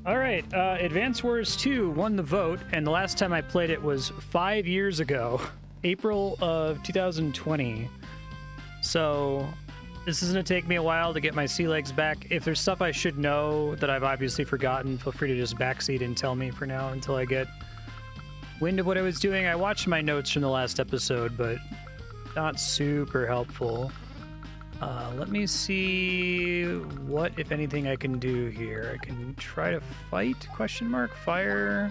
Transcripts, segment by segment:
All right, Advance Wars 2 won the vote, and the last time I played it was 5 years ago, April of 2020. So this is going to take me a while to get my sea legs back. If there's stuff I should know that I've obviously forgotten, feel free to just backseat and tell me for now until I get wind of what I was doing. I watched my notes from the last episode, but not super helpful. Let me see what, if anything, I can do here. I can try to fight, question mark, fire.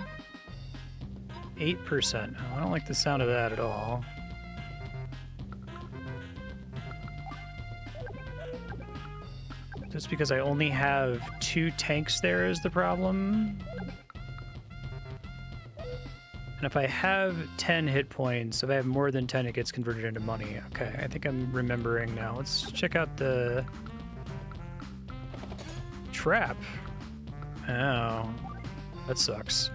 8%. Oh, I don't like the sound of that at all. Just because I only have 2 tanks there is the problem. And if I have 10 hit points, if I have more than 10, it gets converted into money. Okay, I think I'm remembering now. Let's check out the trap. Oh, that sucks.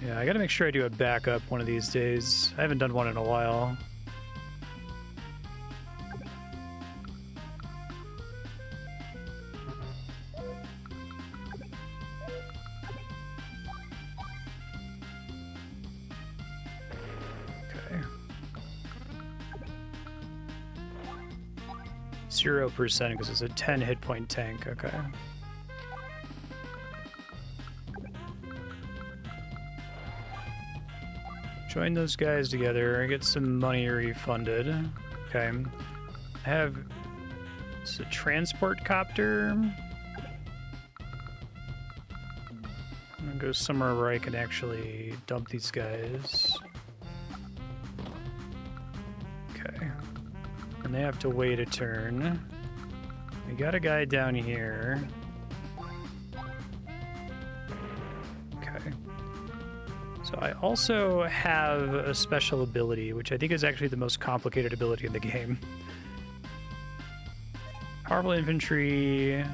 Yeah, I gotta make sure I do a backup one of these days. I haven't done one in a while. Okay. 0% because it's a 10 hit point tank. Okay. Join those guys together, get some money refunded. Okay. I have it's a transport copter. I'm gonna go somewhere where I can actually dump these guys. Okay. And they have to wait a turn. We got a guy down here. Okay. So I also have a special ability, which I think is actually the most complicated ability in the game. Powerful infantry,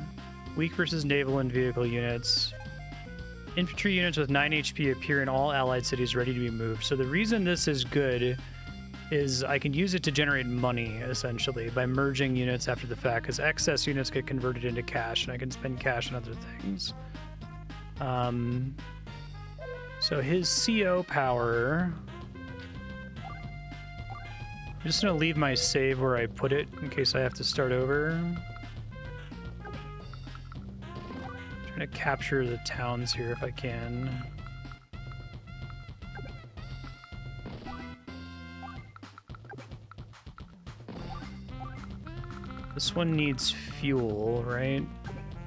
weak versus naval and vehicle units. Infantry units with 9 HP appear in all allied cities ready to be moved. So the reason this is good is I can use it to generate money, essentially, by merging units after the fact, because excess units get converted into cash, and I can spend cash on other things. So his CO power... I'm just going to leave my save where I put it in case I have to start over. Trying to capture the towns here if I can. This one needs fuel, right?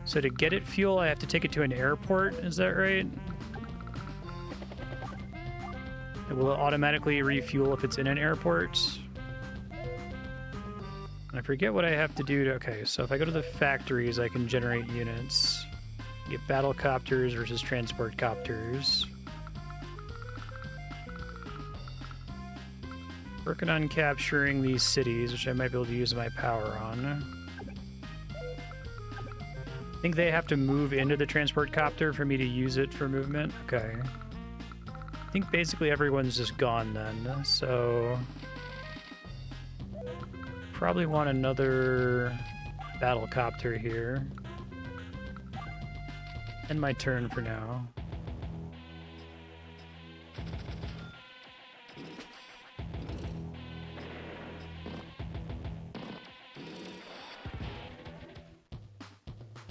So to get it fuel, I have to take it to an airport, is that right? It will automatically refuel if it's in an airport. And I forget what I have to do to... Okay, so if I go to the factories, I can generate units. Get battle copters versus transport copters. Working on capturing these cities, which I might be able to use my power on. I think they have to move into the transport copter for me to use it for movement. Okay. I think basically everyone's just gone then, so... Probably want another battle copter here. End my turn for now.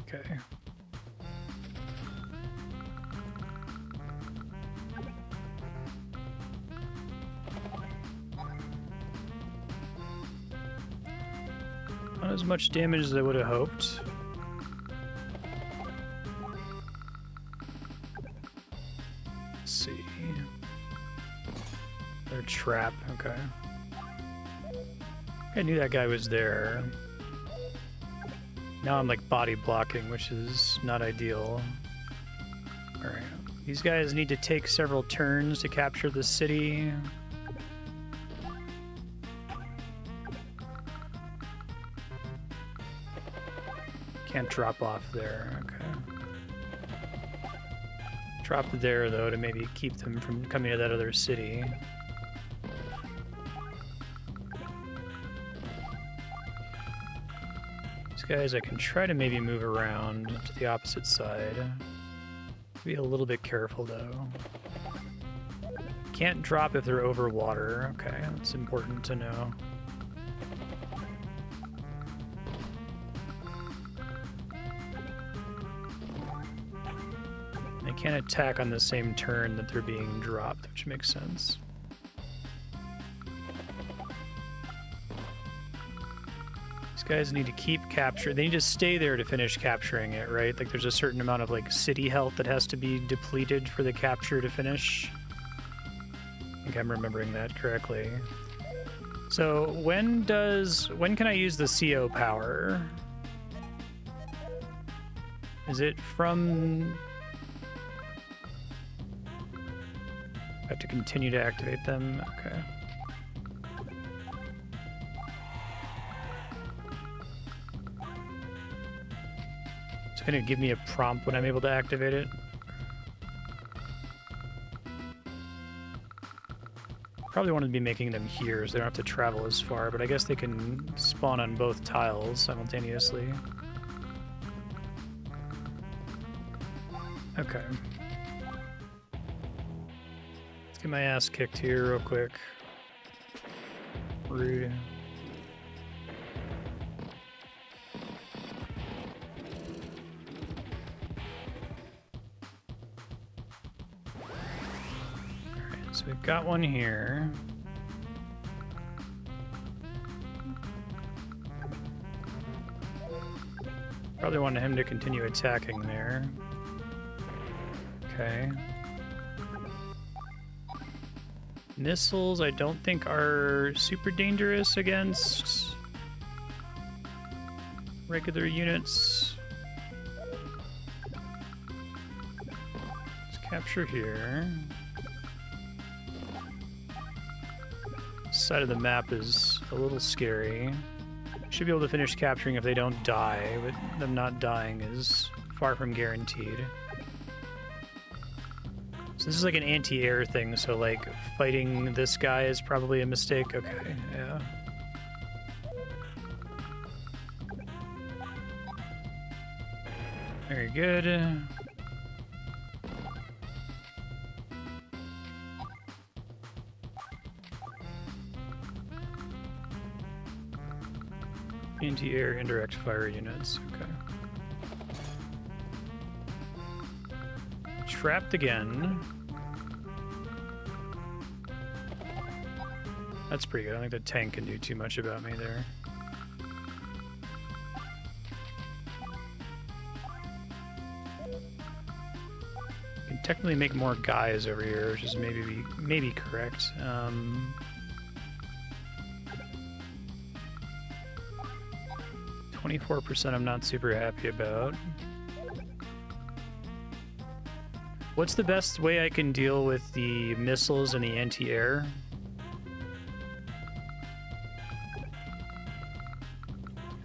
Okay. Not as much damage as I would have hoped. Let's see. Their trap, okay. I knew that guy was there. Now I'm like body blocking, which is not ideal. Alright. These guys need to take several turns to capture the city. Can't drop off there, okay. Drop there, though, to maybe keep them from coming to that other city. These guys I can try to maybe move around to the opposite side. Be a little bit careful though. Can't drop if they're over water. Okay, that's important to know. They can't attack on the same turn that they're being dropped, which makes sense. These guys need to keep capture. They need to stay there to finish capturing it, right? Like there's a certain amount of like city health that has to be depleted for the capture to finish. I think I'm remembering that correctly. So when can I use the CO power? Is it from... I have to continue to activate them? Okay. It's gonna give me a prompt when I'm able to activate it. Probably want to be making them here so they don't have to travel as far, but I guess they can spawn on both tiles simultaneously. Okay. Let's get my ass kicked here real quick. Rude. So we've got one here. Probably wanted him to continue attacking there. Okay. Missiles I don't think are super dangerous against regular units. Let's capture here. Side of the map is a little scary. Should be able to finish capturing if they don't die, but them not dying is far from guaranteed. So this is like an anti-air thing, so like fighting this guy is probably a mistake. Okay, yeah. Very good. Anti-air indirect fire units, okay. Trapped again. That's pretty good. I don't think the tank can do too much about me there. Can technically make more guys over here, which is maybe correct. 24% I'm not super happy about. What's the best way I can deal with the missiles and the anti-air?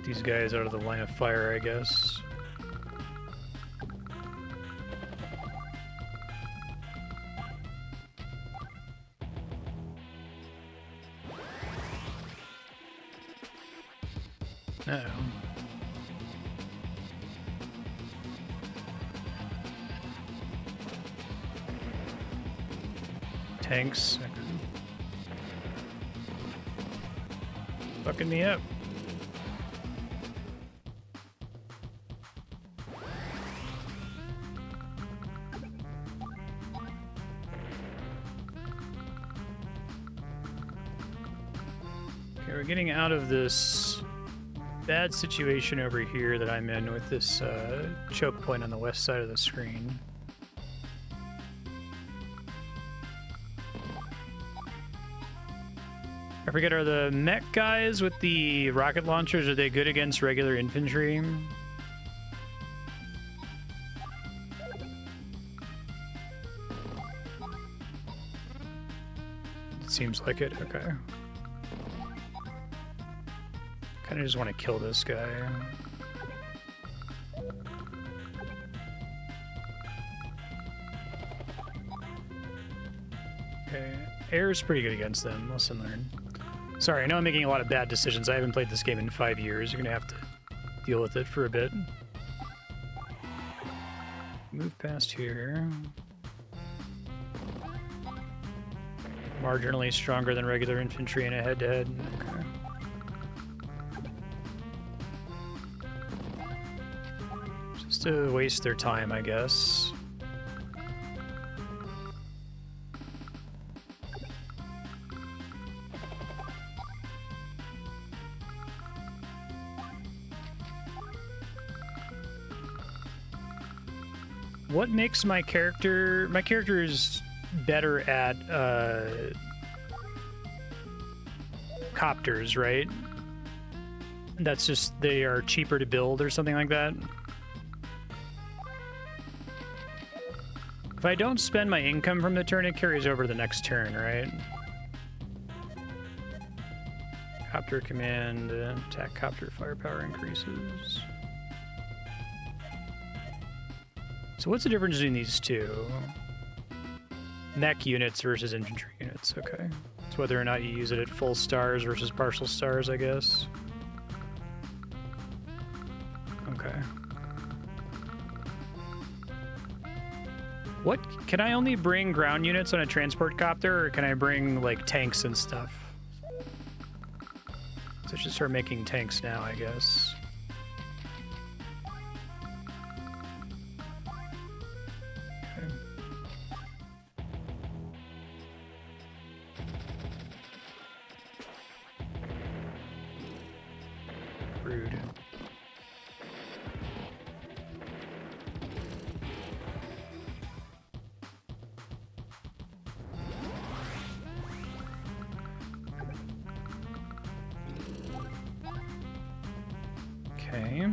These guys out of the line of fire, I guess. Uh-oh. Tanks. Fucking me up. Okay, we're getting out of this bad situation over here that I'm in with this choke point on the west side of the screen. I forget, are the mech guys with the rocket launchers, are they good against regular infantry? It seems like it, okay. Kinda just want to kill this guy. Okay, air is pretty good against them, lesson learned. Sorry, I know I'm making a lot of bad decisions. I haven't played this game in 5 years. You're gonna have to deal with it for a bit. Move past here. Marginally stronger than regular infantry in a head-to-head. Okay. Just to waste their time, I guess. What makes my character... My character is better at copters, right? That's just... They are cheaper to build or something like that? If I don't spend my income from the turn, it carries over to the next turn, right? Copter command, attack copter firepower increases. So what's the difference between these two? Mech units versus infantry units, okay. It's whether or not you use it at full stars versus partial stars, I guess. Okay. What, can I only bring ground units on a transport copter, or can I bring, like, tanks and stuff? So I should start making tanks now, I guess. Rude. Okay.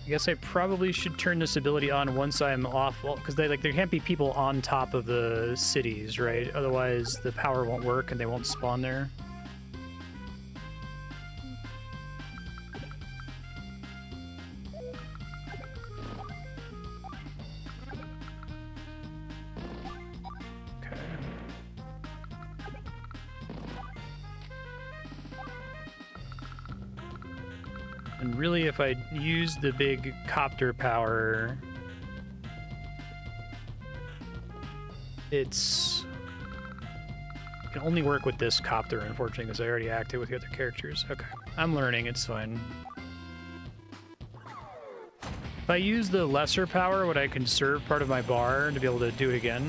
I guess I probably should turn this ability on once I'm off, because there can't be people on top of the cities, right? Otherwise the power won't work and they won't spawn there. And really, if I use the big copter power, it can only work with this copter, unfortunately, because I already acted with the other characters. Okay, I'm learning, it's fine. If I use the lesser power, would I conserve part of my bar to be able to do it again?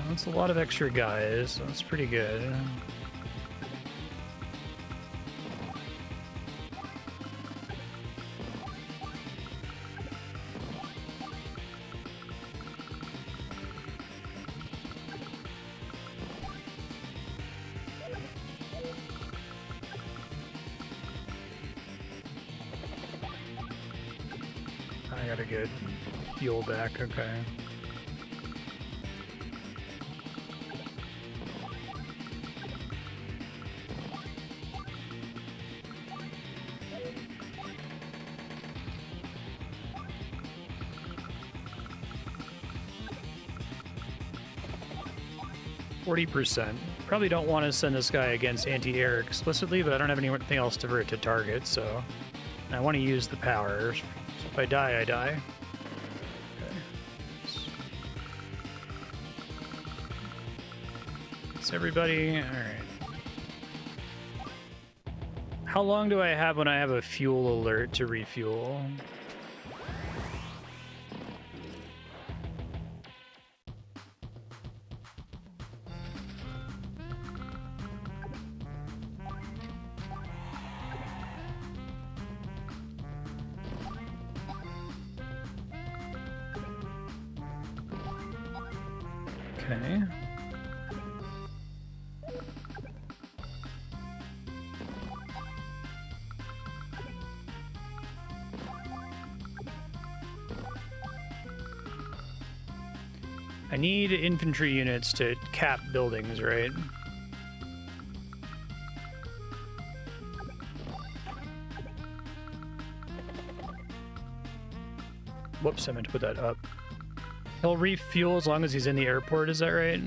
That's a lot of extra guys, so that's pretty good. I gotta get fuel back, okay. %. Probably don't want to send this guy against anti-air explicitly, but I don't have anything else for it to target, so I want to use the power. So if I die, I die. Okay. It's everybody. All right. How long do I have when I have a fuel alert to refuel? Okay. I need infantry units to cap buildings, right? Whoops, I meant to put that up. He'll refuel as long as he's in the airport, is that right?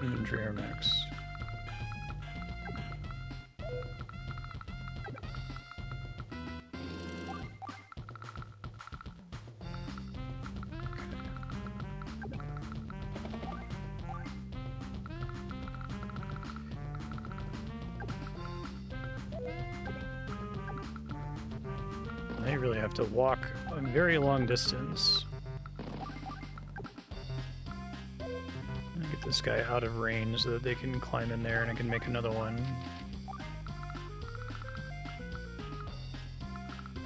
Inventory max. I really have to walk a very long distance. Get this guy out of range so that they can climb in there and I can make another one.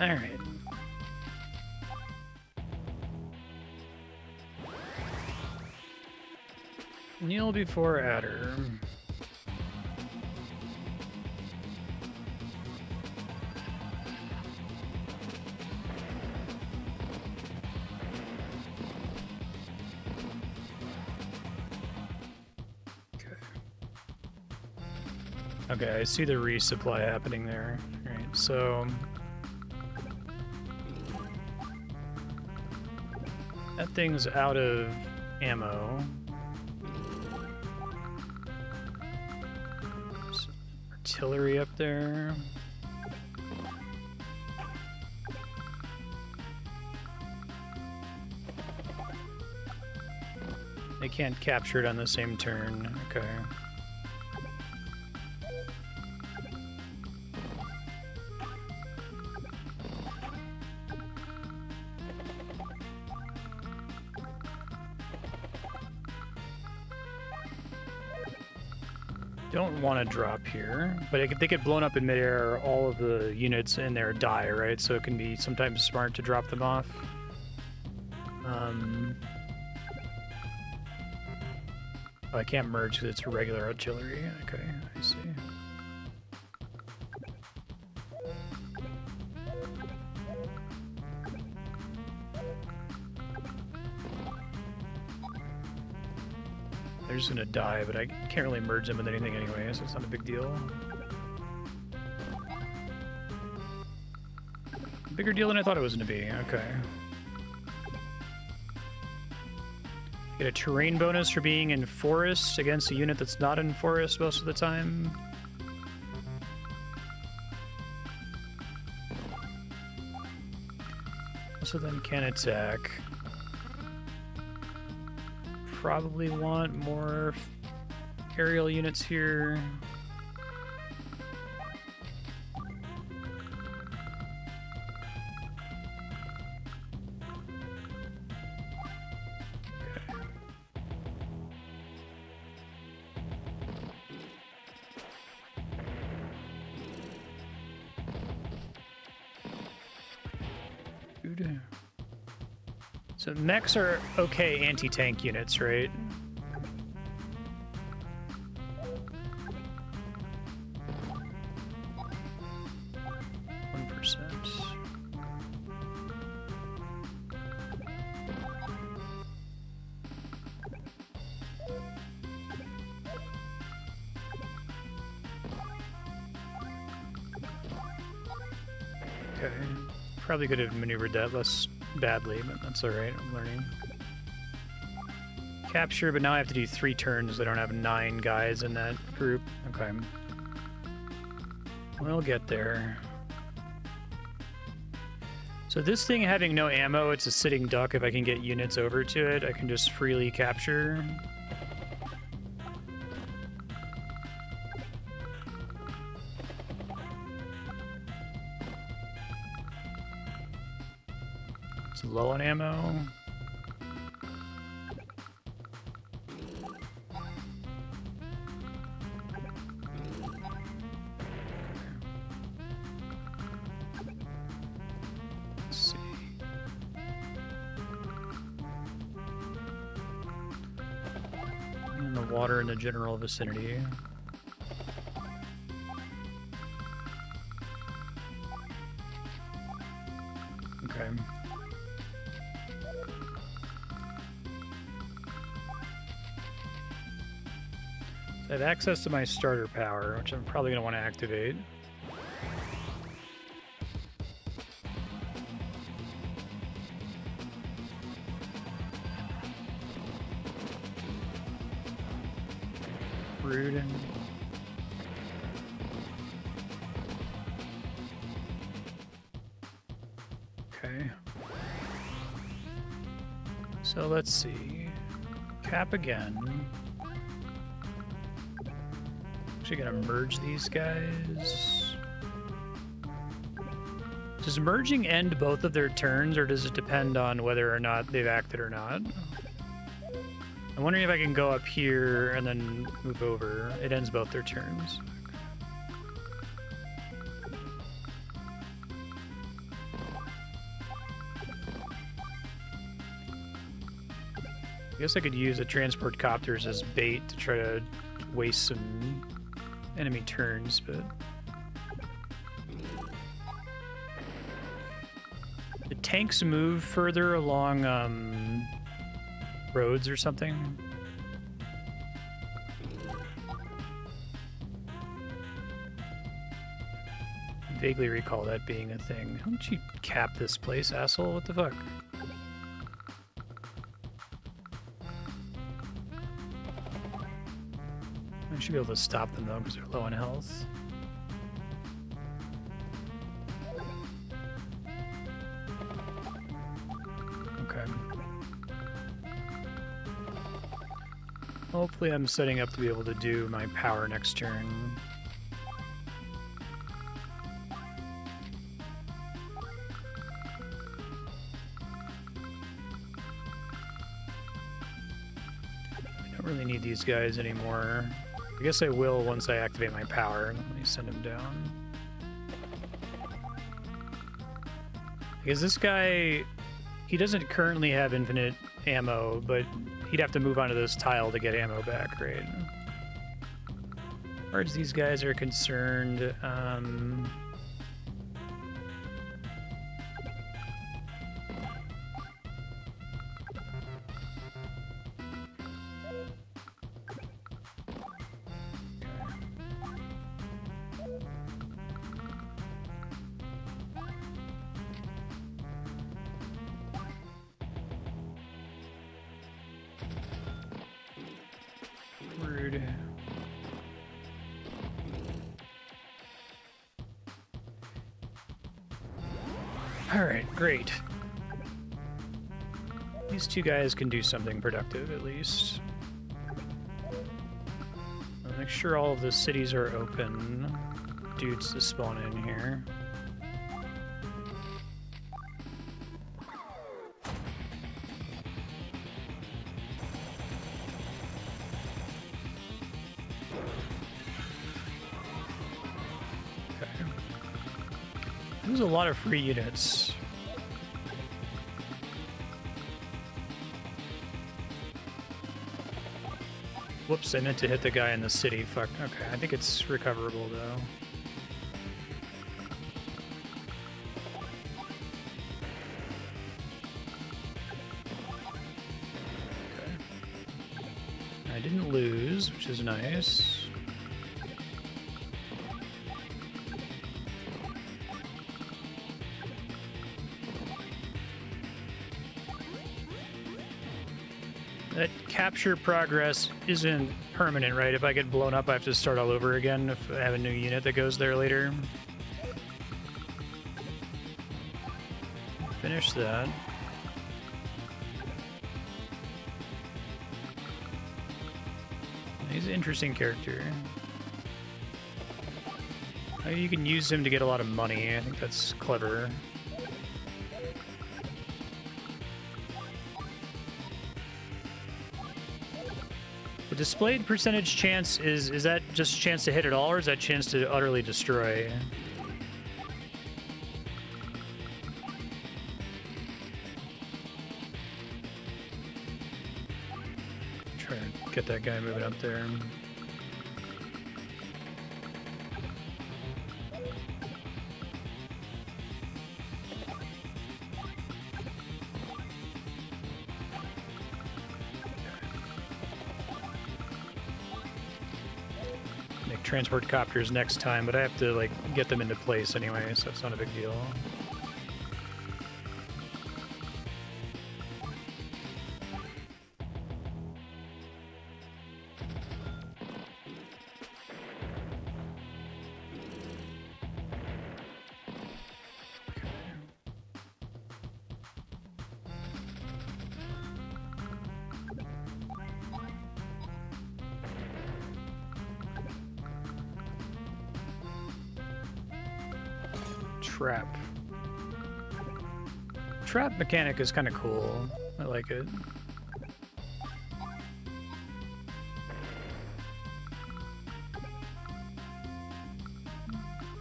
Alright. Kneel before adder. Okay, I see the resupply happening there. Alright, so... that thing's out of ammo. There's artillery up there. They can't capture it on the same turn. Okay. Don't want to drop here, but if they get blown up in midair, all of the units in there die, right? So it can be sometimes smart to drop them off. Oh, I can't merge because it's regular artillery. Okay, I see. They're just gonna die, but I can't really merge them with anything anyway, so it's not a big deal. Bigger deal than I thought it was gonna be. Okay. Get a terrain bonus for being in forest against a unit that's not in forest most of the time. Also then can attack. Probably want more aerial units here. Okay. So mechs are okay anti-tank units, right? Okay. Probably could have maneuvered that less badly, but that's alright, I'm learning. Capture, but now I have to do 3 turns. I don't have 9 guys in that group. Okay. We'll get there. So this thing having no ammo, it's a sitting duck. If I can get units over to it, I can just freely capture. It's low on ammo. Let's see. And the water in the general vicinity. Okay. I have access to my starter power, which I'm probably going to want to activate. Ruden. Okay. So let's see. Cap again. Actually gonna merge these guys. Does merging end both of their turns, or does it depend on whether or not they've acted or not? I'm wondering if I can go up here and then move over. It ends both their turns. I guess I could use the transport copters as bait to try to waste some enemy turns, but... The tanks move further along roads or something. I vaguely recall that being a thing. How don't you cap this place, asshole? What the fuck? I should be able to stop them though, because they're low on health. Okay. Hopefully I'm setting up to be able to do my power next turn. I don't really need these guys anymore. I guess I will once I activate my power. Let me send him down. Because this guy, he doesn't currently have infinite ammo, but he'd have to move onto this tile to get ammo back, right? As far as these guys are concerned, rude. Alright, great. These two guys can do something productive, at least. I'll make sure all of the cities are open. Dudes to spawn in here. There's a lot of free units. Whoops, I meant to hit the guy in the city. Fuck. Okay, I think it's recoverable, though. Okay. I didn't lose, which is nice. That capture progress isn't permanent, right? If I get blown up, I have to start all over again if I have a new unit that goes there later. Finish that. He's an interesting character. You can use him to get a lot of money. I think that's clever. Displayed percentage chance, is that just chance to hit at all, or is that chance to utterly destroy? Try to get that guy moving up there. transport copters next time, but I have to like get them into place anyway, so it's not a big deal. Trap mechanic is kind of cool. I like it.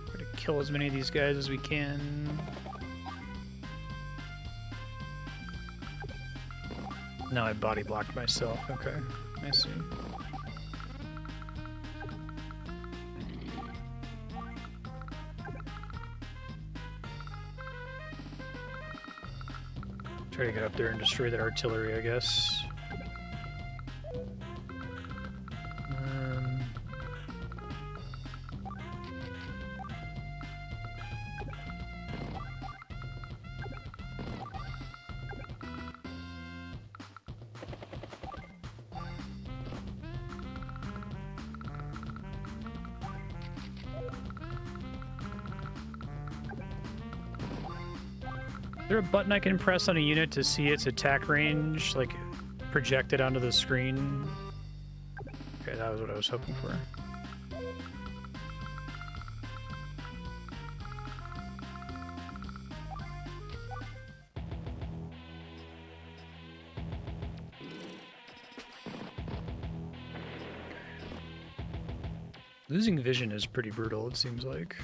Try to kill as many of these guys as we can. Now I body blocked myself. Okay, I see. Try to get up there and destroy that artillery, I guess. Is there a button I can press on a unit to see its attack range, like, projected onto the screen? Okay, that was what I was hoping for. Losing vision is pretty brutal, it seems like.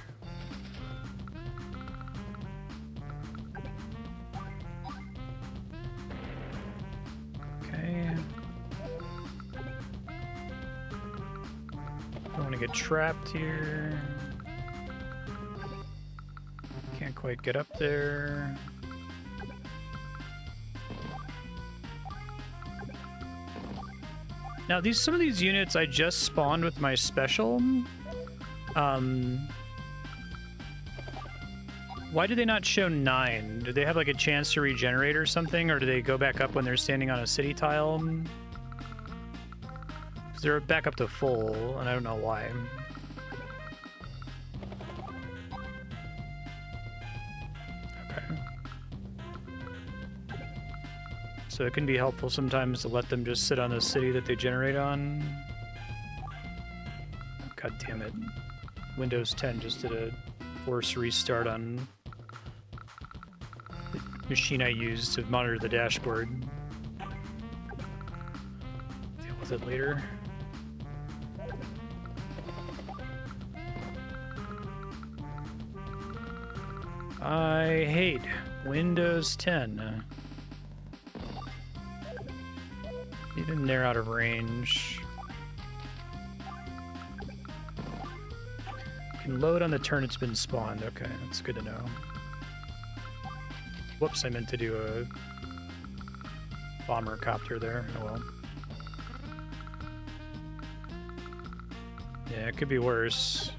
Trapped here. Can't quite get up there. Now some of these units I just spawned with my special. Why do they not show 9? Do they have like a chance to regenerate or something, or do they go back up when they're standing on a city tile? They're back up to full, and I don't know why. Okay. So it can be helpful sometimes to let them just sit on the city that they generate on. God damn it. Windows 10 just did a force restart on the machine I used to monitor the dashboard. Deal with it later. I hate Windows 10. Even they're out of range. Can load on the turn it's been spawned. Okay, that's good to know. Whoops, I meant to do a bomber copter there. Oh well. Yeah, it could be worse.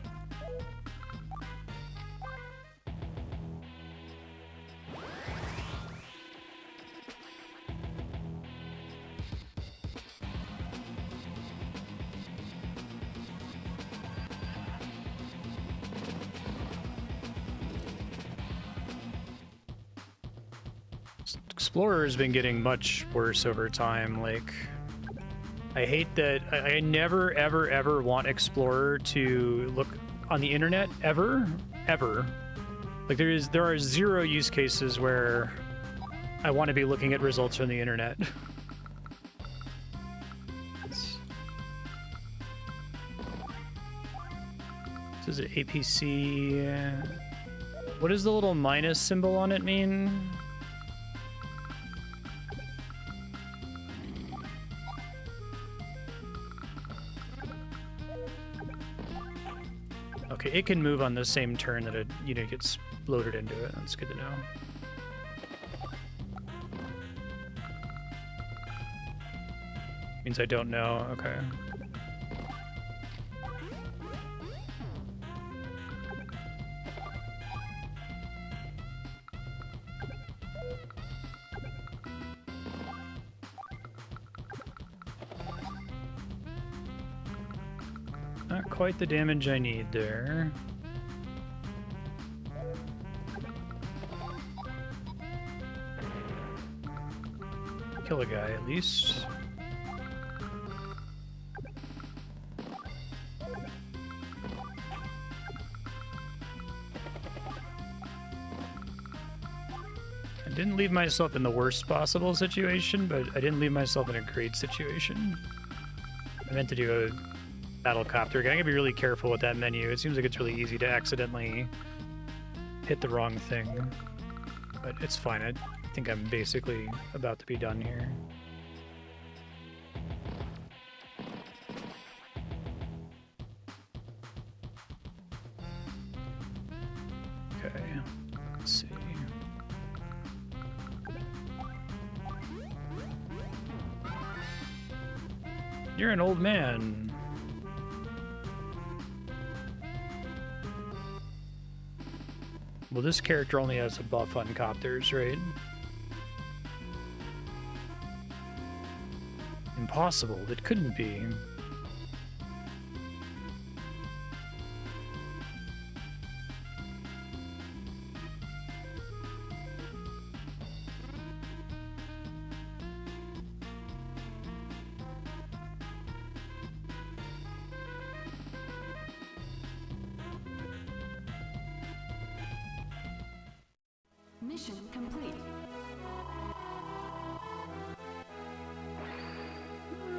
Explorer has been getting much worse over time. Like, I hate that I never, ever, ever want Explorer to look on the internet, ever. Like, there are 0 use cases where I want to be looking at results from the internet. This is an APC. What does the little minus symbol on it mean? Okay, it can move on the same turn that a unit gets loaded into it. That's good to know. Means I don't know. Okay. Not quite the damage I need there. Kill a guy at least. I didn't leave myself in the worst possible situation, but I didn't leave myself in a great situation. I meant to do a battle copter. I gotta be really careful with that menu. It seems like it's really easy to accidentally hit the wrong thing, but it's fine. I think I'm basically about to be done here. Okay, let's see. You're an old man. Well, this character only has a buff on copters, right? Impossible. It couldn't be. Mission complete.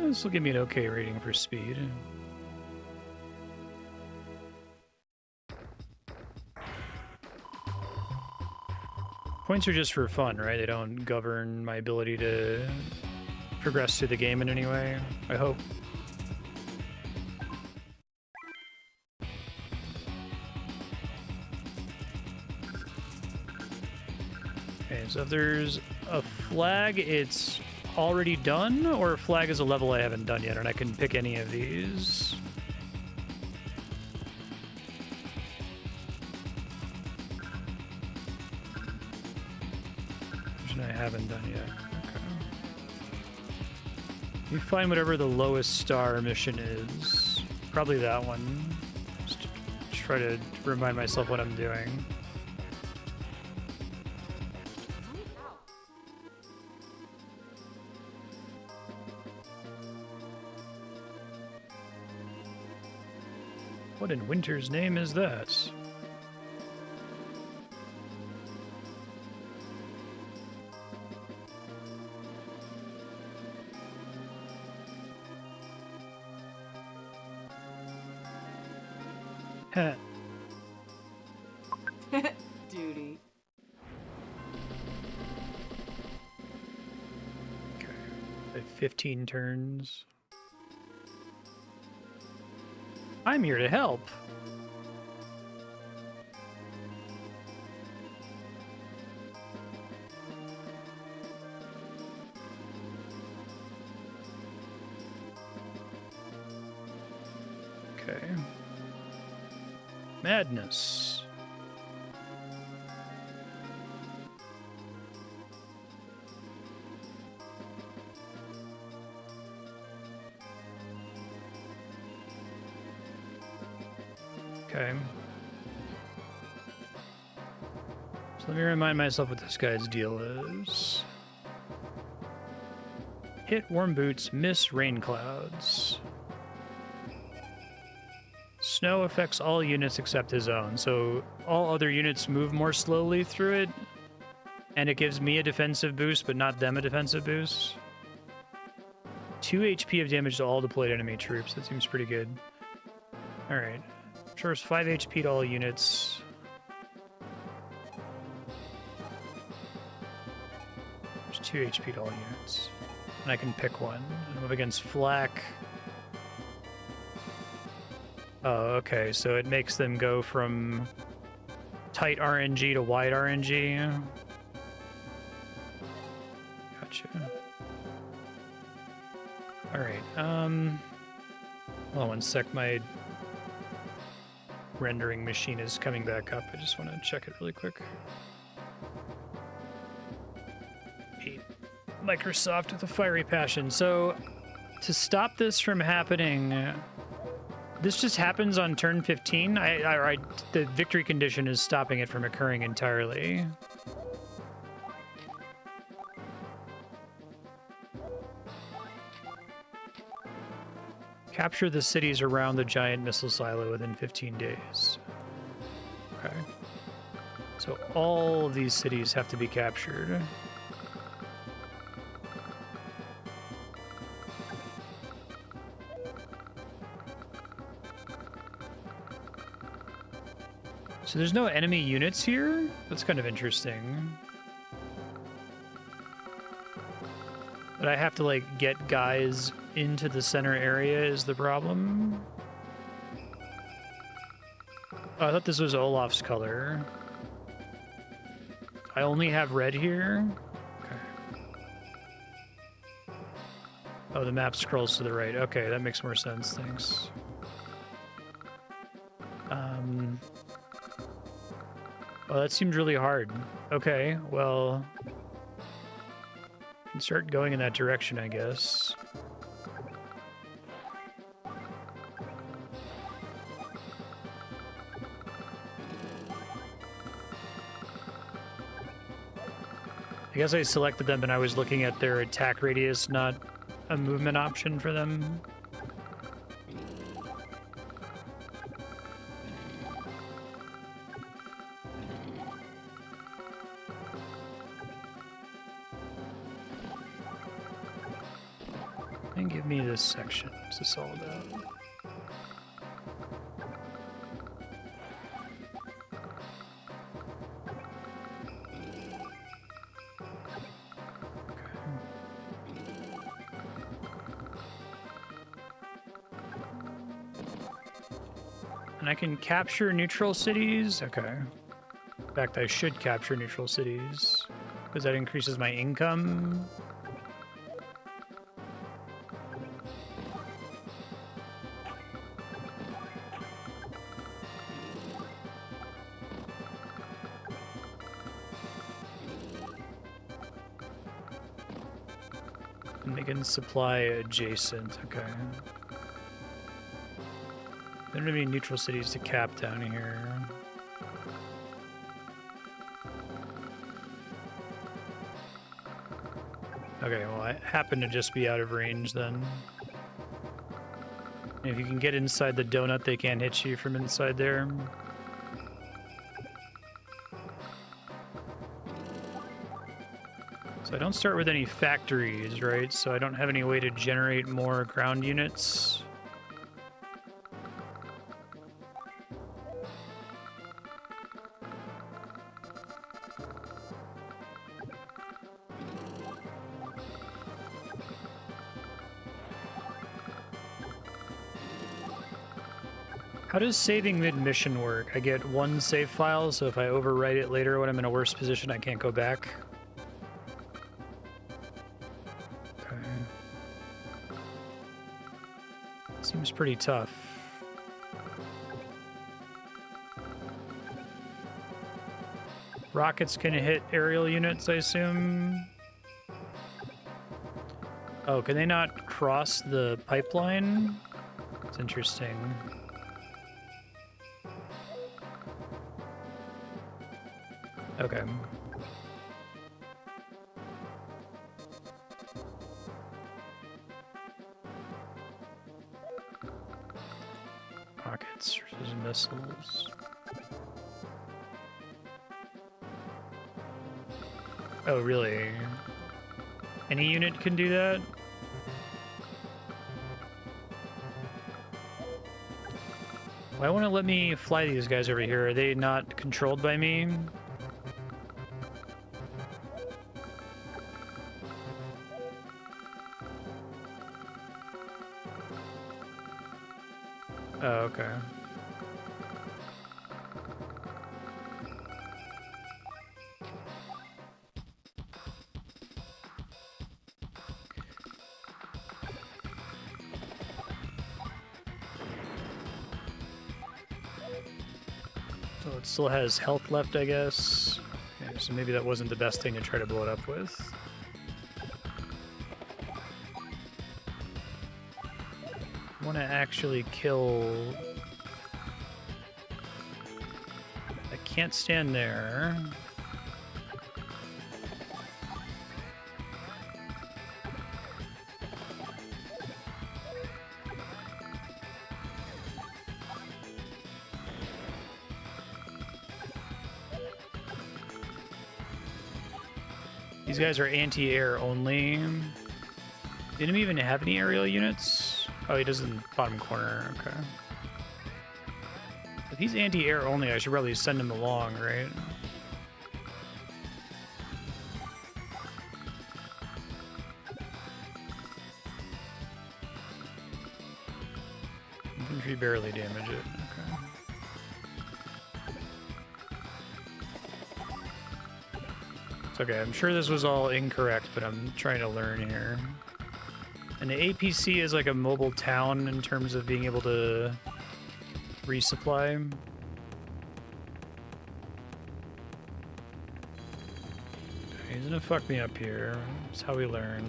This will give me an okay rating for speed. Points are just for fun, right? They don't govern my ability to progress through the game in any way, I hope. Okay, so if there's a flag, it's already done, or a flag is a level I haven't done yet, and I can pick any of these. Which I haven't done yet. Okay. You find whatever the lowest star mission is. Probably that one. Just to try to remind myself what I'm doing. What in winter's name is that? Heh. Duty. Okay. I have 15 turns. I'm here to help. Okay. Madness. Okay. So let me remind myself what this guy's deal is. Hit warm boots, miss rain clouds. Snow affects all units except his own, so all other units move more slowly through it, and it gives me a defensive boost, but not them a defensive boost. 2 HP of damage to all deployed enemy troops. That seems pretty good. Alright. Sure, it's 5 HP to all units. There's 2 HP to all units. And I can pick one. I move against flak. Oh, okay, so it makes them go from tight RNG to wide RNG. Gotcha. Alright, hold on one sec, my rendering machine is coming back up. I just want to check it really quick. Hate Microsoft with a fiery passion. So, to stop this from happening, This just happens on turn 15? The victory condition is stopping it from occurring entirely. Capture the cities around the giant missile silo within 15 days. Okay. So all of these cities have to be captured. So there's no enemy units here? That's kind of interesting. But I have to, like, get guys into the center area is the problem. Oh, I thought this was Olaf's color. I only have red here? Okay. Oh, the map scrolls to the right. Okay, that makes more sense. Thanks. Oh, that seemed really hard. Okay, well... I can start going in that direction, I guess. I guess I selected them and I was looking at their attack radius, not a movement option for them. And give me this section. What's this all about? And I can capture neutral cities? Okay. In fact, I should capture neutral cities, because that increases my income. And they can supply adjacent, okay. There are going to be neutral cities to cap down here. Okay, well, I happen to just be out of range then. And if you can get inside the donut, they can't hit you from inside there. So I don't start with any factories, right? So I don't have any way to generate more ground units. How does saving mid-mission work? I get one save file, so if I overwrite it later when I'm in a worse position, I can't go back. Okay. Seems pretty tough. Rockets can hit aerial units, I assume. Oh, can they not cross the pipeline? It's interesting. Okay. Rockets versus missiles. Oh, really? Any unit can do that? Why won't it let me fly these guys over here? Are they not controlled by me? Oh, okay. So it still has health left, I guess. Okay, so maybe that wasn't the best thing to try to blow it up with. want to actually kill... I can't stand there. These guys are anti-air only. Didn't he even have any aerial units? Oh, he does in the bottom corner. Okay. If he's anti-air only, I should probably send him along, right? Infantry barely damage it. Okay. It's okay. I'm sure this was all incorrect, but I'm trying to learn here. And the APC is like a mobile town in terms of being able to resupply. He's gonna fuck me up here. That's how we learn.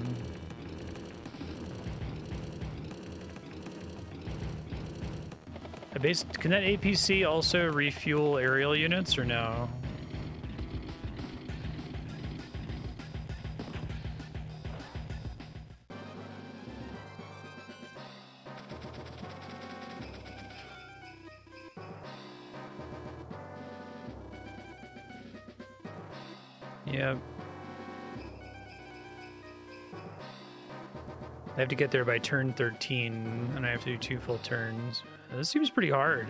Can that APC also refuel aerial units or no? Yep. I have to get there by turn 13, and I have to do 2 full turns. This seems pretty hard.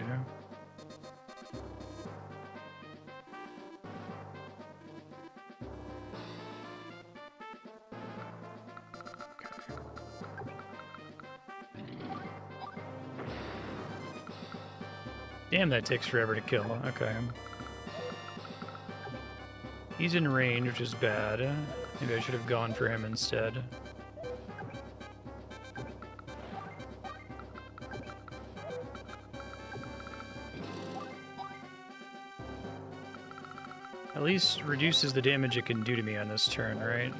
Damn, that takes forever to kill. Okay. He's in range, which is bad. Maybe I should have gone for him instead. At least reduces the damage it can do to me on this turn, right?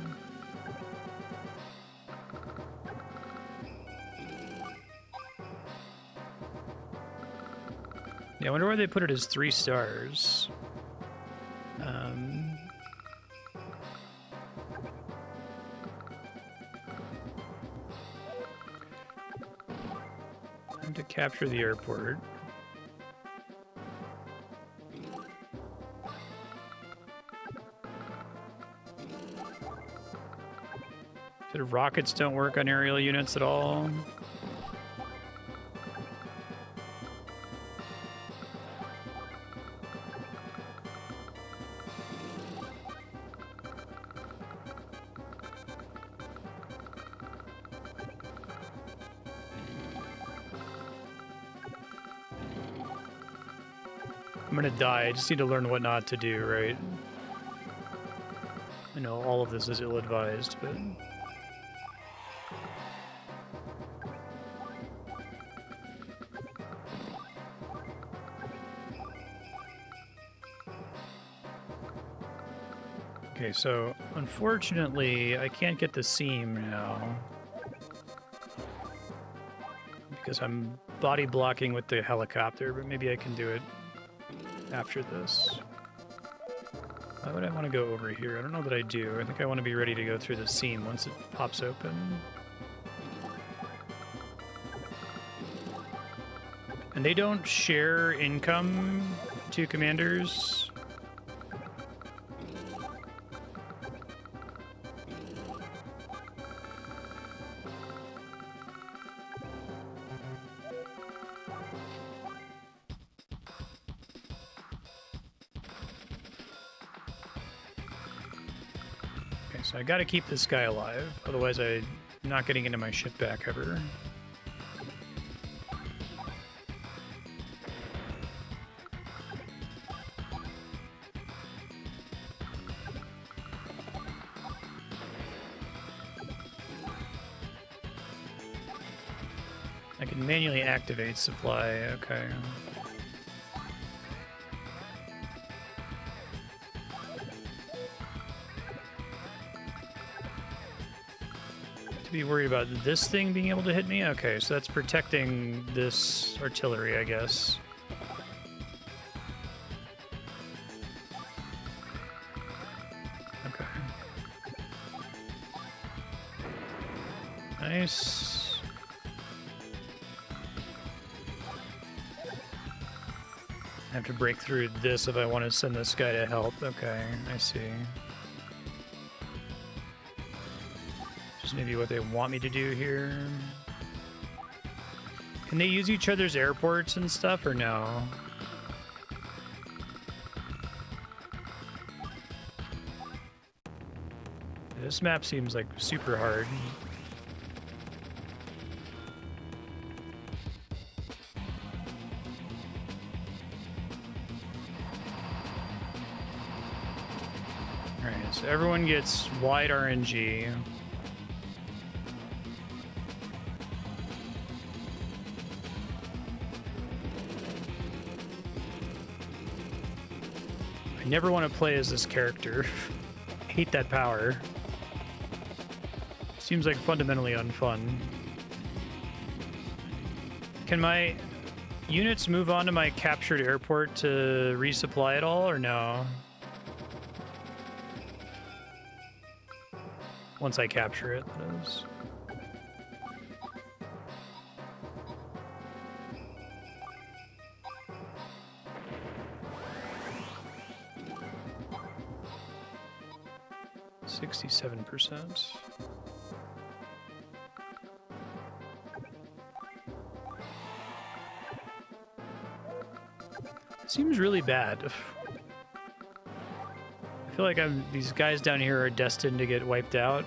Yeah, I wonder why they put it as 3 stars. Time to capture the airport. So rockets don't work on aerial units at all. I'm gonna die. I just need to learn what not to do, right? I know all of this is ill-advised, but... Okay, so unfortunately, I can't get the seam now. Because I'm body blocking with the helicopter, but maybe I can do it after this. Why would I want to go over here? I don't know that I do. I think I want to be ready to go through the seam once it pops open. And they don't share income, two commanders. So I gotta keep this guy alive, otherwise I'm not getting into my ship back ever. I can manually activate supply, okay. To be worried about this thing being able to hit me? Okay, so that's protecting this artillery, I guess. Okay. Nice. I have to break through this if I want to send this guy to help. Okay, I see. Just maybe what they want me to do here. Can they use each other's airports and stuff, or no? This map seems like super hard. Alright, so everyone gets wide RNG. I never want to play as this character. I hate that power. Seems like fundamentally unfun. Can my units move on to my captured airport to resupply it all, or no? Once I capture it, that is. %. Seems really bad. I feel like these guys down here are destined to get wiped out.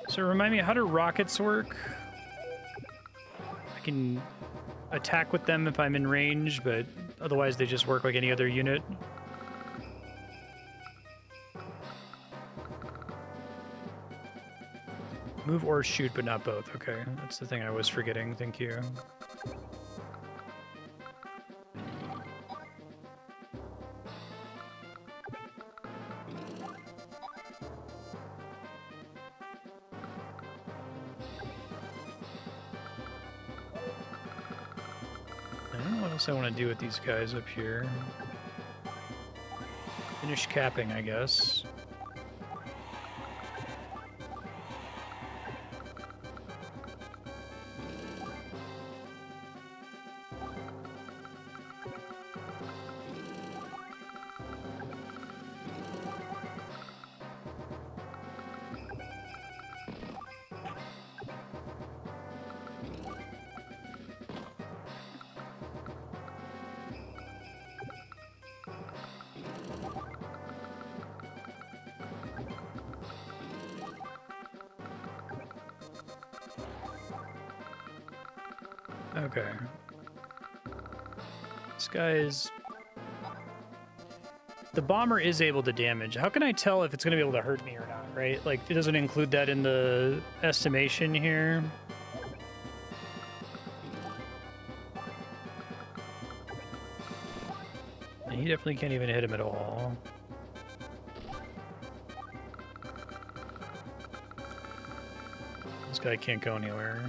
So remind me, how do rockets work? I can attack with them if I'm in range, but otherwise they just work like any other unit. Move or shoot, but not both. Okay, that's the thing I was forgetting. Thank you. I want to do with these guys up here. Finish capping, I guess. Okay. This guy is... The bomber is able to damage. How can I tell if it's going to be able to hurt me or not, right? Like, it doesn't include that in the estimation here. And he definitely can't even hit him at all. This guy can't go anywhere.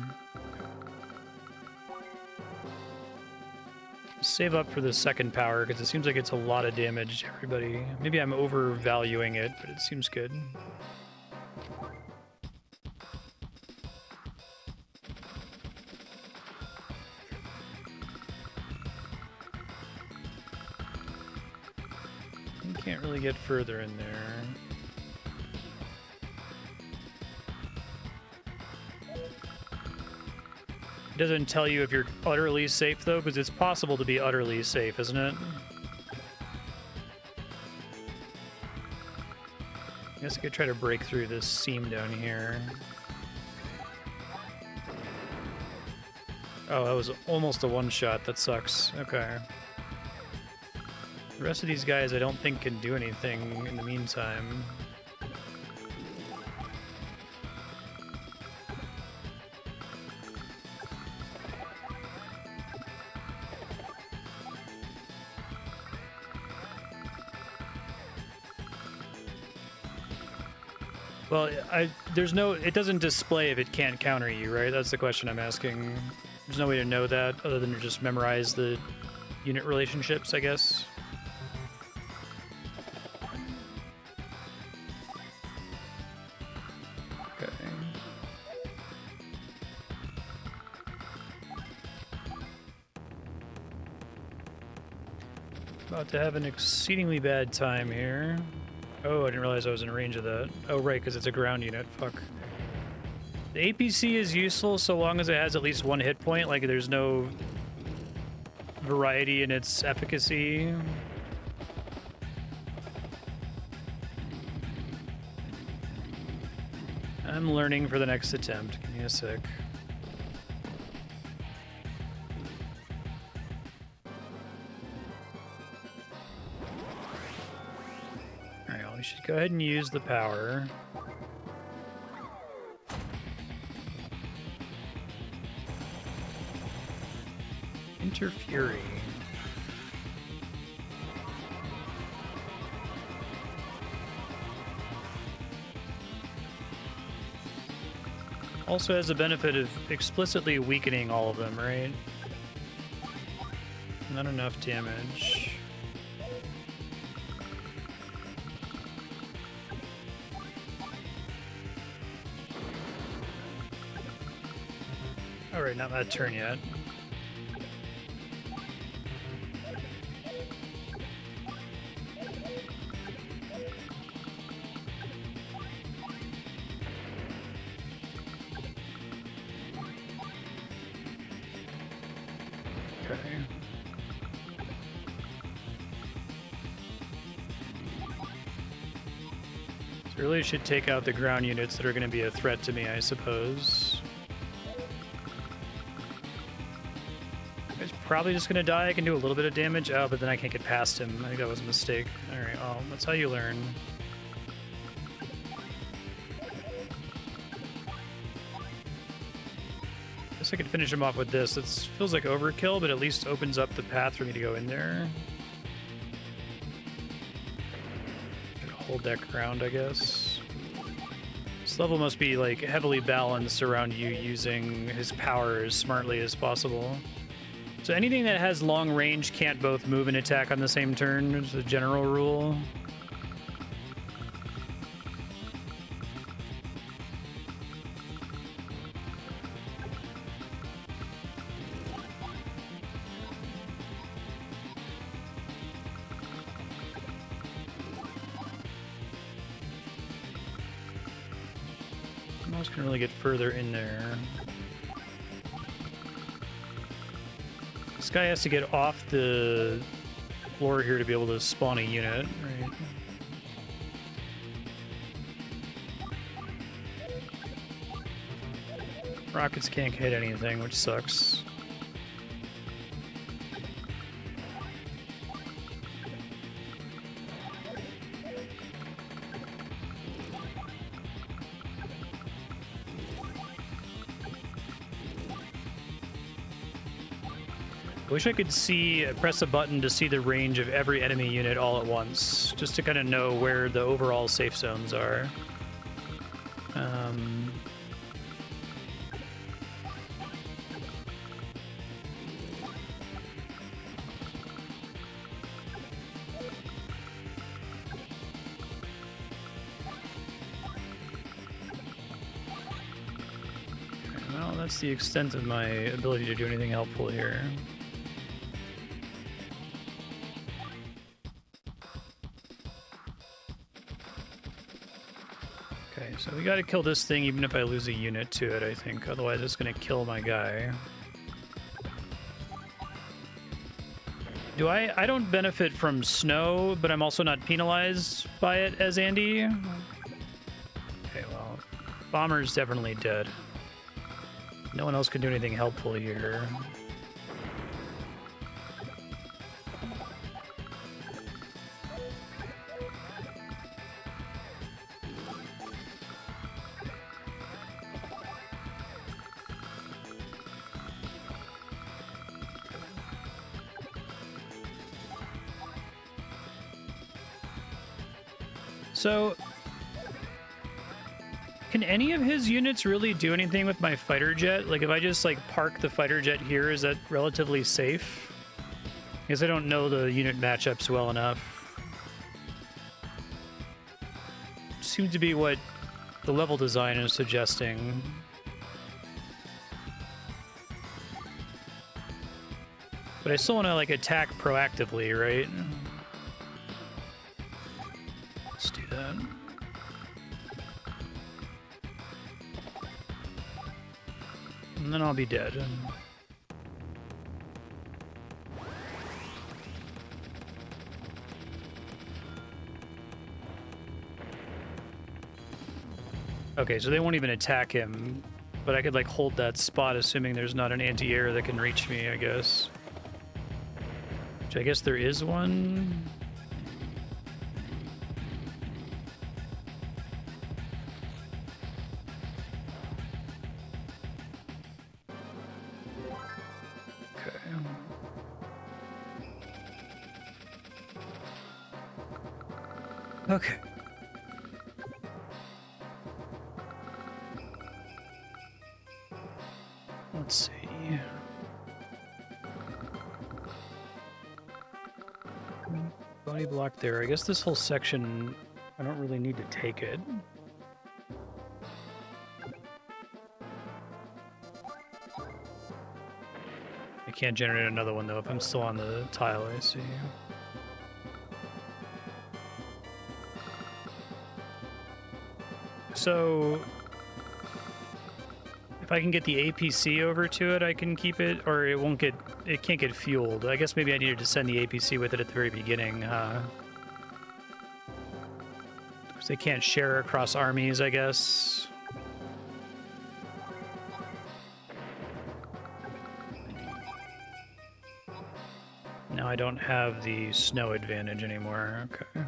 Save up for the second power, because it seems like it's a lot of damage to everybody. Maybe I'm overvaluing it, but it seems good. You can't really get further in there. It doesn't tell you if you're utterly safe, though, because it's possible to be utterly safe, isn't it? I guess I could try to break through this seam down here. Oh, that was almost a one-shot. That sucks. Okay. The rest of these guys I don't think can do anything in the meantime. Well, there's no, it doesn't display if it can't counter you, right? That's the question I'm asking. There's no way to know that other than to just memorize the unit relationships, I guess. Okay. About to have an exceedingly bad time here. Oh, I didn't realize I was in range of that. Oh, right, because it's a ground unit. Fuck. The APC is useful so long as it has at least one hit point. Like, there's no variety in its efficacy. I'm learning for the next attempt. Give me a sec. We should go ahead and use the power. Interfury. Also has the benefit of explicitly weakening all of them, right? Not enough damage. Alright, not that turn yet. Okay. So really should take out the ground units that are going to be a threat to me, I suppose. He's probably just gonna die. I can do a little bit of damage. Oh, but then I can't get past him. I think that was a mistake. Alright, well, that's how you learn. Guess I could finish him off with this. It feels like overkill, but at least opens up the path for me to go in there. Hold that ground, I guess. This level must be, like, heavily balanced around you using his power as smartly as possible. So anything that has long range can't both move and attack on the same turn. It's a general rule. I was gonna really get further in there. This guy has to get off the floor here to be able to spawn a unit, right? Rockets can't hit anything, which sucks. I wish I could press a button to see the range of every enemy unit all at once, just to kind of know where the overall safe zones are. Well, that's the extent of my ability to do anything helpful here. Okay, so we gotta kill this thing even if I lose a unit to it, I think. Otherwise it's gonna kill my guy. I don't benefit from snow, but I'm also not penalized by it as Andy. Okay, well, Bomber's definitely dead. No one else can do anything helpful here. So, can any of his units really do anything with my fighter jet? Like, if I just, like, park the fighter jet here, is that relatively safe? Because I don't know the unit matchups well enough. Seems to be what the level design is suggesting. But I still want to, like, attack proactively, right? Let's do that. And then I'll be dead. Okay, so they won't even attack him, but I could, like, hold that spot, assuming there's not an anti-air that can reach me, I guess. Which I guess there is one. Okay. Let's see. Body block there. I guess this whole section, I don't really need to take it. I can't generate another one though if I'm still on the tile, I see. So if I can get the APC over to it, I can keep it, or it can't get fueled. I guess maybe I needed to send the APC with it at the very beginning, huh? Because they can't share across armies, I guess. Now I don't have the snow advantage anymore, okay.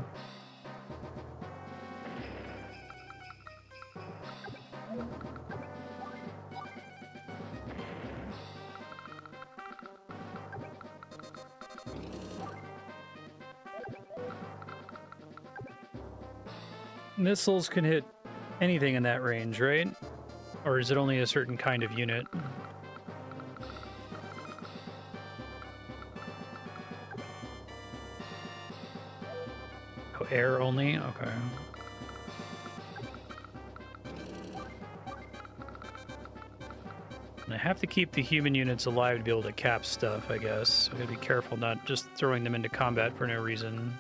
Missiles can hit anything in that range, right? Or is it only a certain kind of unit? Oh, air only? Okay. And I have to keep the human units alive to be able to cap stuff, I guess. I gotta be careful not just throwing them into combat for no reason.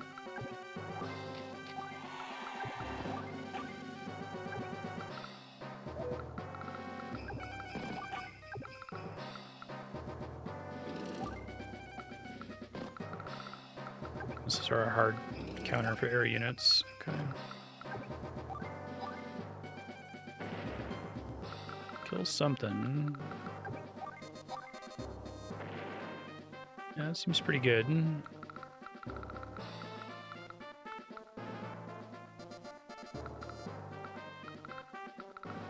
This is our hard counter for air units. Okay. Kill something. Yeah, that seems pretty good.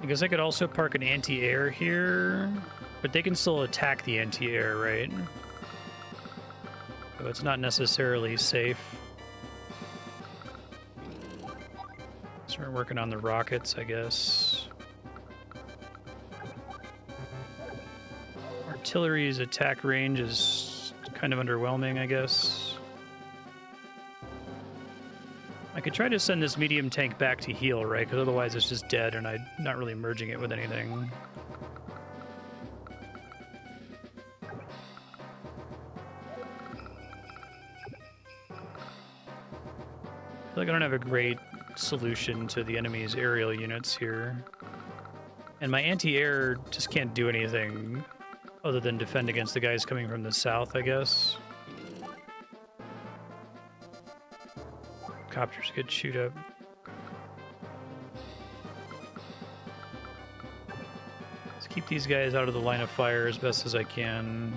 I guess I could also park an anti-air here, but they can still attack the anti-air, right? So it's not necessarily safe. Start working on the rockets, I guess. Artillery's attack range is kind of underwhelming, I guess. I could try to send this medium tank back to heal, right? Because otherwise it's just dead and I'm not really merging it with anything. I feel like I don't have a great solution to the enemy's aerial units here. And my anti-air just can't do anything other than defend against the guys coming from the south, I guess. Copters get chewed up. Let's keep these guys out of the line of fire as best as I can.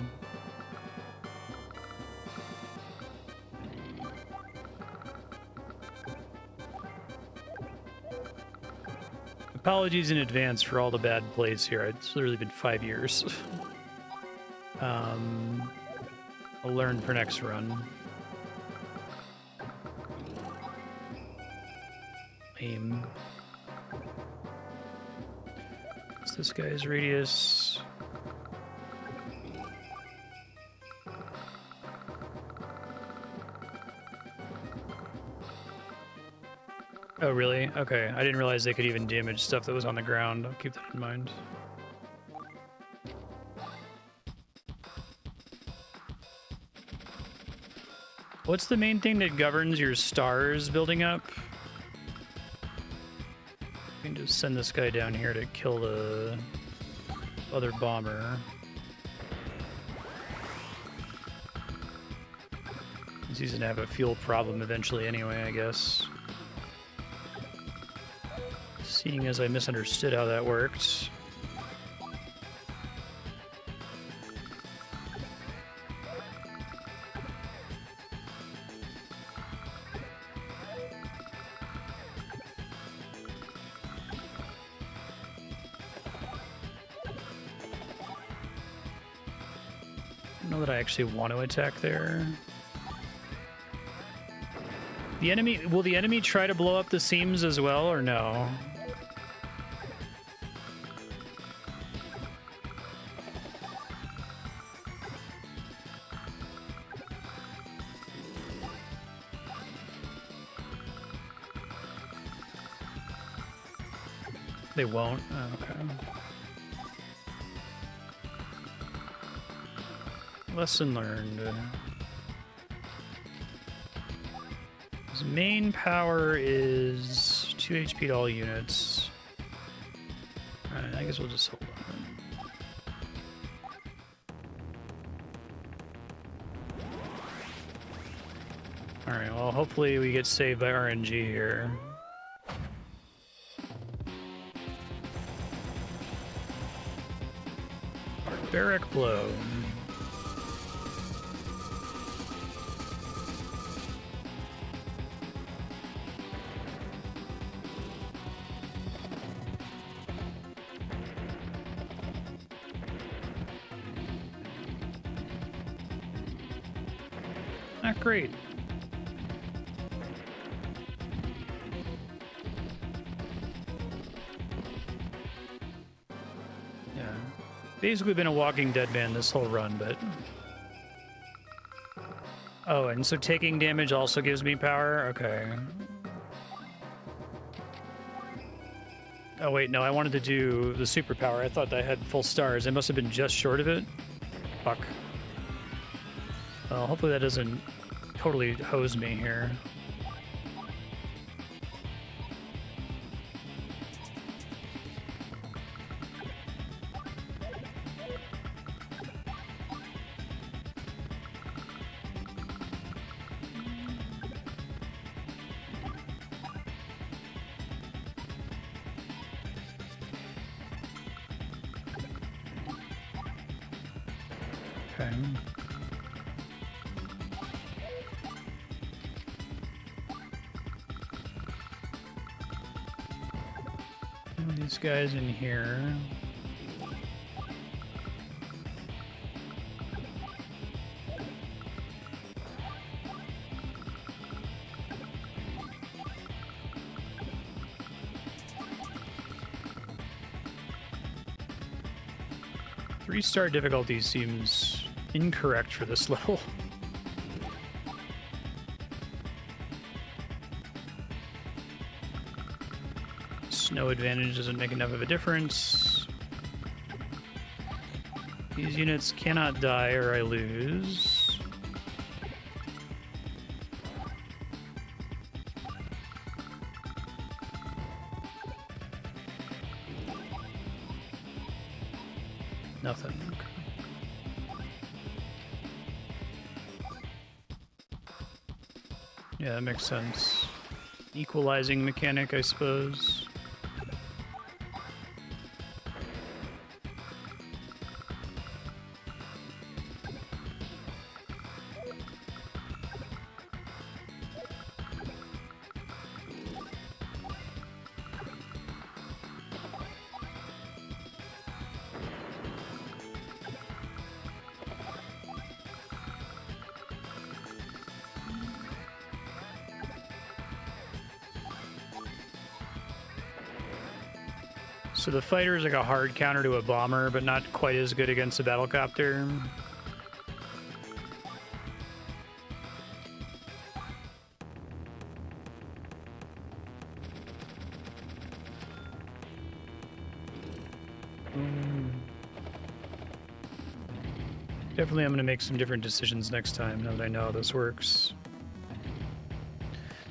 Apologies in advance for all the bad plays here. It's literally been 5 years. I'll learn for next run. Lame. What's this guy's radius? Oh, really? Okay. I didn't realize they could even damage stuff that was on the ground. I'll keep that in mind. What's the main thing that governs your stars building up? I can just send this guy down here to kill the other bomber. He's gonna have a fuel problem eventually anyway, I guess. Seeing as I misunderstood how that worked. I don't know that I actually want to attack there. The enemy, will the enemy try to blow up the seams as well, or no? They won't? Oh, okay. Lesson learned. His main power is 2 HP to all units. Alright, I guess we'll just hold on. Alright, well, hopefully we get saved by RNG here. Barbaric blow. Not great. Yeah. Basically been a walking dead man this whole run, but... Oh, and so taking damage also gives me power? Okay. Oh wait, no, I wanted to do the superpower. I thought I had full stars. I must have been just short of it. Fuck. Well, hopefully that doesn't totally hose me here. Okay. These guys in here. Three-star difficulty seems incorrect for this level. Snow advantage doesn't make enough of a difference. These units cannot die or I lose. Nothing. Yeah, that makes sense. Equalizing mechanic, I suppose. So the fighter is like a hard counter to a bomber, but not quite as good against a battlecopter. Definitely I'm going to make some different decisions next time now that I know how this works.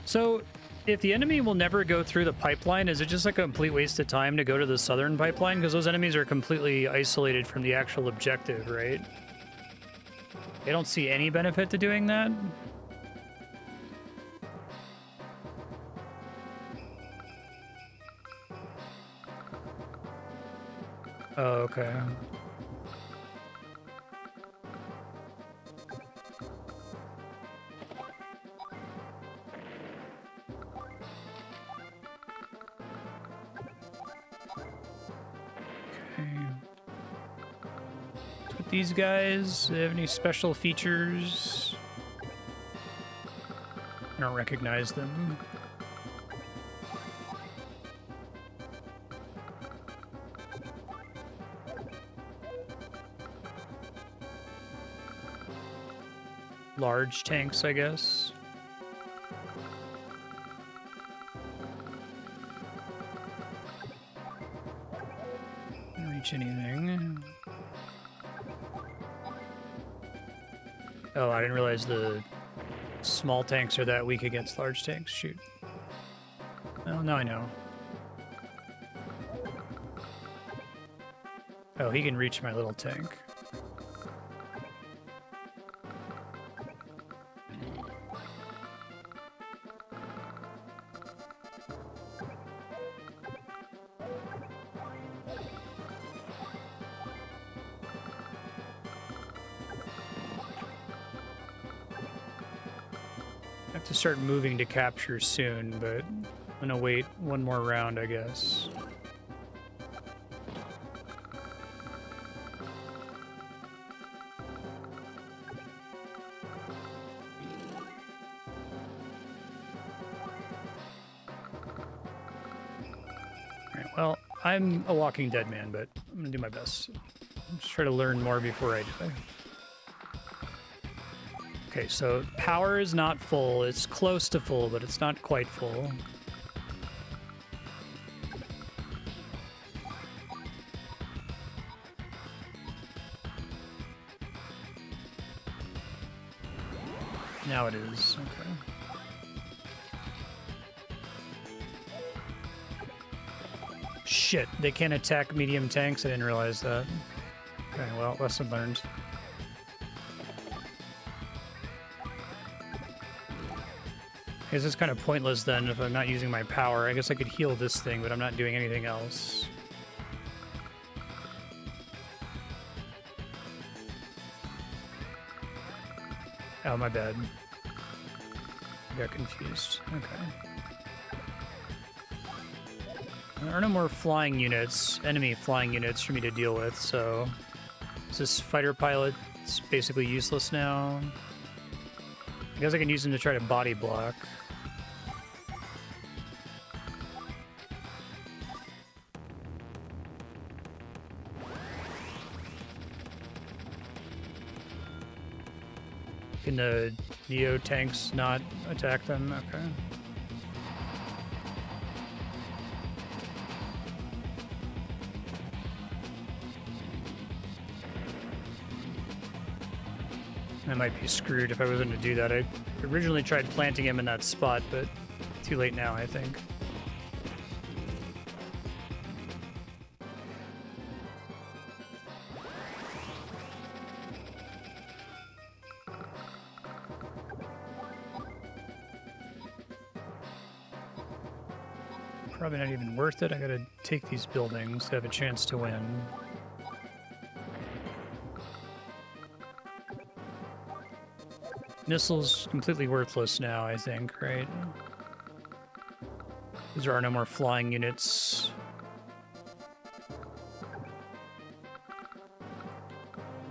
So, if the enemy will never go through the pipeline, is it just like a complete waste of time to go to the southern pipeline? Because those enemies are completely isolated from the actual objective, right? I don't see any benefit to doing that. Oh, okay. With these guys, do they have any special features? I don't recognize them. Large tanks, I guess. Don't reach anything. Oh, I didn't realize the small tanks are that weak against large tanks. Shoot. Well, now I know. Oh, he can reach my little tank. I have to start moving to capture soon, but I'm gonna wait one more round, I guess. Alright, well, I'm a walking dead man, but I'm gonna do my best. Just try to learn more before I die. Okay, so power is not full. It's close to full, but it's not quite full. Now it is. Okay. Shit, they can't attack medium tanks? I didn't realize that. Okay, well, lesson learned. I guess it's kind of pointless then if I'm not using my power. I guess I could heal this thing, but I'm not doing anything else. Oh, my bad. I got confused. Okay. There are no more flying units, enemy flying units for me to deal with, so... Is this fighter pilot it's basically useless now? I guess I can use him to try to body block. Can the Neo tanks not attack them? Okay. I might be screwed if I wasn't to do that. I originally tried planting him in that spot, but too late now, I think. Probably not even worth it. I gotta take these buildings to have a chance to win. Missiles completely worthless now, I think, right? Because there are no more flying units.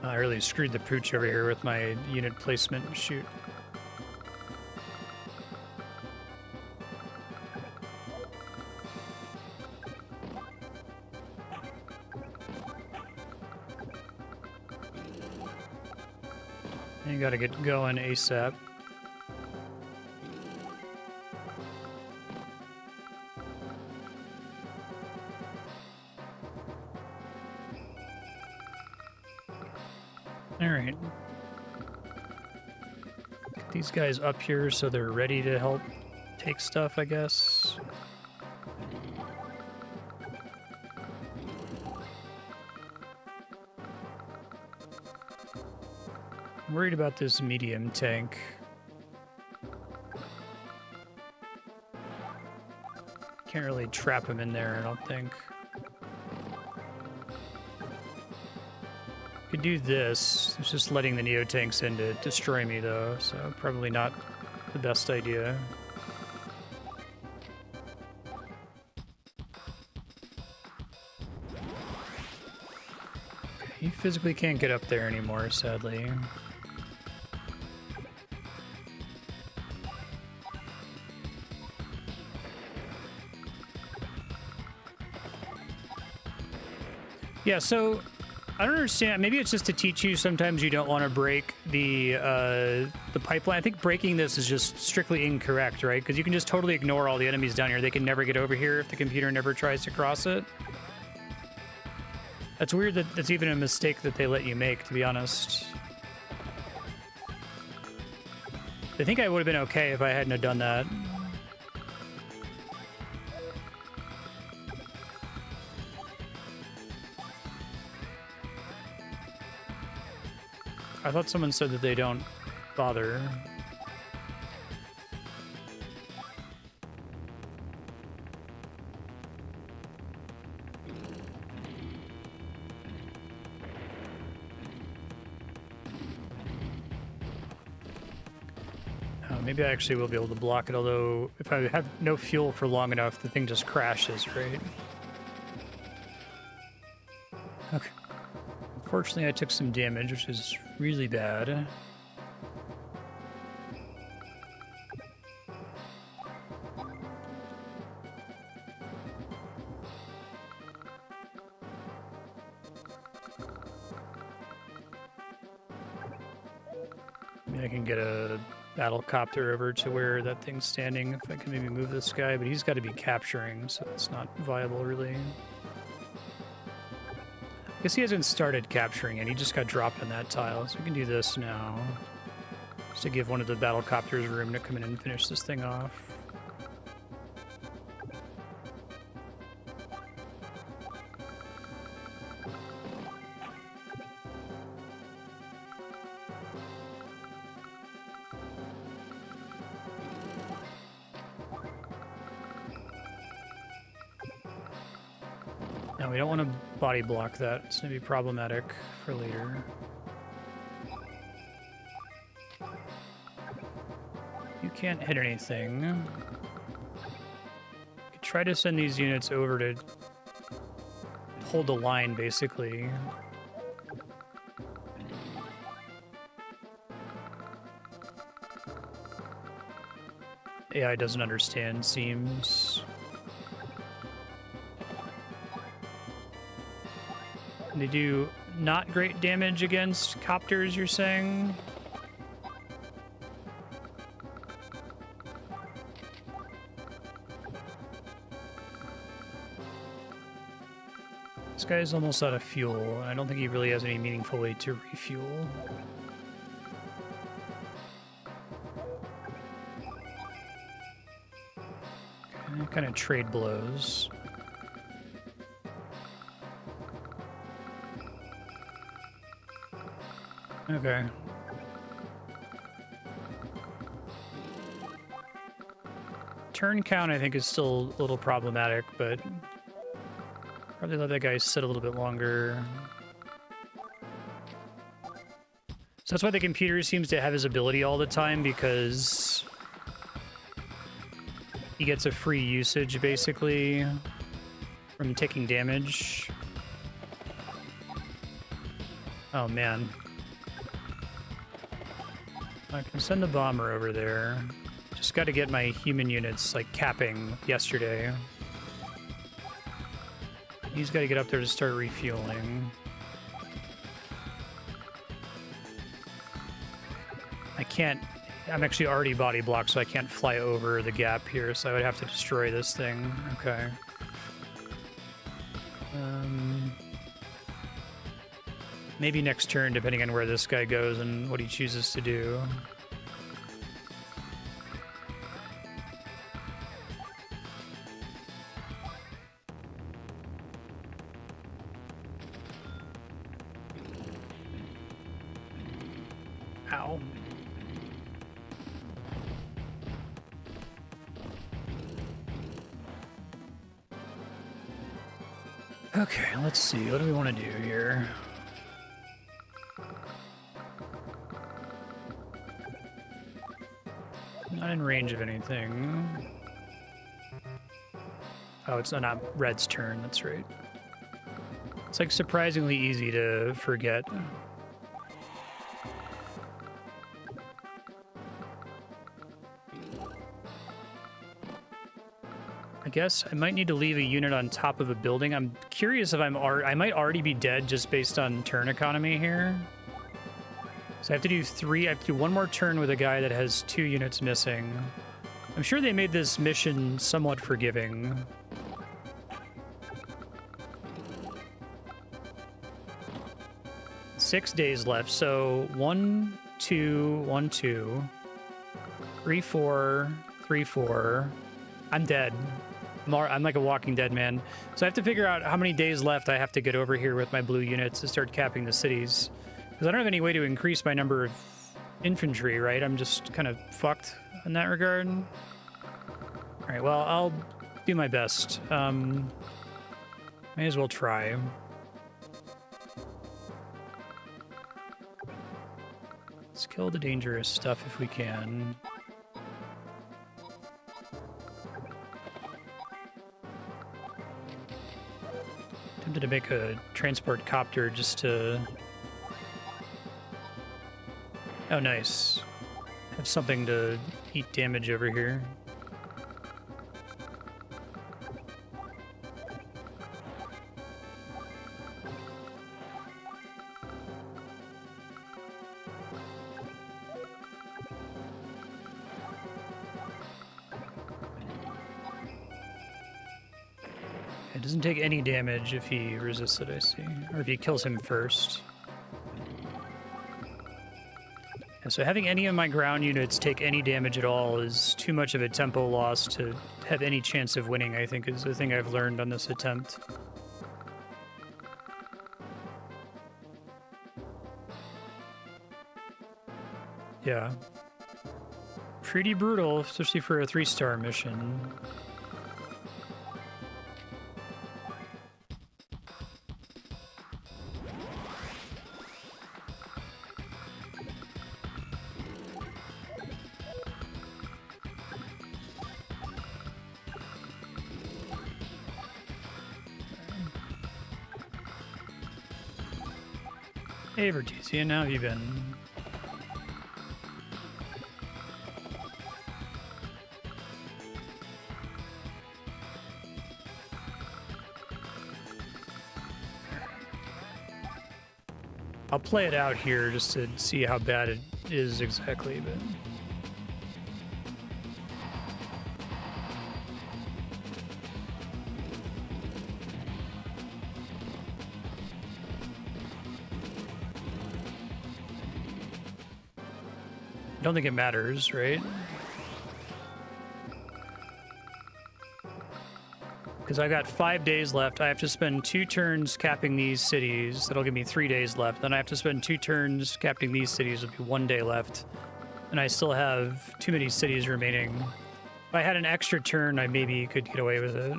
I really screwed the pooch over here with my unit placement. Shoot. You gotta get going ASAP. Alright. Get these guys up here so they're ready to help take stuff, I guess. I'm worried about this medium tank. Can't really trap him in there, I don't think. Could do this. It's just letting the Neo-tanks in to destroy me, though, so probably not the best idea. You physically can't get up there anymore, sadly. Yeah, so I don't understand. Maybe it's just to teach you sometimes you don't want to break the pipeline. I think breaking this is just strictly incorrect, right? Because you can just totally ignore all the enemies down here. They can never get over here if the computer never tries to cross it. That's weird that that's even a mistake that they let you make, to be honest. I think I would have been okay if I hadn't have done that. I thought someone said that they don't bother. Maybe I actually will be able to block it, although if I have no fuel for long enough, the thing just crashes, right? Okay. Unfortunately, I took some damage, which is really bad. Maybe I can get a battle copter over to where that thing's standing, if I can maybe move this guy, but he's got to be capturing, so it's not viable, really. I guess he hasn't started capturing it, he just got dropped on that tile, so we can do this now. Just to give one of the battle copters room to come in and finish this thing off. No, we don't want to body block that. It's going to be problematic for later. You can't hit anything. You could try to send these units over to hold the line, basically. AI doesn't understand, seems. They do not great damage against copters, you're saying? This guy's almost out of fuel, and I don't think he really has any meaningful way to refuel. Okay, kind of trade blows. Okay. Turn count, I think, is still a little problematic, but probably let that guy sit a little bit longer. So that's why the computer seems to have his ability all the time, because he gets a free usage, basically, from taking damage. Oh, man. I can send the bomber over there. Just got to get my human units, like, capping yesterday. He's got to get up there to start refueling. can't... I'm actually already body blocked, so I can't fly over the gap here, so I would have to destroy this thing. Okay. Maybe next turn, depending on where this guy goes and what he chooses to do. Ow. Okay, let's see. What do we want to do here? Not in range of anything. Oh, it's not Red's turn. That's right. It's like surprisingly easy to forget. I guess I might need to leave a unit on top of a building. I'm curious if I might already be dead just based on turn economy here. So I have to do I have to do one more turn with a guy that has 2 units missing. I'm sure they made this mission somewhat forgiving. Six days left, so 1, 2, 1, 2, 3, 4, 3, 4. I'm dead. I'm like a walking dead man. So I have to figure out how many days left I have to get over here with my blue units to start capping the cities. Because I don't have any way to increase my number of infantry, right? I'm just kind of fucked in that regard. All right, well, I'll do my best. May as well try. Let's kill the dangerous stuff if we can. Tempted to make a transport copter just to... Oh, nice. Have something to eat damage over here. It doesn't take any damage if he resists it, I see. Or if he kills him first. Yeah, so having any of my ground units take any damage at all is too much of a tempo loss to have any chance of winning, I think, is the thing I've learned on this attempt. Yeah. Pretty brutal, especially for a 3-star mission. Hey, Vertisian, how have you been? I'll play it out here just to see how bad it is exactly, but... I don't think it matters, right? Because I've got 5 days left. I have to spend 2 turns capping these cities. That'll give me 3 days left. Then I have to spend 2 turns capping these cities. It'll be 1 day left. And I still have too many cities remaining. If I had an extra turn, I maybe could get away with it.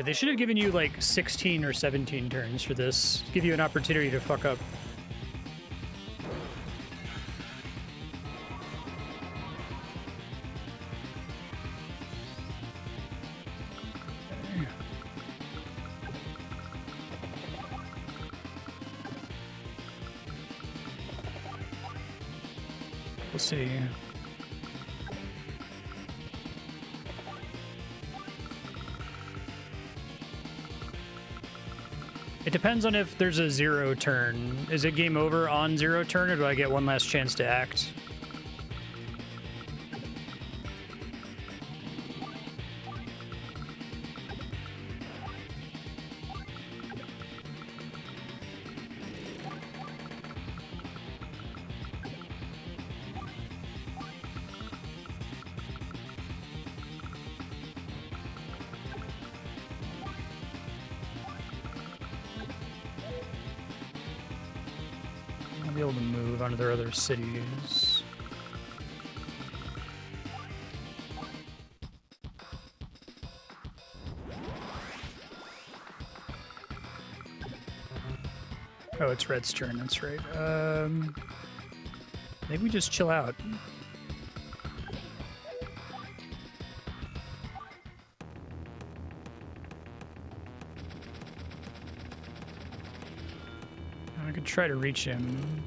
They should have given you like 16 or 17 turns for this. Give you an opportunity to fuck up. We'll see. It depends on if there's a 0 turn. Is it game over on 0 turn, or do I get one last chance to act? I'll be able to move onto their other cities. Oh, it's Red's turn, that's right. Maybe we just chill out. I could try to reach him.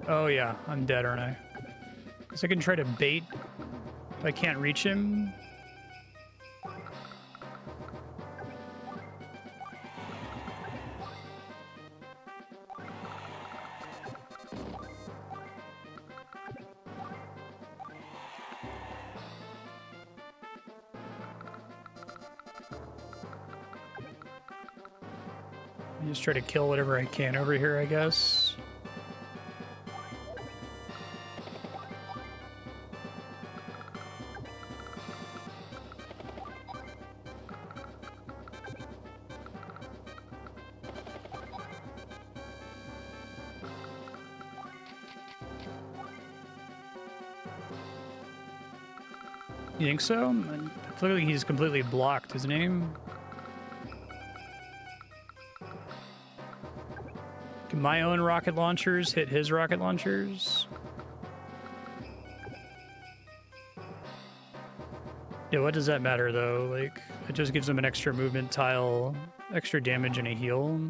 Oh yeah, I'm dead, aren't I? Guess I can try to bait if I can't reach him. Just try to kill whatever I can over here, I guess. You think so? Clearly he's completely blocked, isn't he? Can my own rocket launchers hit his rocket launchers? Yeah, what does that matter though? Like, it just gives him an extra movement tile, extra damage, and a heal.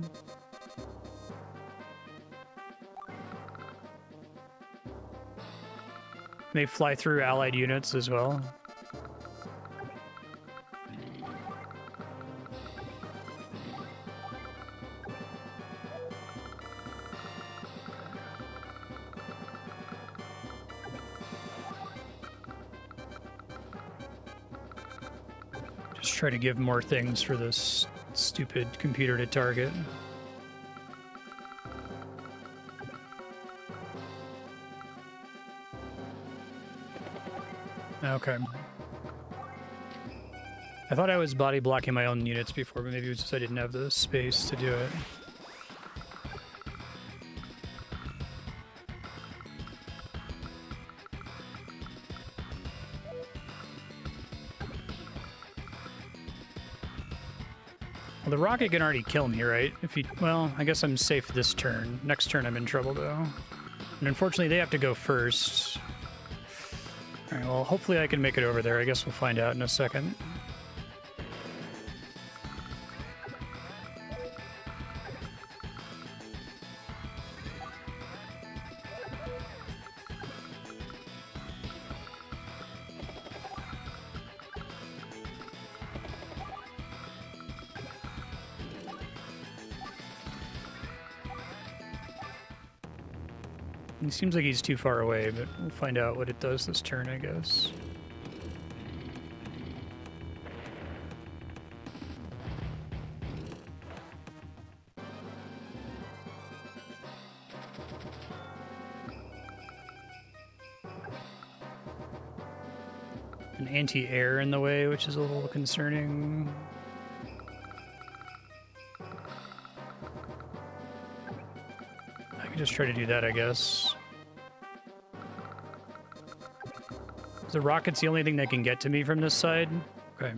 They fly through allied units as well. Just try to give more things for this stupid computer to target. Okay. I thought I was body blocking my own units before, but maybe it was just I didn't have the space to do it. Well, the rocket can already kill me, right? If he, well, I guess I'm safe this turn. Next turn I'm in trouble, though. And unfortunately, they have to go first. All right, well, hopefully I can make it over there. I guess we'll find out in a second. It seems like he's too far away, but we'll find out what it does this turn, I guess. An anti-air in the way, which is a little concerning. I can just try to do that, I guess. The rocket's the only thing that can get to me from this side? Okay.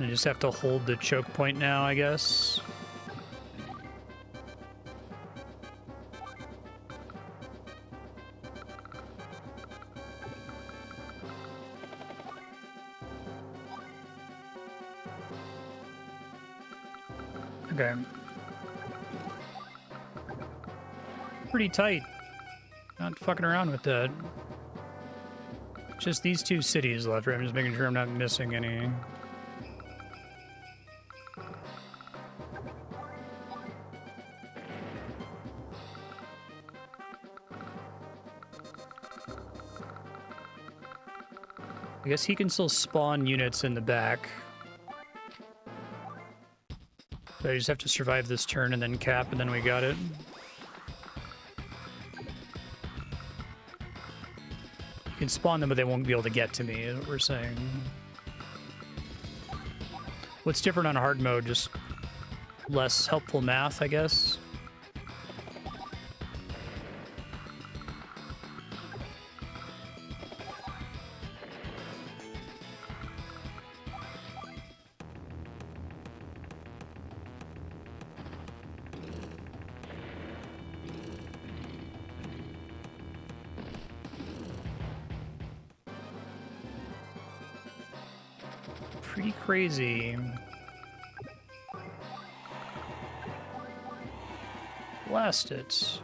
I just have to hold the choke point now, I guess. Okay. Pretty tight. Not fucking around with that. Just these two cities left, right? I'm just making sure I'm not missing any. I guess he can still spawn units in the back. So I just have to survive this turn and then cap, and then we got it. You can spawn them, but they won't be able to get to me, is what we're saying. What's different on hard mode? Just less helpful math, I guess. Pretty crazy. Blast it.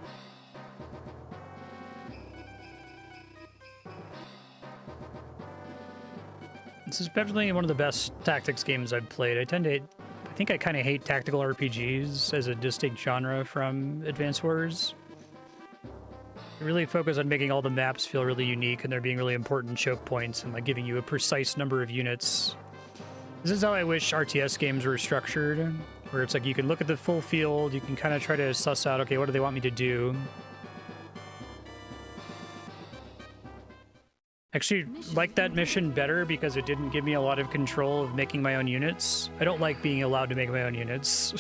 This is definitely one of the best tactics games I've played. I think I kind of hate tactical RPGs as a distinct genre from Advance Wars. I really focus on making all the maps feel really unique and there being really important choke points and like giving you a precise number of units. This is how I wish RTS games were structured, where it's like you can look at the full field, you can kind of try to suss out, okay, what do they want me to do? Actually, like that mission better because it didn't give me a lot of control of making my own units. I don't like being allowed to make my own units.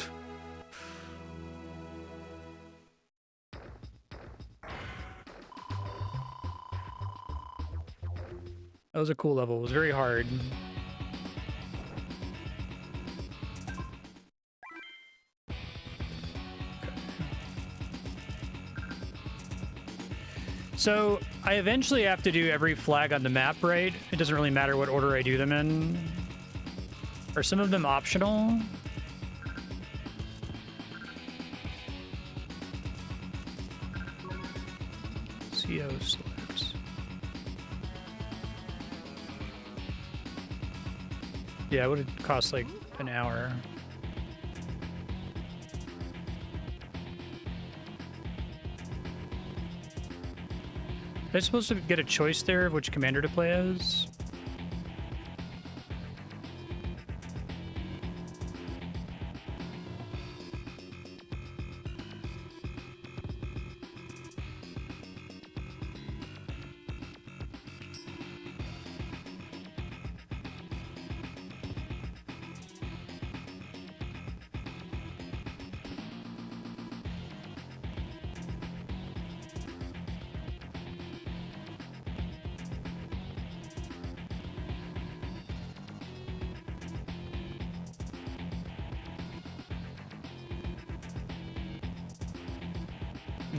That was a cool level. It was very hard. So, I eventually have to do every flag on the map, right? It doesn't really matter what order I do them in. Are some of them optional? CO select. Yeah, it would cost like an hour. Am I supposed to get a choice there of which commander to play as?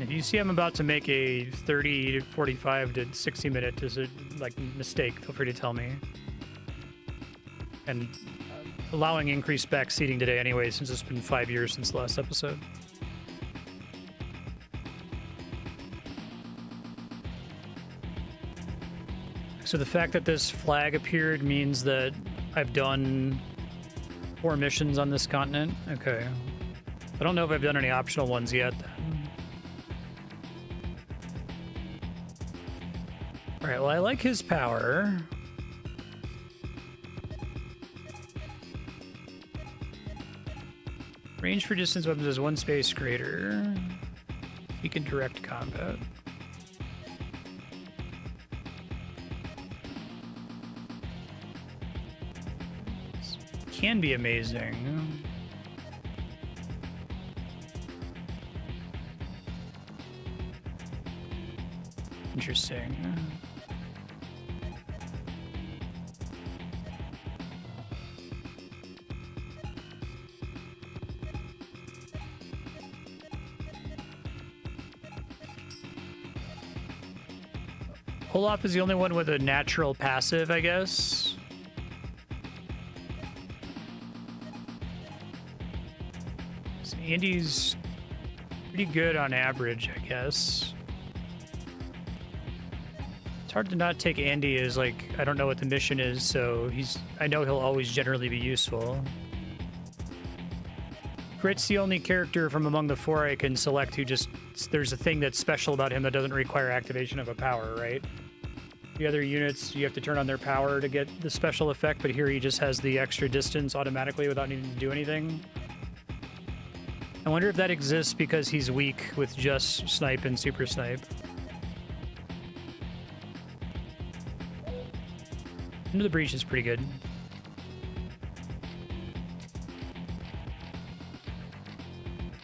If you see I'm about to make a 30 to 45 to 60 minute mistake, feel free to tell me. And allowing increased back seating today anyway, since it's been 5 years since the last episode. So the fact that this flag appeared means that I've done 4 missions on this continent? Okay. I don't know if I've done any optional ones yet. Alright, well, I like his power. Range for distance weapons is 1 space greater. He can direct combat. Can be amazing. Interesting. Olaf is the only one with a natural passive, I guess. So Andy's pretty good on average, I guess. It's hard to not take Andy as, like, I don't know what the mission is, so I know he'll always generally be useful. Crit's the only character from among the four I can select who just, there's a thing that's special about him that doesn't require activation of a power, right? The other units, you have to turn on their power to get the special effect, but here he just has the extra distance automatically without needing to do anything. I wonder if that exists because he's weak with just snipe and super snipe. Into the Breach is pretty good.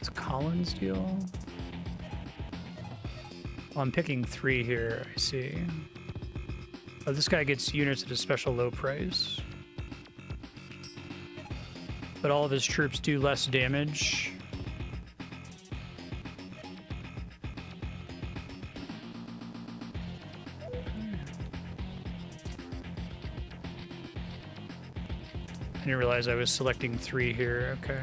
It's Collins deal. Oh, I'm picking 3 here, I see. Oh, this guy gets units at a special low price. But all of his troops do less damage. I didn't realize I was selecting 3 here. Okay.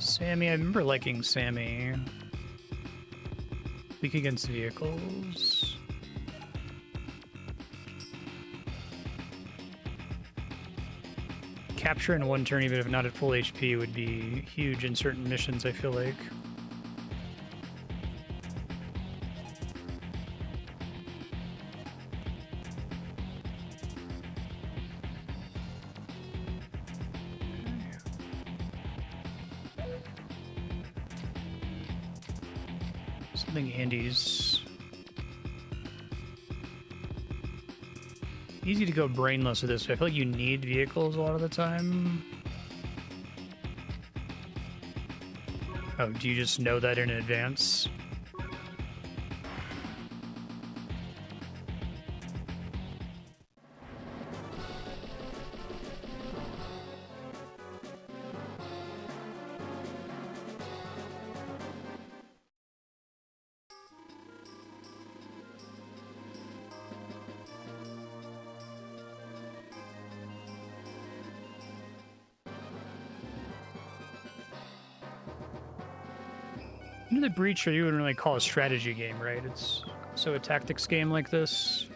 Sammy, I remember liking Sammy. Weak against vehicles. Capture in 1 turn, even if not at full HP, would be huge in certain missions, I feel like. Something Andy's easy to go brainless with this. I feel like you need vehicles a lot of the time. Oh, do you just know that in advance? Into the Breach, you wouldn't really call a strategy game, right? It's so a tactics game like this.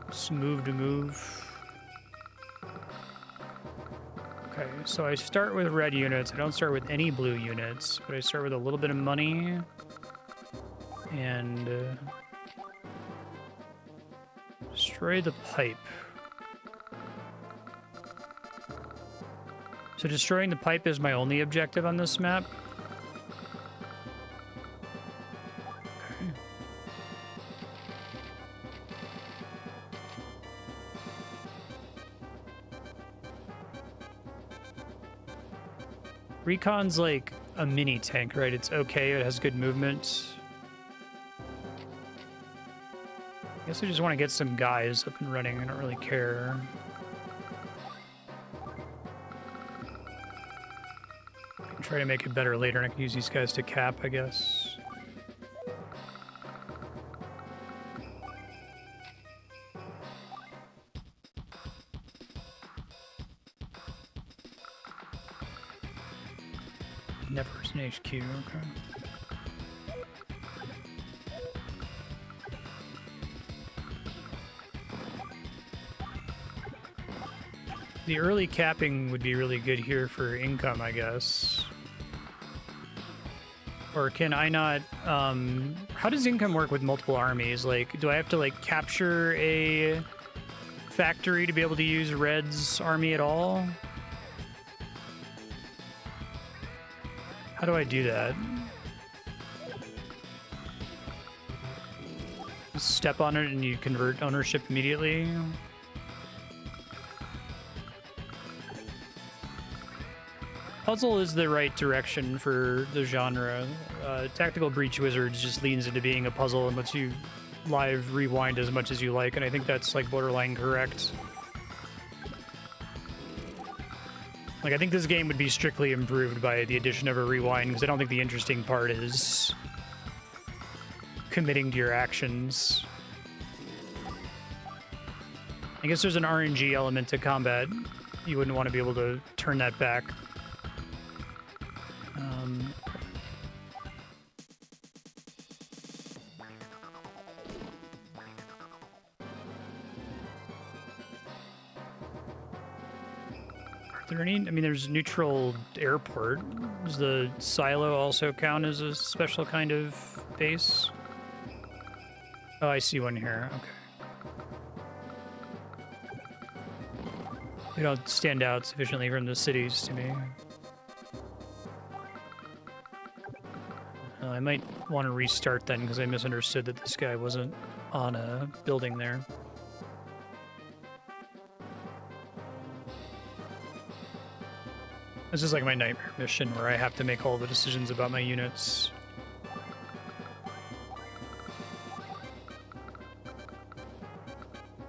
It's move to move. Okay, so I start with red units. I don't start with any blue units, but I start with a little bit of money. And destroy the pipe. So destroying the pipe is my only objective on this map. Recon's like a mini tank, right? It's okay, it has good movement. I guess I just want to get some guys up and running. I don't really care. I can try to make it better later, and I can use these guys to cap, I guess. Never's an HQ, okay. The early capping would be really good here for income, I guess. Or can I not, how does income work with multiple armies? Like, do I have to, like, capture a factory to be able to use Red's army at all? How do I do that? Just step on it and you convert ownership immediately? Puzzle is the right direction for the genre. Tactical Breach Wizards just leans into being a puzzle and lets you live rewind as much as you like, and I think that's like borderline correct. Like, I think this game would be strictly improved by the addition of a rewind, because I don't think the interesting part is committing to your actions. I guess there's an RNG element to combat. You wouldn't want to be able to turn that back. Are there any? I mean, there's neutral airport. Does the silo also count as a special kind of base? Oh, I see one here. Okay. They don't stand out sufficiently from the cities to me. I might want to restart then, because I misunderstood that this guy wasn't on a building there. This is like my nightmare mission where I have to make all the decisions about my units.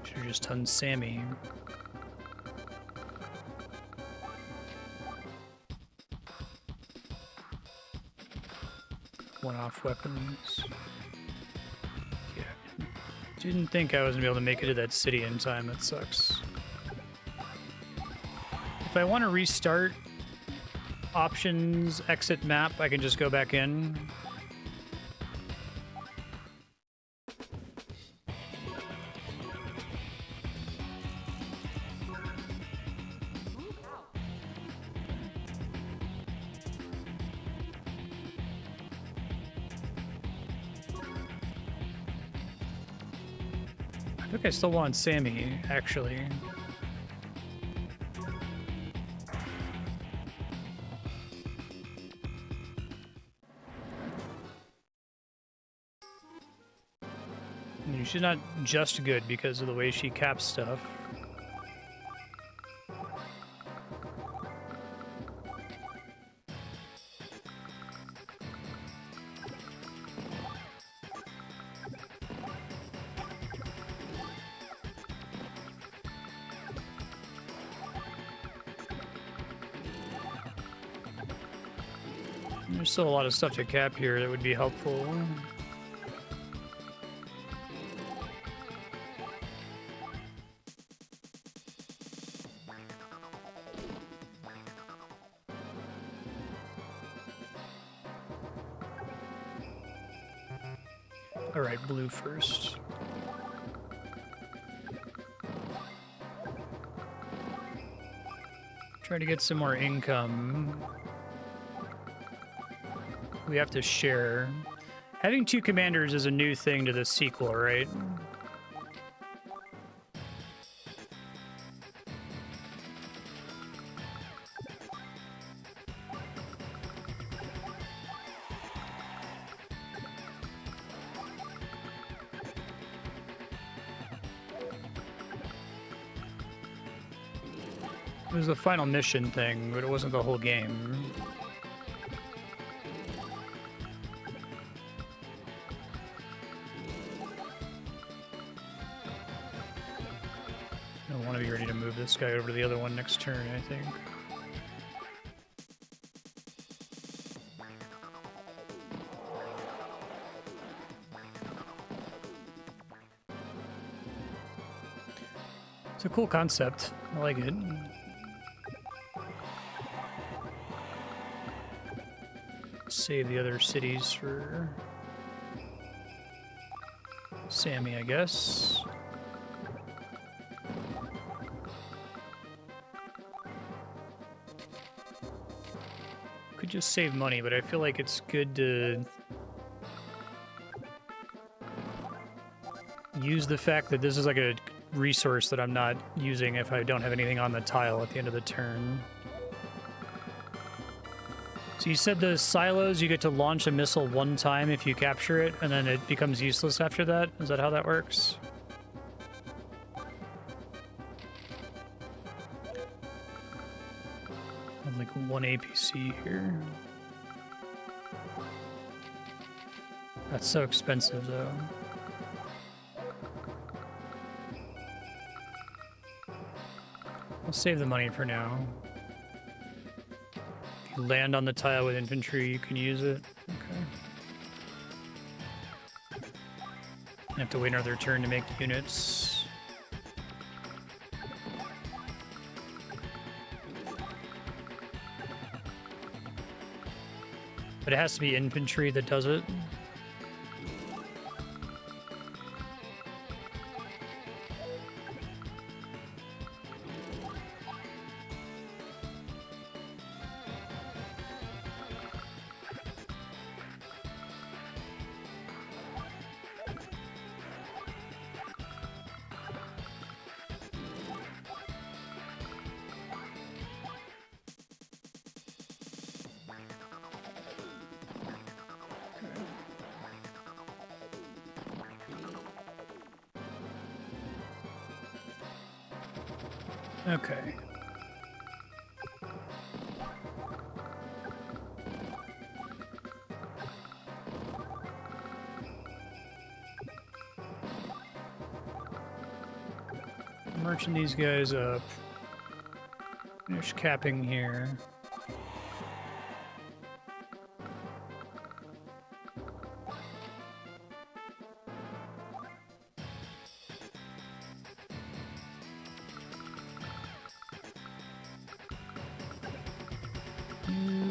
Should've just done Sammy. One-off weapons. Yeah. Didn't think I was gonna be able to make it to that city in time. That sucks. If I want to restart options, exit map, I can just go back in. I think I still want Sammy, actually. I mean, she's not just good because of the way she caps stuff. There's still a lot of stuff to cap here that would be helpful. All right, blue first. Try to get some more income. We have to share. Having two commanders is a new thing to the sequel, right? It was the final mission thing, but it wasn't the whole game. I want to be ready to move this guy over to the other one next turn, I think. It's a cool concept. I like it. Save the other cities for Sammy, I guess. Could just save money, but I feel like it's good to use the fact that this is like a resource that I'm not using if I don't have anything on the tile at the end of the turn. So you said the silos, you get to launch a missile one time if you capture it, and then it becomes useless after that? Is that how that works? I have like one APC here. That's so expensive, though. I'll save the money for now. you land on the tile with infantry, you can use it. Okay. I have to wait another turn to make units. But it has to be infantry that does it. Okay. Marching these guys up. Finish capping here.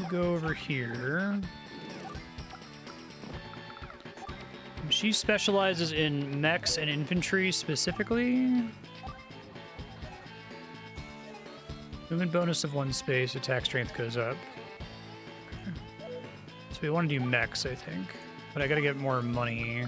Go over here. She specializes in mechs and infantry specifically. Movement bonus of 1 space, attack strength goes up. Okay. So we want to do mechs, I think. But I gotta get more money.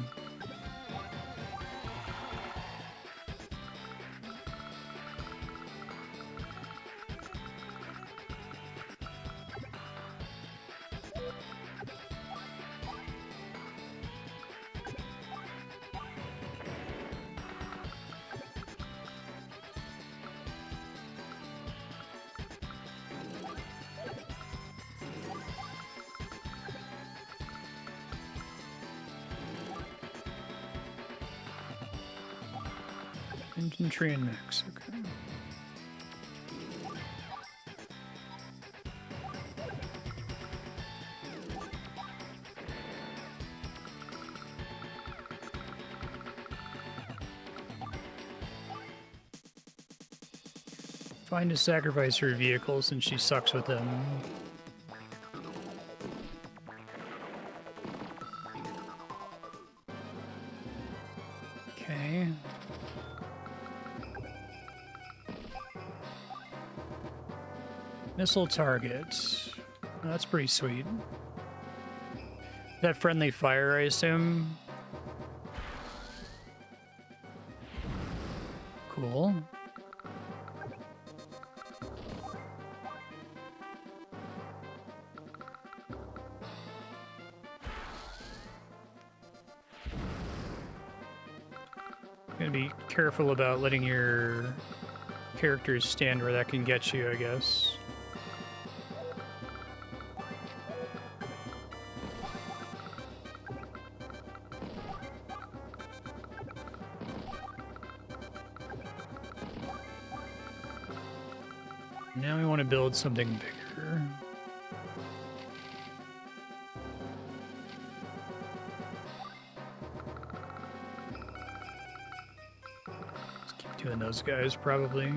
Infantry and mechs, okay. Find to sacrifice her vehicle since she sucks with them. Okay. Missile target. Oh, that's pretty sweet. That friendly fire, I assume. Cool. Gotta be careful about letting your characters stand where that can get you, I guess. Now we want to build something bigger. Let's keep doing those guys, probably.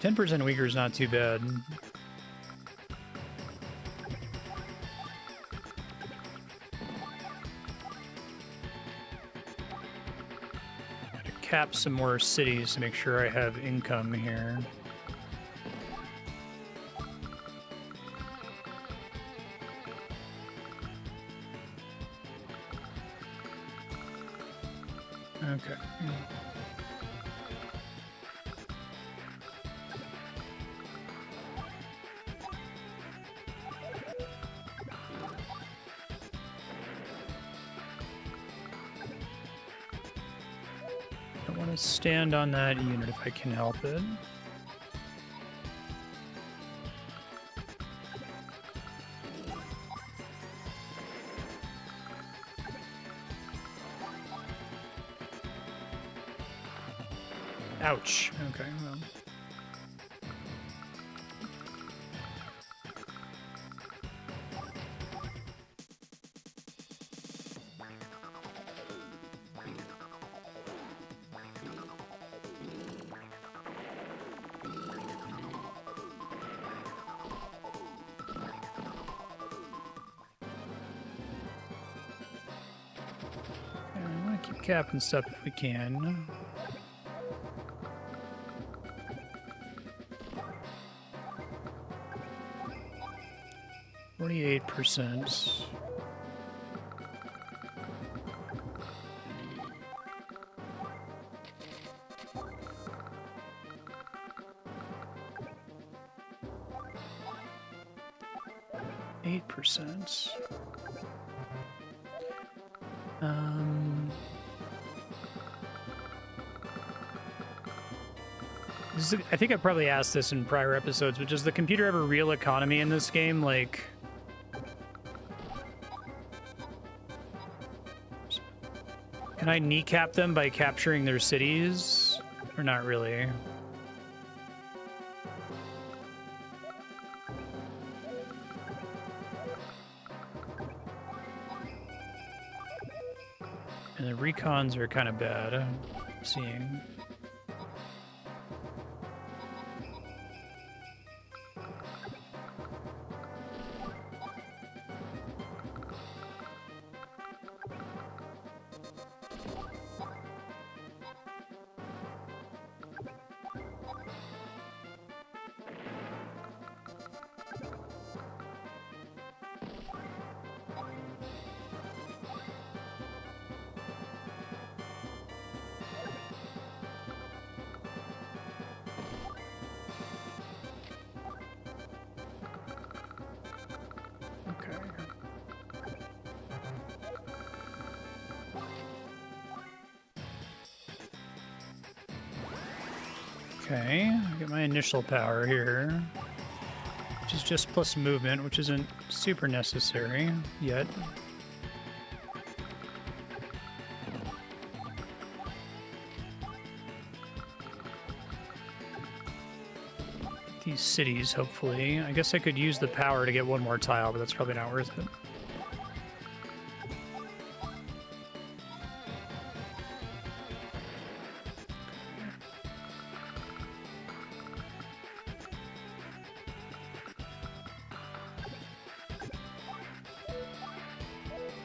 %10 weaker is not too bad. Cap some more cities to make sure I have income here. Okay. I want to stand on that unit if I can help it. Ouch. Okay, well. I want to keep capping stuff if we can. %. 8%. I think I probably asked this in prior episodes, but does the computer have a real economy in this game? Like, can I kneecap them by capturing their cities? Or not really? And the recons are kind of bad, I'm seeing. Okay, get my initial power here, which is just plus movement, which isn't super necessary yet. These cities, hopefully. I guess I could use the power to get one more tile, but that's probably not worth it.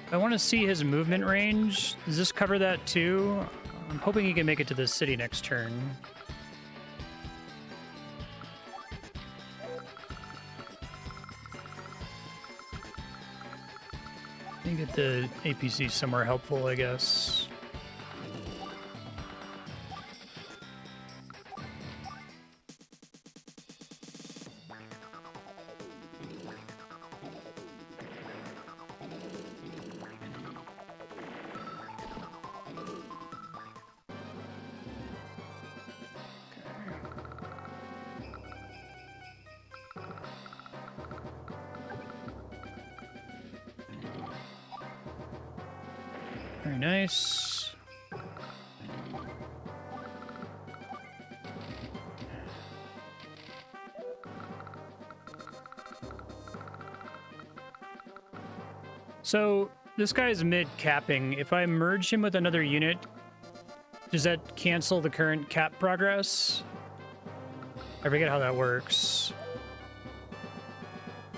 I want to see his movement range. Does this cover that too? I'm hoping he can make it to this city next turn. I think get the APC somewhere helpful, I guess. Very nice. So this guy's mid-capping. If I merge him with another unit, does that cancel the current cap progress? I forget how that works.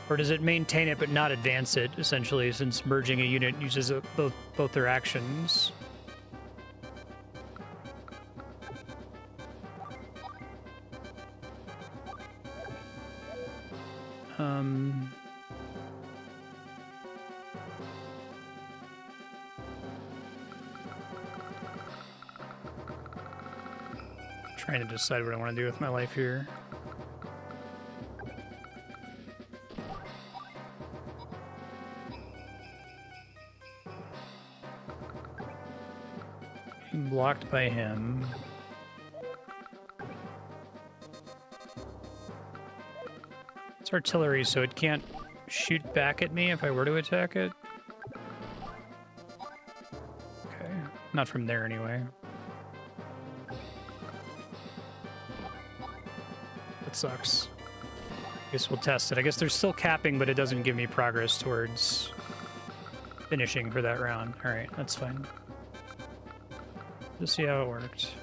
Or does it maintain it but not advance it, essentially, since merging a unit uses both their actions? Trying to decide what I want to do with my life here. Being blocked by him. It's artillery, so it can't shoot back at me if I were to attack it. Okay, not from there anyway. sucks. I guess we'll test it. I guess there's still capping, but it doesn't give me progress towards finishing for that round. All right, that's fine. Just see how it worked.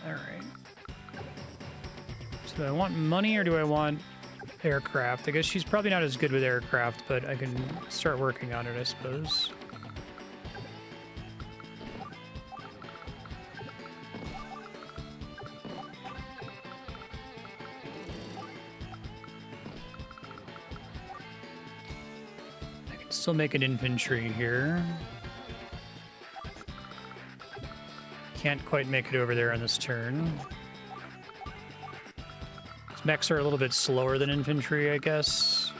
All right. So do I want money or do I want aircraft? I guess she's probably not as good with aircraft, but I can start working on it, I suppose. I can still make an infantry here. Can't quite make it over there on this turn. Mechs are a little bit slower than infantry, I guess.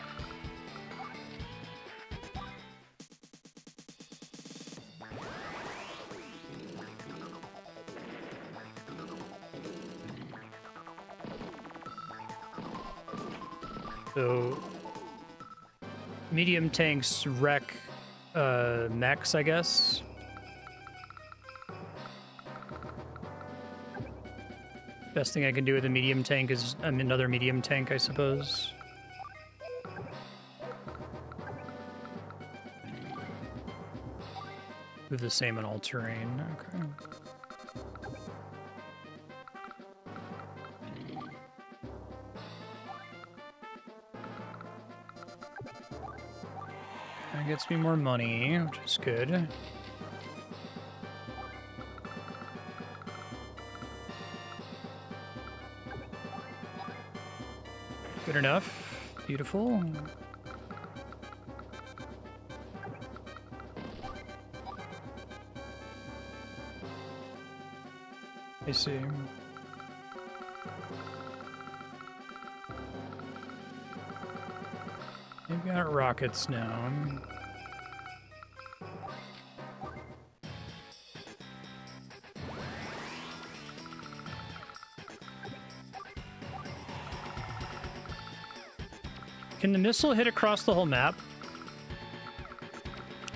So, medium tanks wreck mechs, I guess. Best thing I can do with a medium tank is another medium tank, I suppose. Do the same on all terrain. Okay. That gets me more money, which is good. Good enough. Beautiful. I see. They've got rockets now. Can the missile hit across the whole map?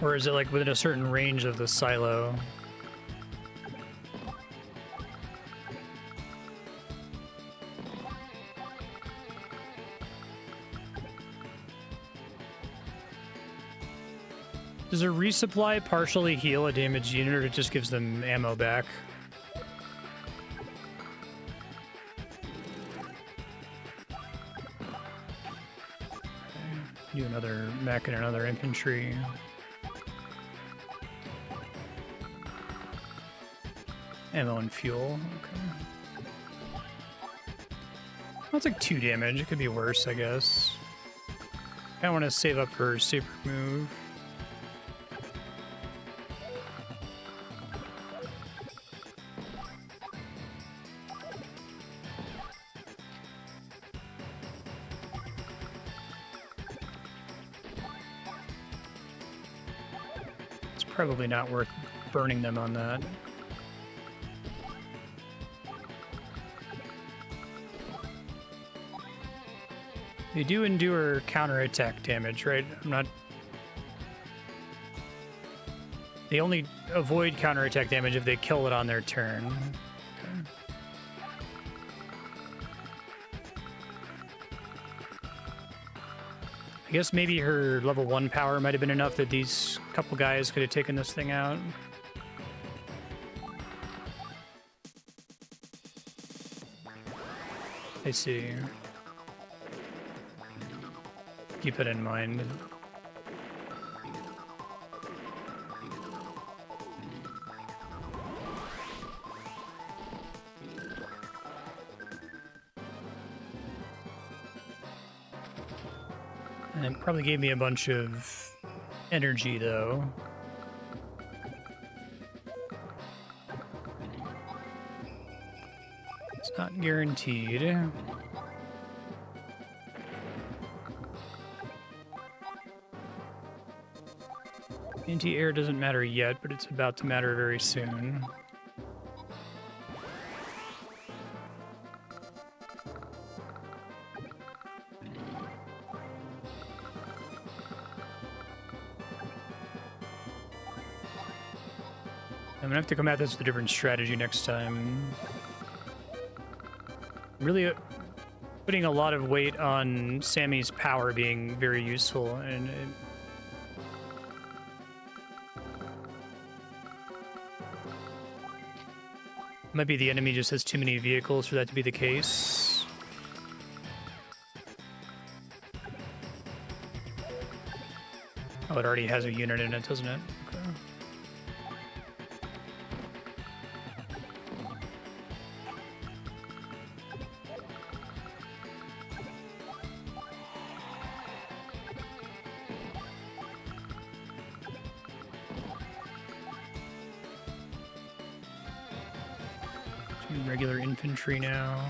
Or is it like within a certain range of the silo? Does a resupply partially heal a damaged unit, or it just gives them ammo back? Do another mech and another infantry. Ammo and fuel. Okay. That's like 2 damage. It could be worse, I guess. I want to save up for super move. Probably not worth burning them on that. They do endure counterattack damage, right? They only avoid counterattack damage if they kill it on their turn. Okay. I guess maybe her level 1 power might have been enough that these couple guys could have taken this thing out. I see. Keep it in mind. And it probably gave me a bunch of energy, though. It's not guaranteed. Anti-air doesn't matter yet, but it's about to matter very soon. I'm gonna have to come at this with a different strategy next time. Really putting a lot of weight on Sammy's power being very useful, and might be the enemy just has too many vehicles for that to be the case. Oh, it already has a unit in it, doesn't it? Okay. Regular infantry now.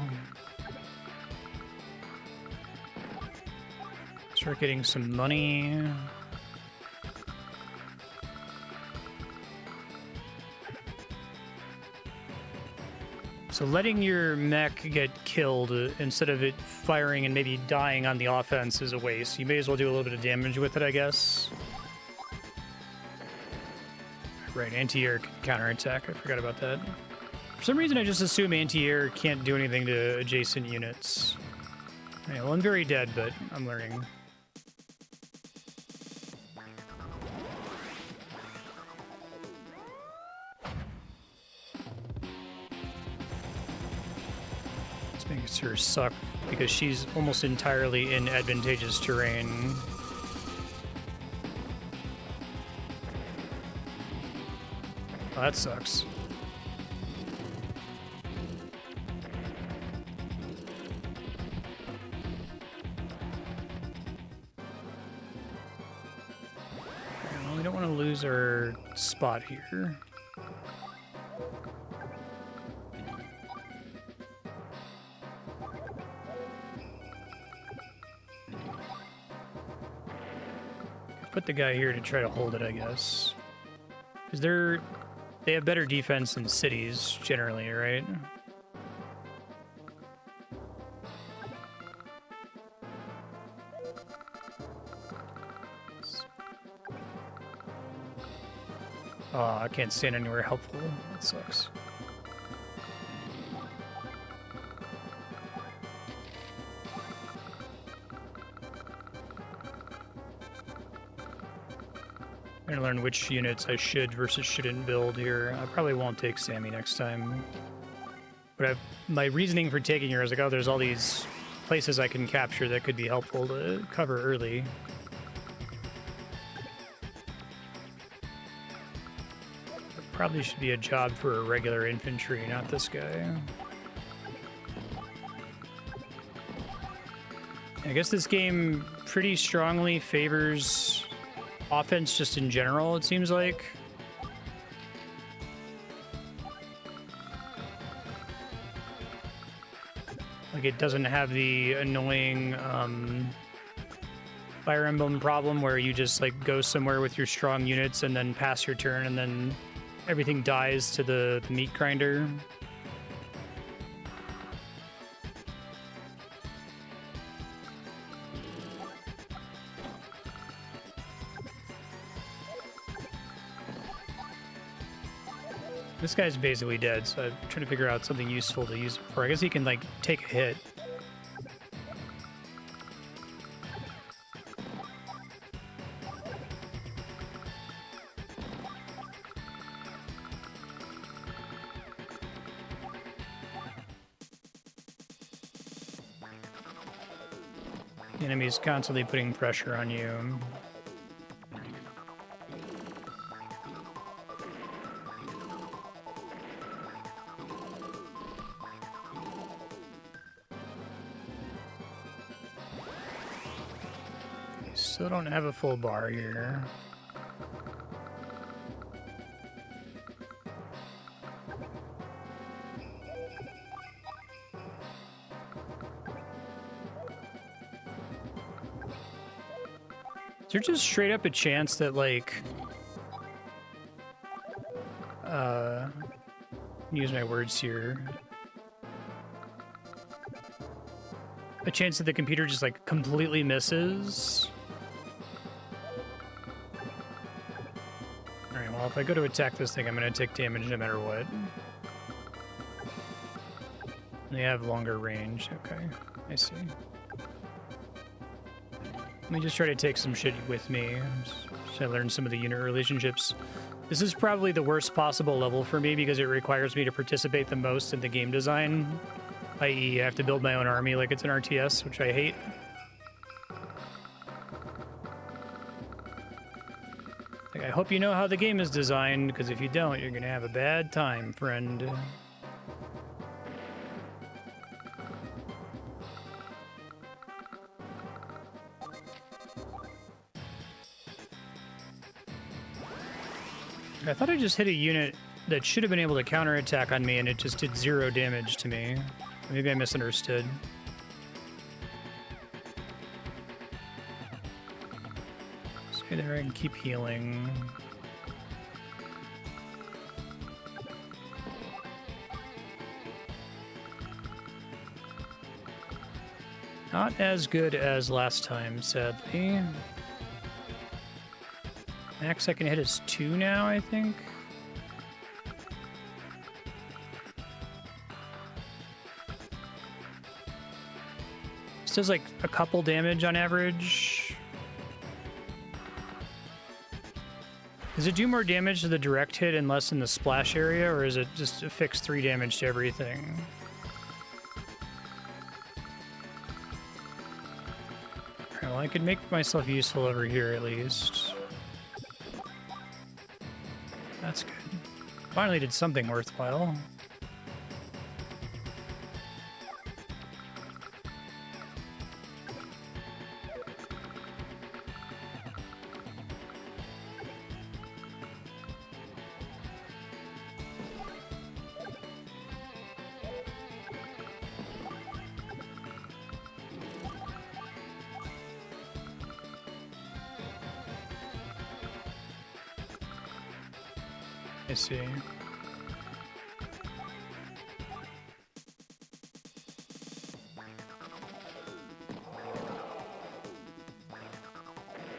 Start getting some money. So letting your mech get killed instead of it firing and maybe dying on the offense is a waste. You may as well do a little bit of damage with it, I guess. Right, anti-air counterattack. I forgot about that. For some reason, I just assume anti-air can't do anything to adjacent units. Okay, well, I'm very dead, but I'm learning. This makes her suck because she's almost entirely in advantageous terrain. Oh, that sucks. We don't want to lose our spot here. Put the guy here to try to hold it, I guess. Because they have better defense than cities, generally, right? Oh, I can't stand anywhere helpful. That sucks. I'm gonna learn which units I should versus shouldn't build here. I probably won't take Sammy next time. But my reasoning for taking her is like, oh, there's all these places I can capture that could be helpful to cover early. Probably should be a job for a regular infantry, not this guy. I guess this game pretty strongly favors offense just in general, it seems like. Like, it doesn't have the annoying Fire Emblem problem where you just, like, go somewhere with your strong units and then pass your turn and then everything dies to the meat grinder. This guy's basically dead, so I'm trying to figure out something useful to use it for. I guess he can, like, take a hit. The enemy's constantly putting pressure on you. Still don't have a full bar here. Is there just straight up a chance that, like, use my words here, a chance that the computer just, like, completely misses? Alright, well, if I go to attack this thing, I'm going to take damage no matter what. They have longer range. Okay, I see. Let me just try to take some shit with me. So I learn some of the unit relationships. This is probably the worst possible level for me because it requires me to participate the most in the game design. I.e., I have to build my own army like it's an RTS, which I hate. Like, I hope you know how the game is designed, because if you don't, you're gonna have a bad time, friend. I thought I just hit a unit that should have been able to counterattack on me, and it just did 0 damage to me. Maybe I misunderstood. Stay there and keep healing. Not as good as last time, sadly. Max I can hit is 2 now, I think. This does like a couple damage on average. Does it do more damage to the direct hit and less in the splash area, or is it just a fixed 3 damage to everything? Well, I could make myself useful over here at least. That's good. Finally did something worthwhile. I see. Yeah,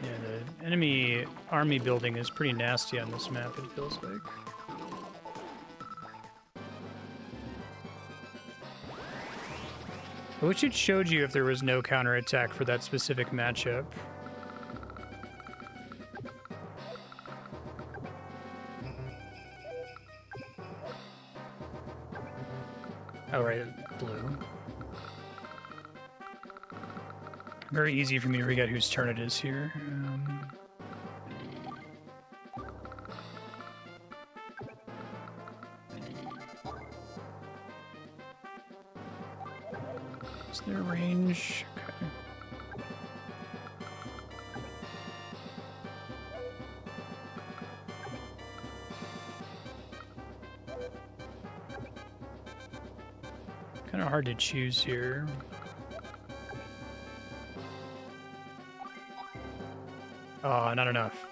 the enemy army building is pretty nasty on this map, it feels like. I wish it showed you if there was no counterattack for that specific matchup. Oh, right, blue. Very easy for me to forget whose turn it is here. Is there range? Okay. Kind of hard to choose here. Oh, not enough.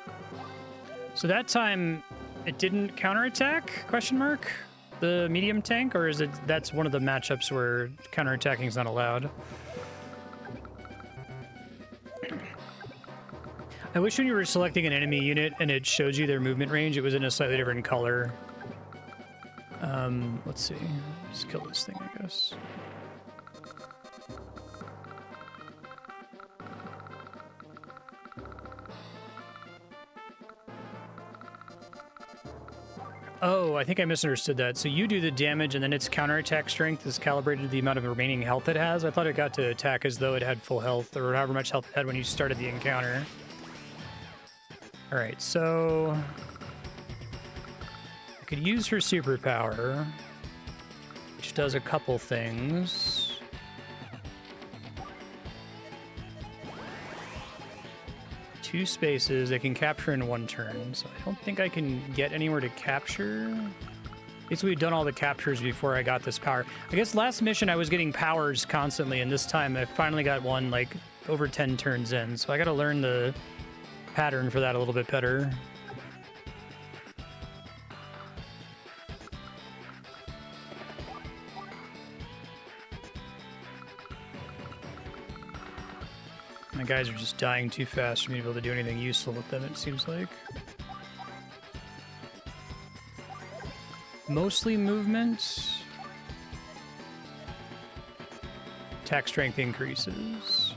So that time it didn't counterattack? Question mark? The medium tank, or is it that's one of the matchups where counterattacking is not allowed? I wish when you were selecting an enemy unit and it shows you their movement range, it was in a slightly different color. Let's see. Just kill this thing, I guess. Oh, I think I misunderstood that. So you do the damage and then its counterattack strength is calibrated to the amount of remaining health it has? I thought it got to attack as though it had full health, or however much health it had when you started the encounter. Alright, so I could use her superpower, which does a couple things. Two spaces they can capture in one turn, so I don't think I can get anywhere to capture. Basically, we've done all the captures before I got this power. I guess last mission I was getting powers constantly, and this time I finally got one like over 10 turns in, so I gotta learn the pattern for that a little bit better. My guys are just dying too fast for me to be able to do anything useful with them, it seems like. mostly movement. Attack strength increases.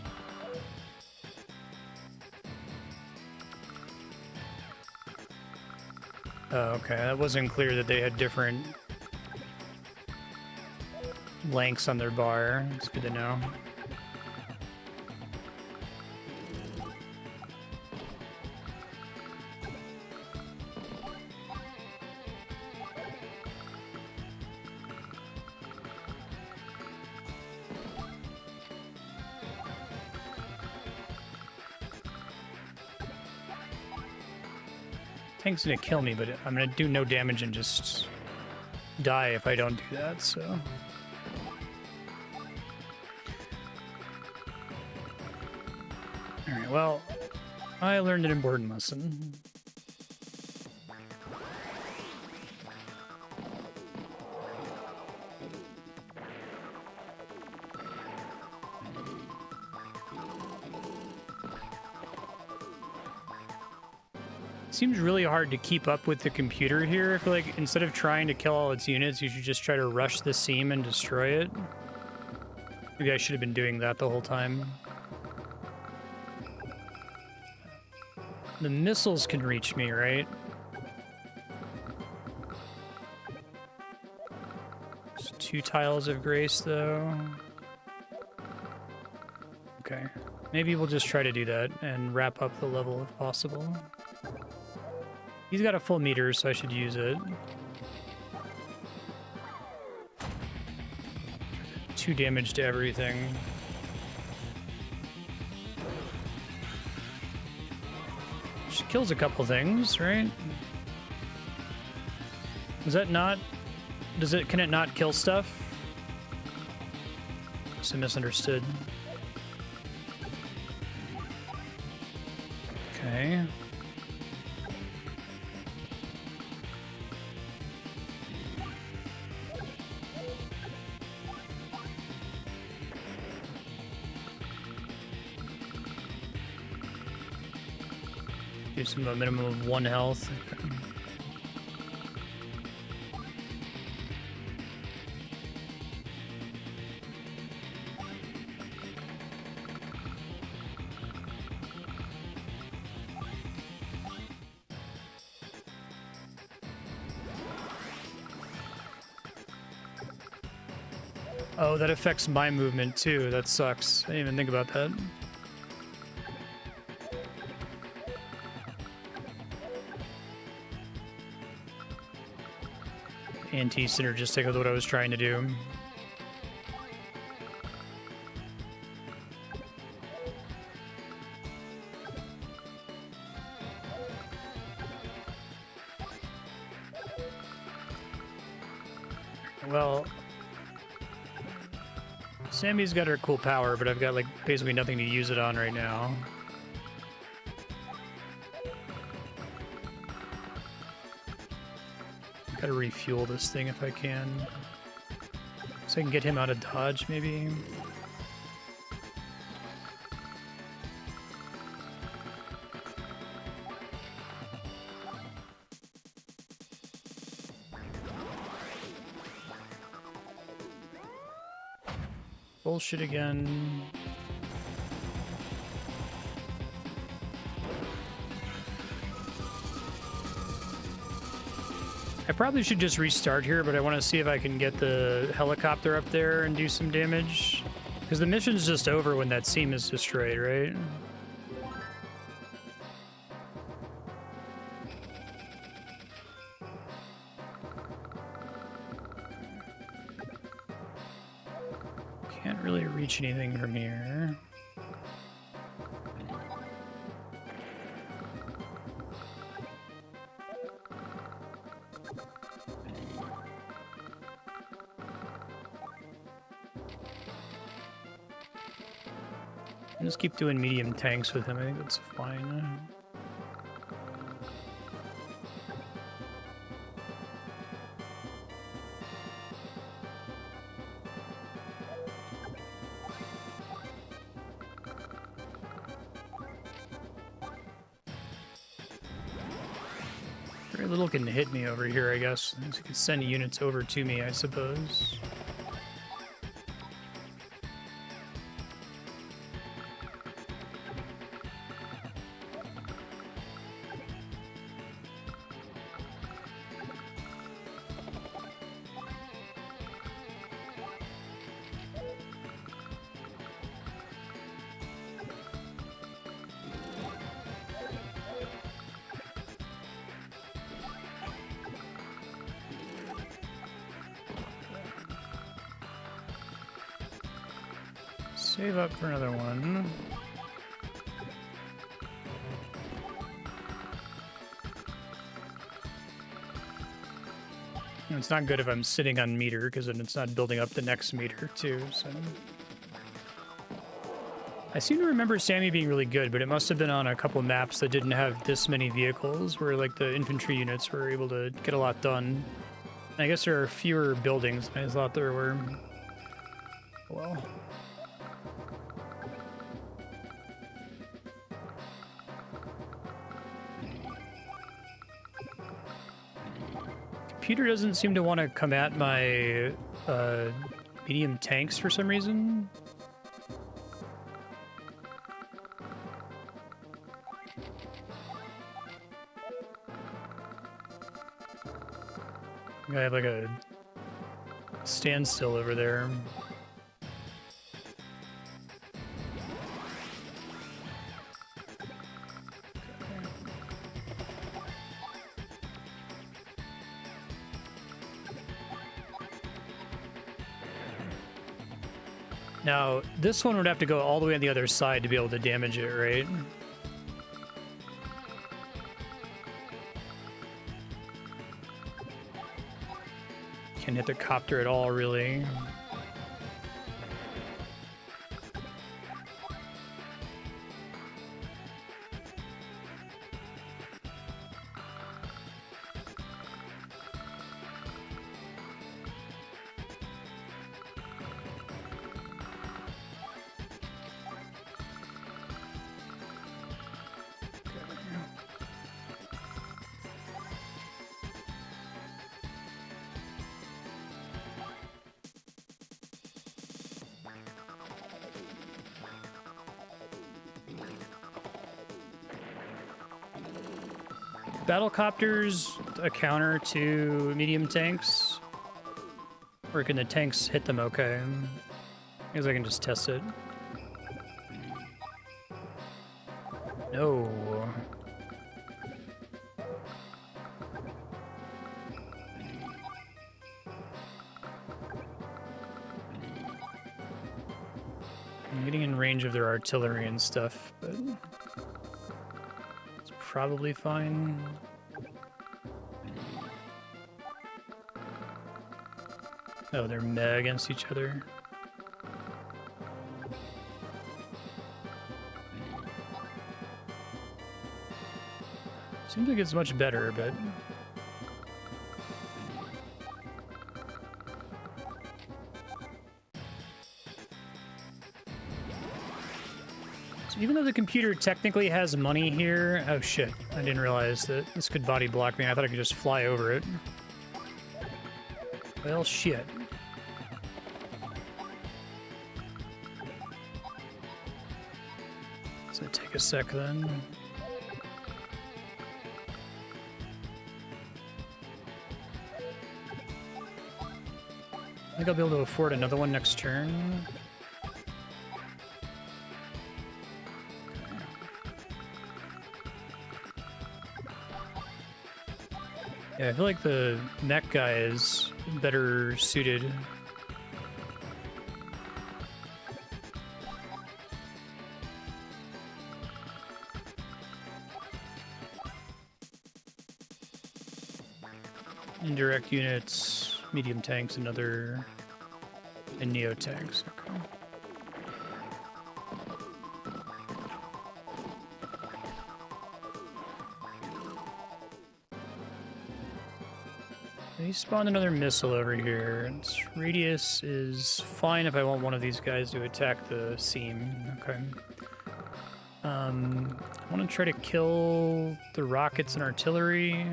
Oh, okay, that wasn't clear that they had different lengths on their bar. It's good to know. Tank's gonna kill me, but I'm gonna do no damage and just die if I don't do that, so... Alright, well, I learned an important lesson. Seems really hard to keep up with the computer here. I feel like instead of trying to kill all its units, you should just try to rush the seam and destroy it. Maybe I should have been doing that the whole time. The missiles can reach me, right? Just 2 tiles of grace, though. Okay. Maybe we'll just try to do that and wrap up the level if possible. He's got a full meter, so I should use it. 2 damage to everything. She kills a couple things, right? Is that not... Can it not kill stuff? So misunderstood. Okay. Gives him a minimum of 1 health. Okay. Oh, that affects my movement too. That sucks. I didn't even think about that. Anti-synergistic with what I was trying to do. Well, Sammy's got her cool power, but I've got like basically nothing to use it on right now. Gotta refuel this thing if I can. So I can get him out of dodge, maybe. Bullshit again. I probably should just restart here, but I want to see if I can get the helicopter up there and do some damage. Because the mission's just over when that seam is destroyed, right? Can't really reach anything from here. Just keep doing medium tanks with him. I think that's fine. Very little can hit me over here, I guess. You can send units over to me, I suppose. Save up for another one. It's not good if I'm sitting on meter, because then it's not building up the next meter, too, so... I seem to remember Sammy being really good, but it must have been on a couple maps that didn't have this many vehicles, where, like, the infantry units were able to get a lot done. And I guess there are fewer buildings than I thought there were. Well... Computer doesn't seem to want to come at my medium tanks for some reason. I have like a standstill over there. Now, this one would have to go all the way on the other side to be able to damage it, right? Can't hit the copter at all, really. Battlecopters a counter to medium tanks? Or can the tanks hit them okay? I guess I can just test it. No. I'm getting in range of their artillery and stuff, but... probably fine. Oh, they're meh against each other. Seems like it's much better, but... Even though the computer technically has money here... Oh shit, I didn't realize that this could body block me. I thought I could just fly over it. Well, shit. It's gonna take a sec then. I think I'll be able to afford another one next turn. Yeah, I feel like the mech guy is better suited. Indirect units, medium tanks, and neo tanks. Okay. He spawned another missile over here. Its radius is fine if I want one of these guys to attack the seam. Okay. I want to try to kill the rockets and artillery.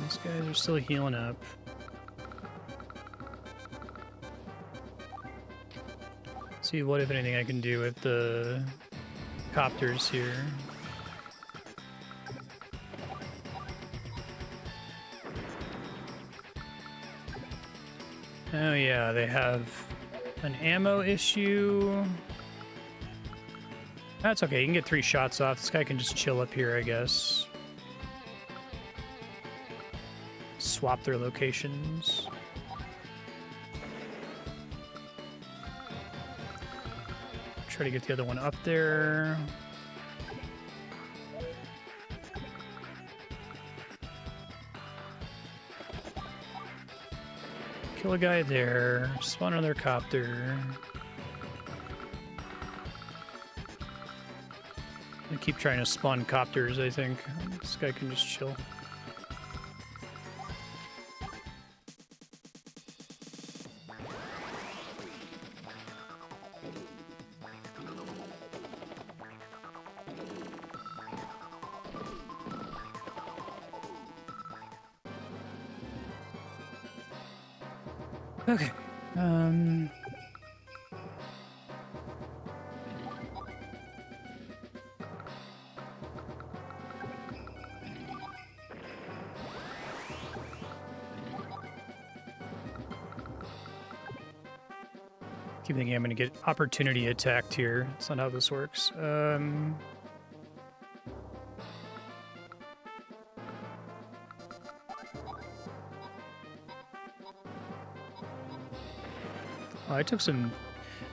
These guys are still healing up. See what, if anything, I can do with the copters here. Oh yeah, they have an ammo issue. That's okay, you can get 3 shots off. This guy can just chill up here, I guess. Swap their locations. Try to get the other one up there. Kill a guy there. Spawn another copter. I keep trying to spawn copters, I think. This guy can just chill. Okay. Keep thinking I'm going to get opportunity attacked here. That's not how this works. Oh, I took some...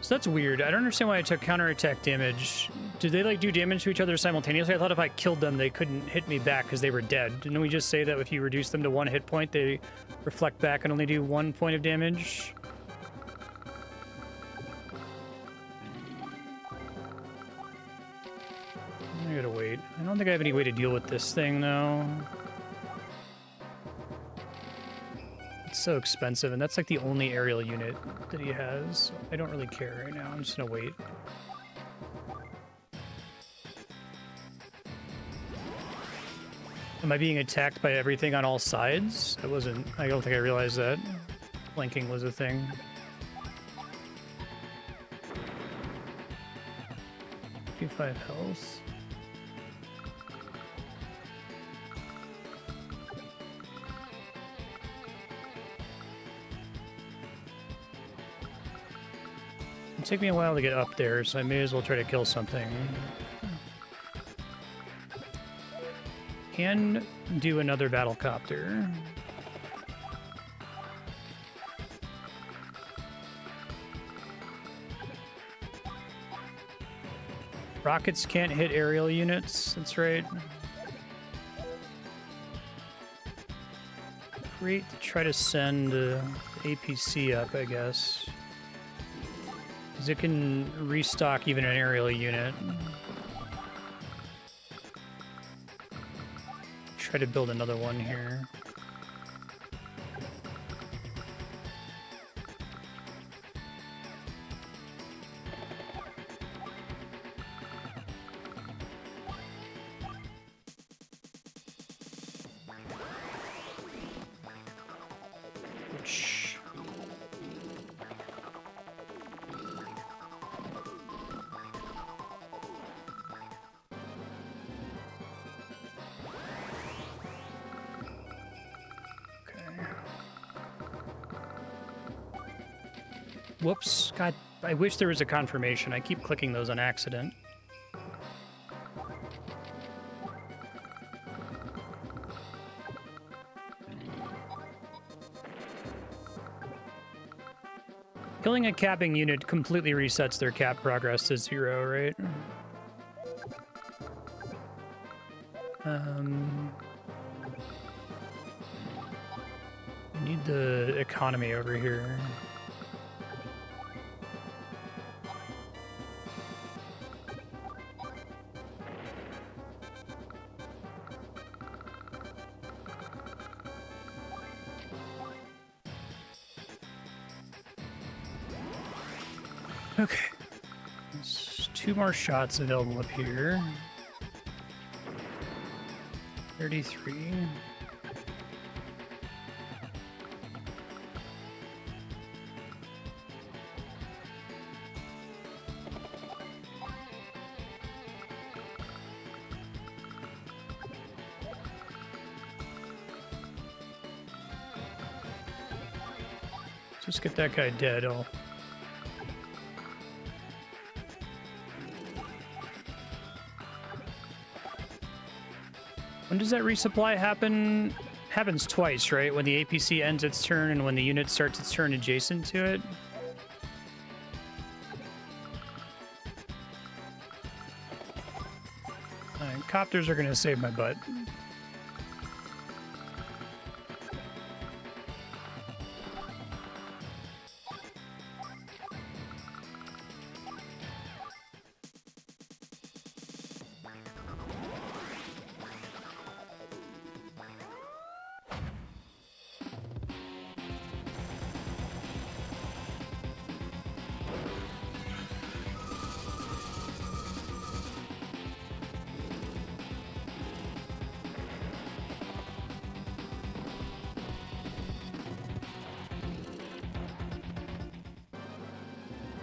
So that's weird. I don't understand why I took counterattack damage. Did they, like, do damage to each other simultaneously? I thought if I killed them, they couldn't hit me back because they were dead. Didn't we just say that if you reduce them to 1 hit point, they reflect back and only do 1 point of damage? I gotta wait. I don't think I have any way to deal with this thing, though. So expensive, and that's like the only aerial unit that he has. So I don't really care right now. I'm just gonna wait. Am I being attacked by everything on all sides? I don't think I realized that. Flanking was a thing. P5 health. It'll take me a while to get up there, so I may as well try to kill something. Can do another battle copter. Rockets can't hit aerial units, that's right. Great to try to send APC up, I guess. Because it can restock even an aerial unit. Try to build another one here. Whoops. God, I wish there was a confirmation. I keep clicking those on accident. Killing a capping unit completely resets their cap progress to 0, right? I need the economy over here. Okay. There's 2 more shots available up here. 33. Just get that guy dead. When does that resupply happen? Happens twice, right? When the APC ends its turn and when the unit starts its turn adjacent to it. Alright, copters are gonna save my butt.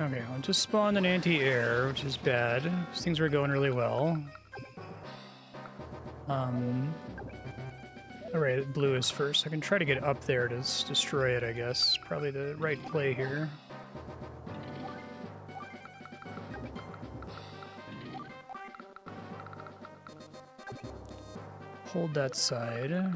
Okay, I'll just spawn an anti-air, which is bad. These things were going really well. Alright, blue is first. I can try to get up there to destroy it, I guess. Probably the right play here. Hold that side.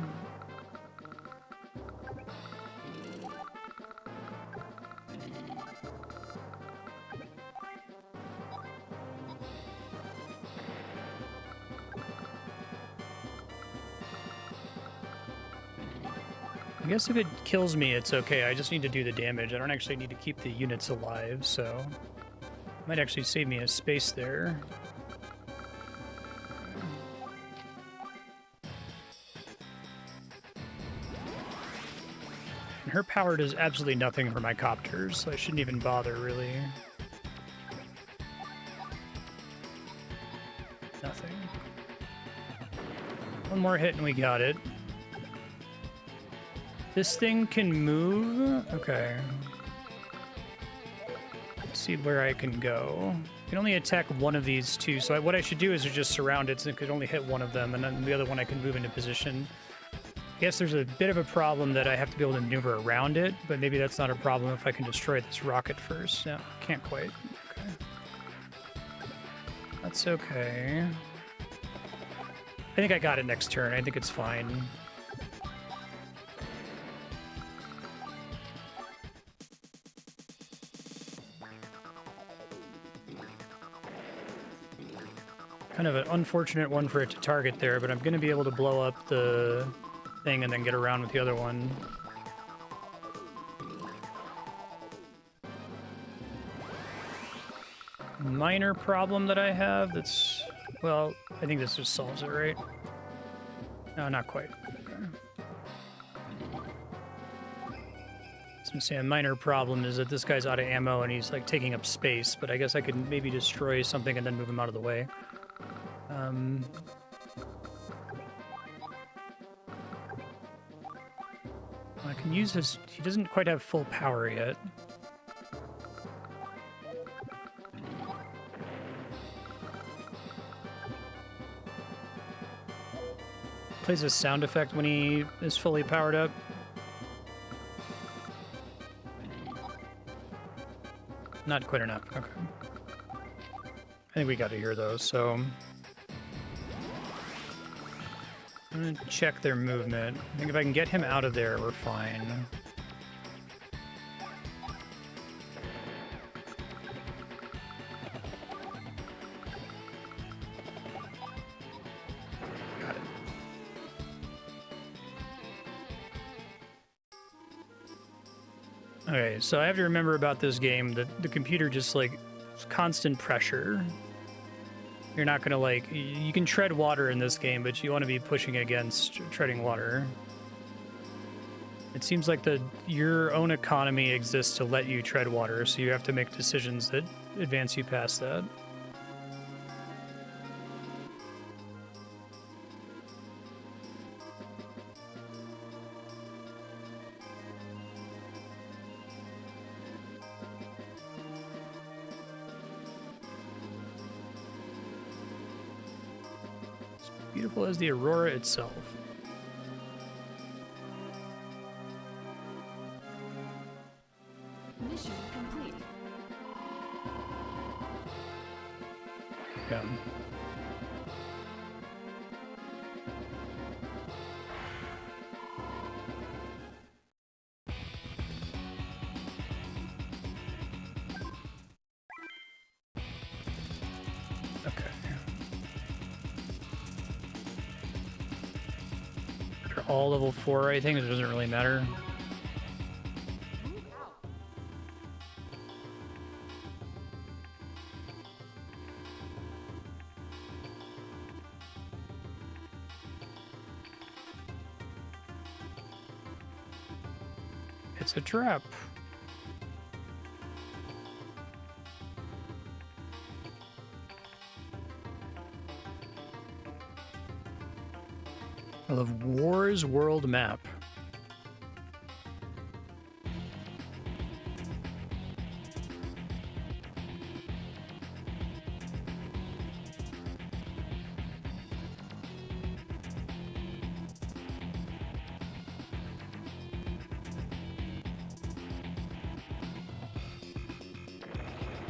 I guess if it kills me, it's okay. I just need to do the damage. I don't actually need to keep the units alive, so... Might actually save me a space there. And her power does absolutely nothing for my copters, so I shouldn't even bother, really. Nothing. One more hit and we got it. This thing can move? Okay. Let's see where I can go. I can only attack one of these two, so what I should do is just surround it so it could only hit one of them, and then the other one I can move into position. I guess there's a bit of a problem that I have to be able to maneuver around it, but maybe that's not a problem if I can destroy this rocket first. No, can't quite. Okay. That's okay. I think I got it next turn. I think it's fine. Kind of an unfortunate one for it to target there, but I'm going to be able to blow up the thing and then get around with the other one. Minor problem that I have that's... Well, I think this just solves it, right? No, not quite. Okay. So I'm saying a minor problem is that this guy's out of ammo and he's like taking up space, but I guess I could maybe destroy something and then move him out of the way. I can use his... He doesn't quite have full power yet. Plays a sound effect when he is fully powered up. Not quite enough. Okay. I think we got to hear those, so... I'm gonna check their movement. I think if I can get him out of there, we're fine. Got it. Okay, so I have to remember about this game that the computer just, like, constant pressure. You're not gonna, like... You can tread water in this game, but you want to be pushing against treading water. It seems like your own economy exists to let you tread water, so you have to make decisions that advance you past that. Beautiful as the aurora itself. Okay. They're all level 4, I think. It doesn't really matter. It's a trap. I love Wars World Map.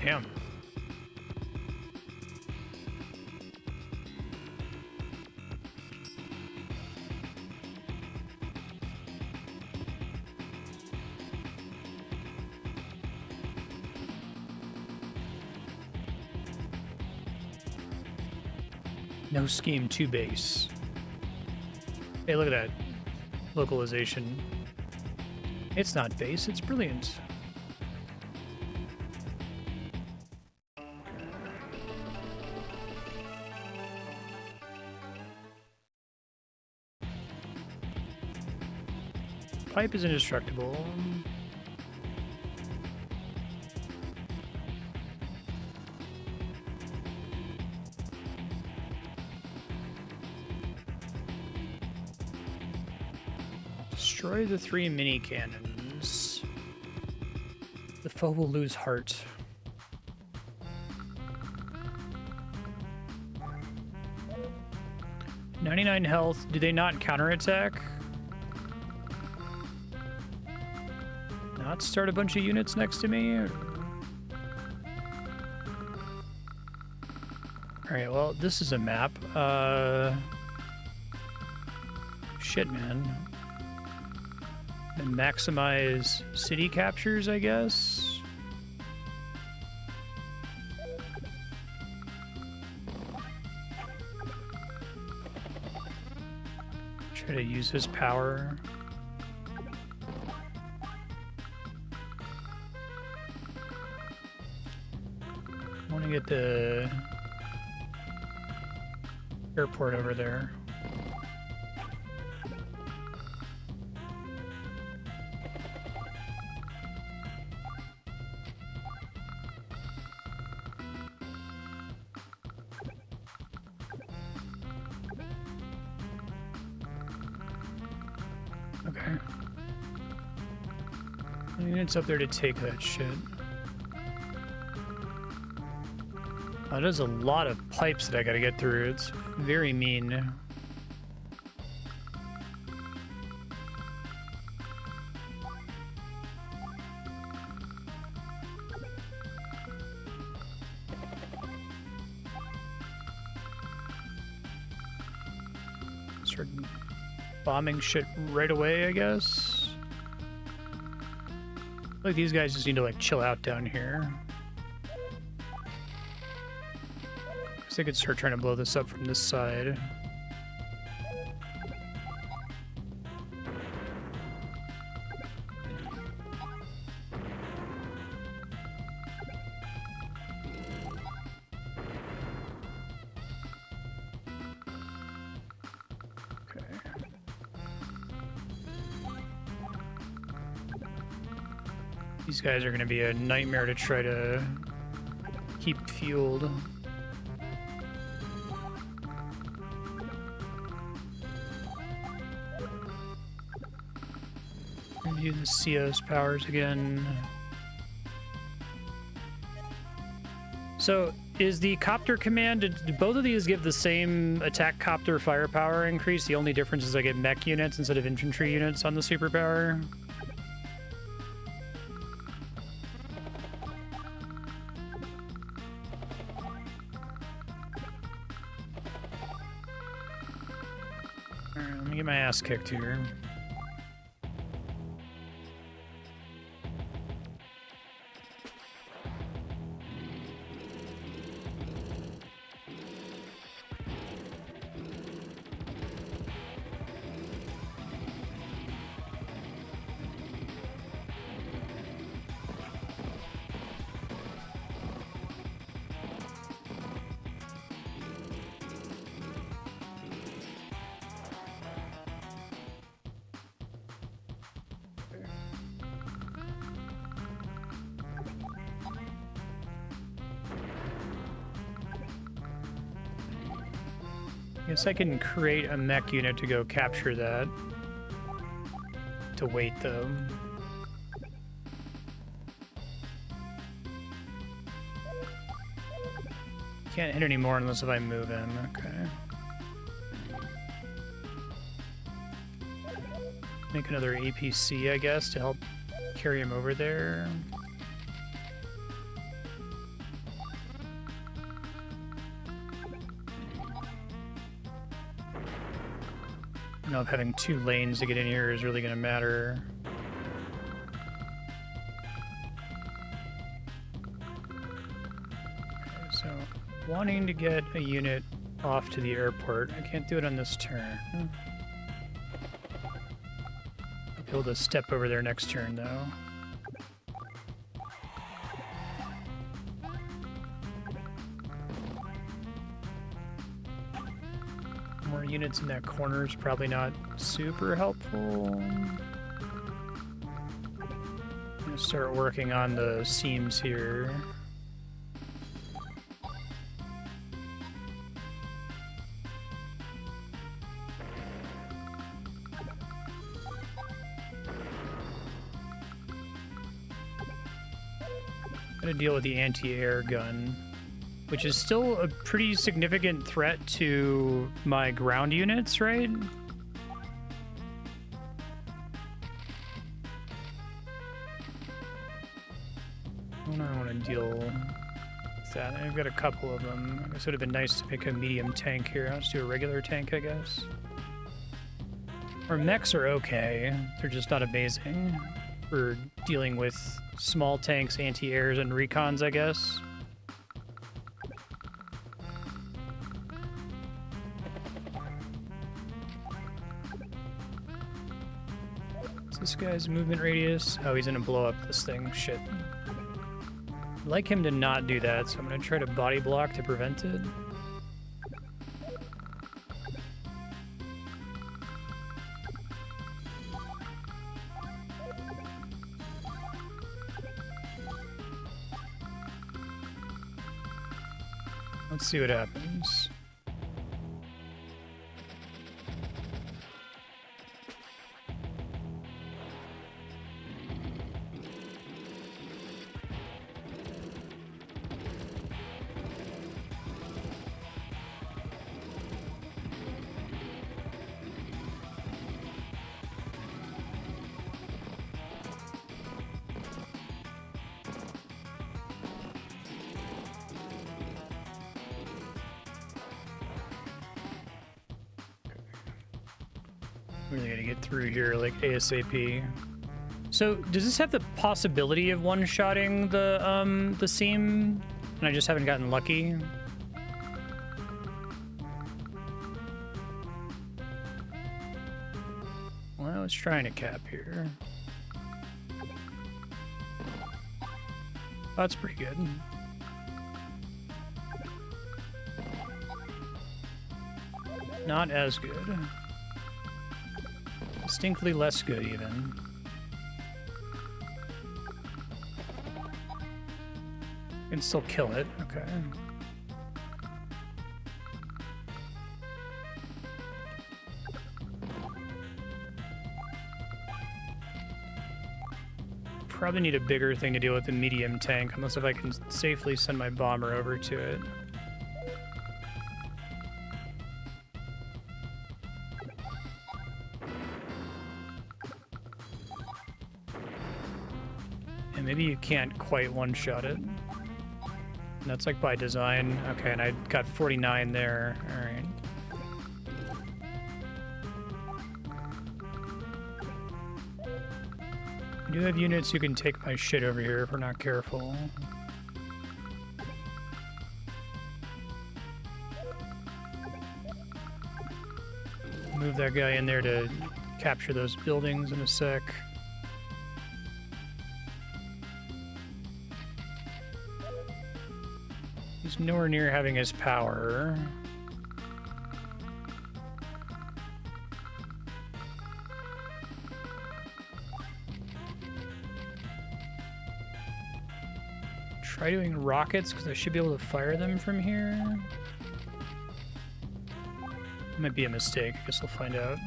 Damn. No scheme, 2 base. Hey, look at that. Localization. It's not base, it's brilliant. Pipe is indestructible. Destroy the 3 mini cannons. The foe will lose heart. $99 health. Do they not counterattack? Not start a bunch of units next to me? Alright, well, this is a map. Shit, man. And maximize city captures, I guess. Try to use his power. I want to get the airport over there. Okay. Units up there to take that shit. Oh, there's a lot of pipes that I gotta get through. It's very mean. Start bombing shit right away, I guess. I feel like these guys just need to like chill out down here. I could start trying to blow this up from this side. Okay. These guys are going to be a nightmare to try to keep fueled. Do the CS powers again. So, is the copter command, do both of these give the same attack copter firepower increase? The only difference is I get mech units instead of infantry units on the superpower? Alright, let me get my ass kicked here. Guess I can create a mech unit to go capture that. To wait, though. Can't hit anymore unless if I move in. Okay. Make another APC, I guess, to help carry him over there. I don't know if having 2 lanes to get in here is really going to matter. Okay, so wanting to get a unit off to the airport. I can't do it on this turn. I'll be able to step over there next turn, though. More units in that corner is probably not super helpful. I'm gonna start working on the seams here. Gotta deal with the anti-air gun, which is still a pretty significant threat to my ground units, right? I don't want to deal with that. I've got a couple of them. I guess it would have been nice to pick a medium tank here. I'll just do a regular tank, I guess. Or mechs are okay. They're just not amazing. For dealing with small tanks, anti-airs, and recons, I guess. This guy's movement radius. Oh, he's gonna blow up this thing. Shit. I'd like him to not do that, so I'm gonna try to body block to prevent it. Let's see what happens. Really gotta get through here, like, ASAP. So, does this have the possibility of one-shotting the seam? And I just haven't gotten lucky? Well, let's try a cap here. That's pretty good. Not as good. Distinctly less good, even. Can still kill it. Okay. Probably need a bigger thing to deal with the medium tank, unless if I can safely send my bomber over to it. Maybe you can't quite one-shot it. And that's like by design. Okay, and I got 49 there. Alright. I do have units who can take my shit over here if we're not careful. Move that guy in there to capture those buildings in a sec. He's nowhere near having his power. Try doing rockets, because I should be able to fire them from here. Might be a mistake. I guess we'll find out.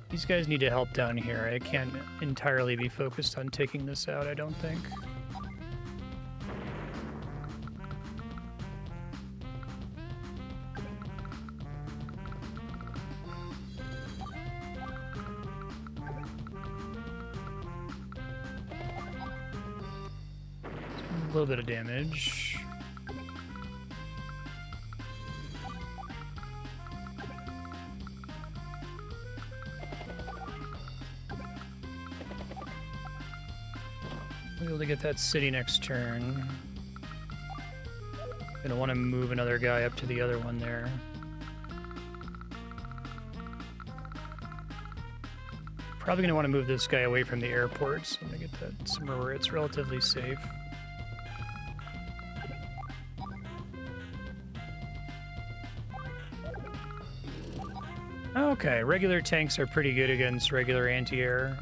These guys need to help down here. I can't entirely be focused on taking this out, I don't think. A little bit of damage. We'll be able to get that city next turn. Gonna want to move another guy up to the other one there. Probably gonna want to move this guy away from the airport, so I'm gonna get that somewhere where it's relatively safe. Okay, regular tanks are pretty good against regular anti-air.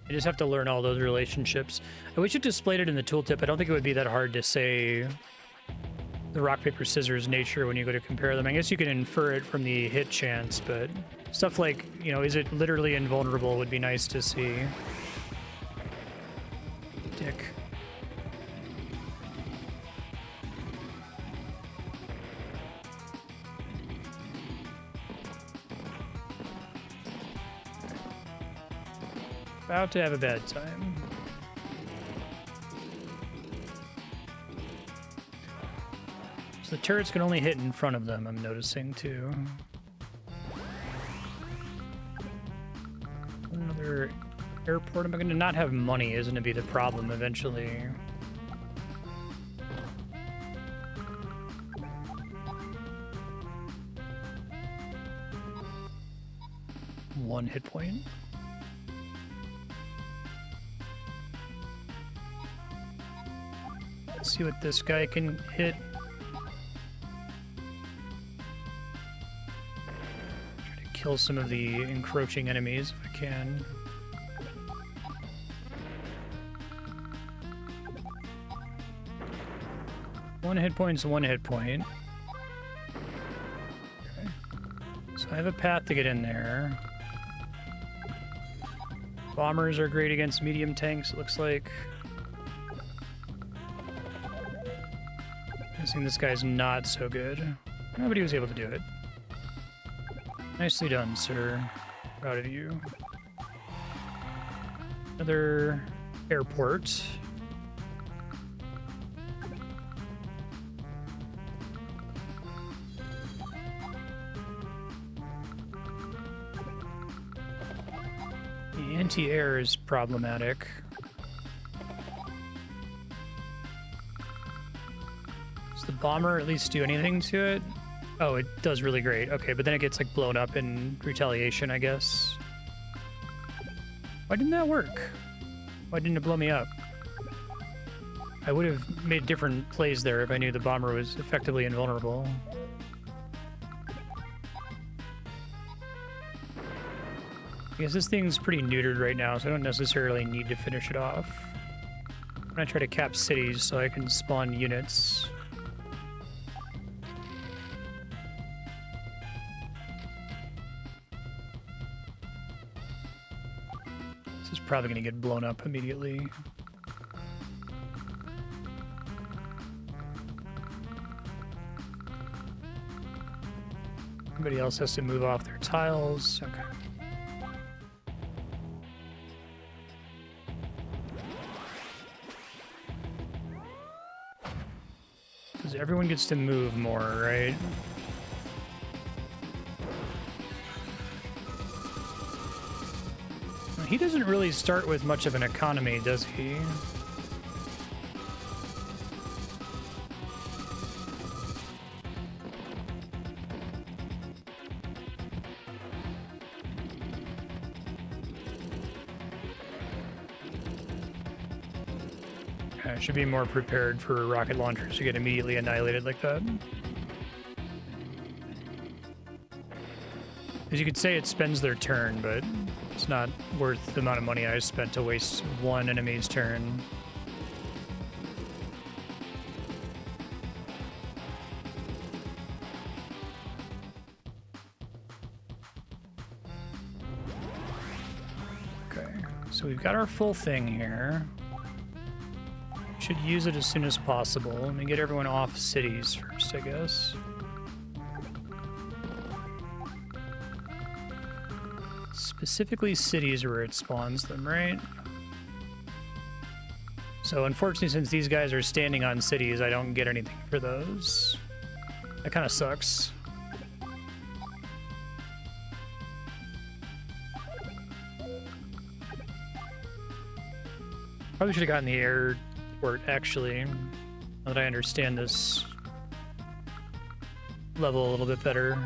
You just have to learn all those relationships. I wish it displayed it in the tooltip. I don't think it would be that hard to say the rock, paper, scissors nature when you go to compare them. I guess you can infer it from the hit chance, but stuff like, you know, is it literally invulnerable would be nice to see. Dick. About to have a bad time. So the turrets can only hit in front of them, I'm noticing too. Another airport. Am I going to not have money? Isn't it be the problem eventually? One hit point. Let's see what this guy can hit. Try to kill some of the encroaching enemies if I can. One hit point's one hit point. Okay. So I have a path to get in there. Bombers are great against medium tanks, it looks like. Guessing this guy's not so good. Oh, but he was able to do it. Nicely done, sir. Proud of you. Another airport. The anti-air is problematic. Does the bomber at least do anything to it? Oh, it does really great. Okay, but then it gets like blown up in retaliation, I guess. Why didn't that work? Why didn't it blow me up? I would have made different plays there if I knew the bomber was effectively invulnerable. I guess this thing's pretty neutered right now, so I don't necessarily need to finish it off. I'm gonna try to cap cities so I can spawn units. This is probably gonna get blown up immediately. Everybody else has to move off their tiles. Okay. Because everyone gets to move more, right? he doesn't really start with much of an economy, does he? I should be more prepared for rocket launchers to get immediately annihilated like that. As you could say, it spends their turn, but it's not worth the amount of money I spent to waste one enemy's turn. Okay, so we've got our full thing here. Should use it as soon as possible. Let me get everyone off cities first, I guess. Specifically cities where it spawns them, right? So unfortunately, since these guys are standing on cities, I don't get anything for those. That kind of sucks. Probably should have gotten the airport, actually, now that I understand this level a little bit better.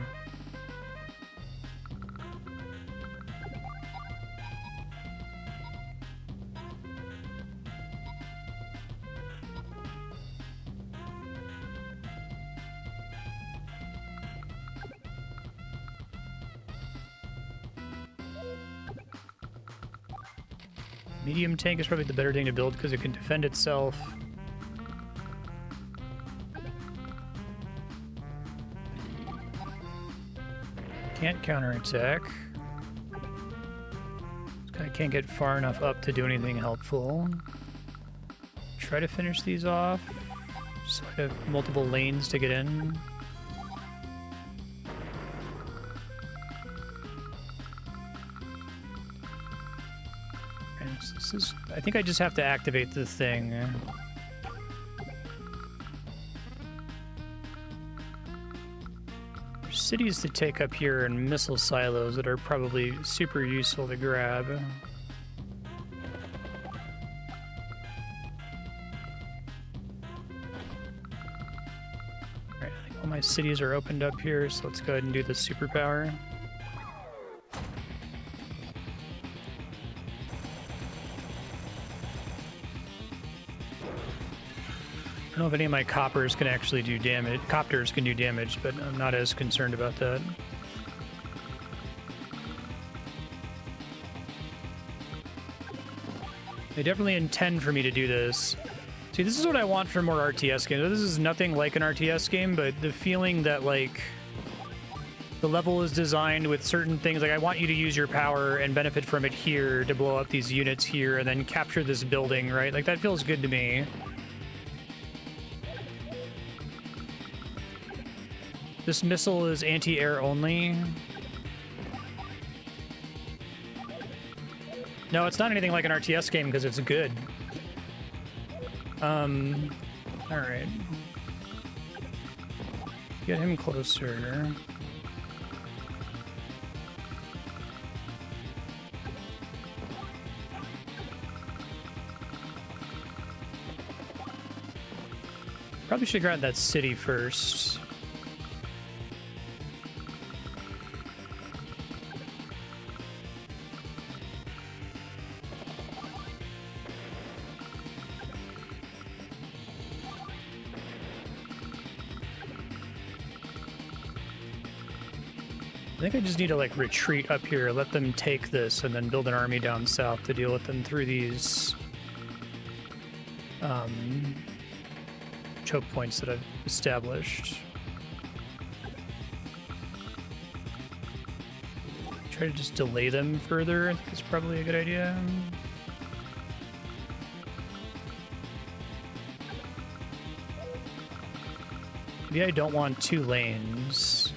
Medium tank is probably the better thing to build because it can defend itself. Can't counterattack. This guy can't get far enough up to do anything helpful. Try to finish these off so I have multiple lanes to get in. I think I just have to activate the thing. There's cities to take up here and missile silos that are probably super useful to grab. Alright, I think all my cities are opened up here, so let's go ahead and do the superpower. I don't know if any of my coppers can actually do damage. Copters can do damage, but I'm not as concerned about that. They definitely intend for me to do this. See, this is what I want from more RTS games. This is nothing like an RTS game, but the feeling that, like, the level is designed with certain things. Like, I want you to use your power and benefit from it here to blow up these units here and then capture this building, right? Like, that feels good to me. This missile is anti-air only. No, it's not anything like an RTS game because it's good. Alright. Get him closer. Probably should grab that city first. I think I just need to, like, retreat up here, let them take this, and then build an army down south to deal with them through these choke points that I've established. Try to just delay them further, I think is probably a good idea. Maybe I don't want two lanes.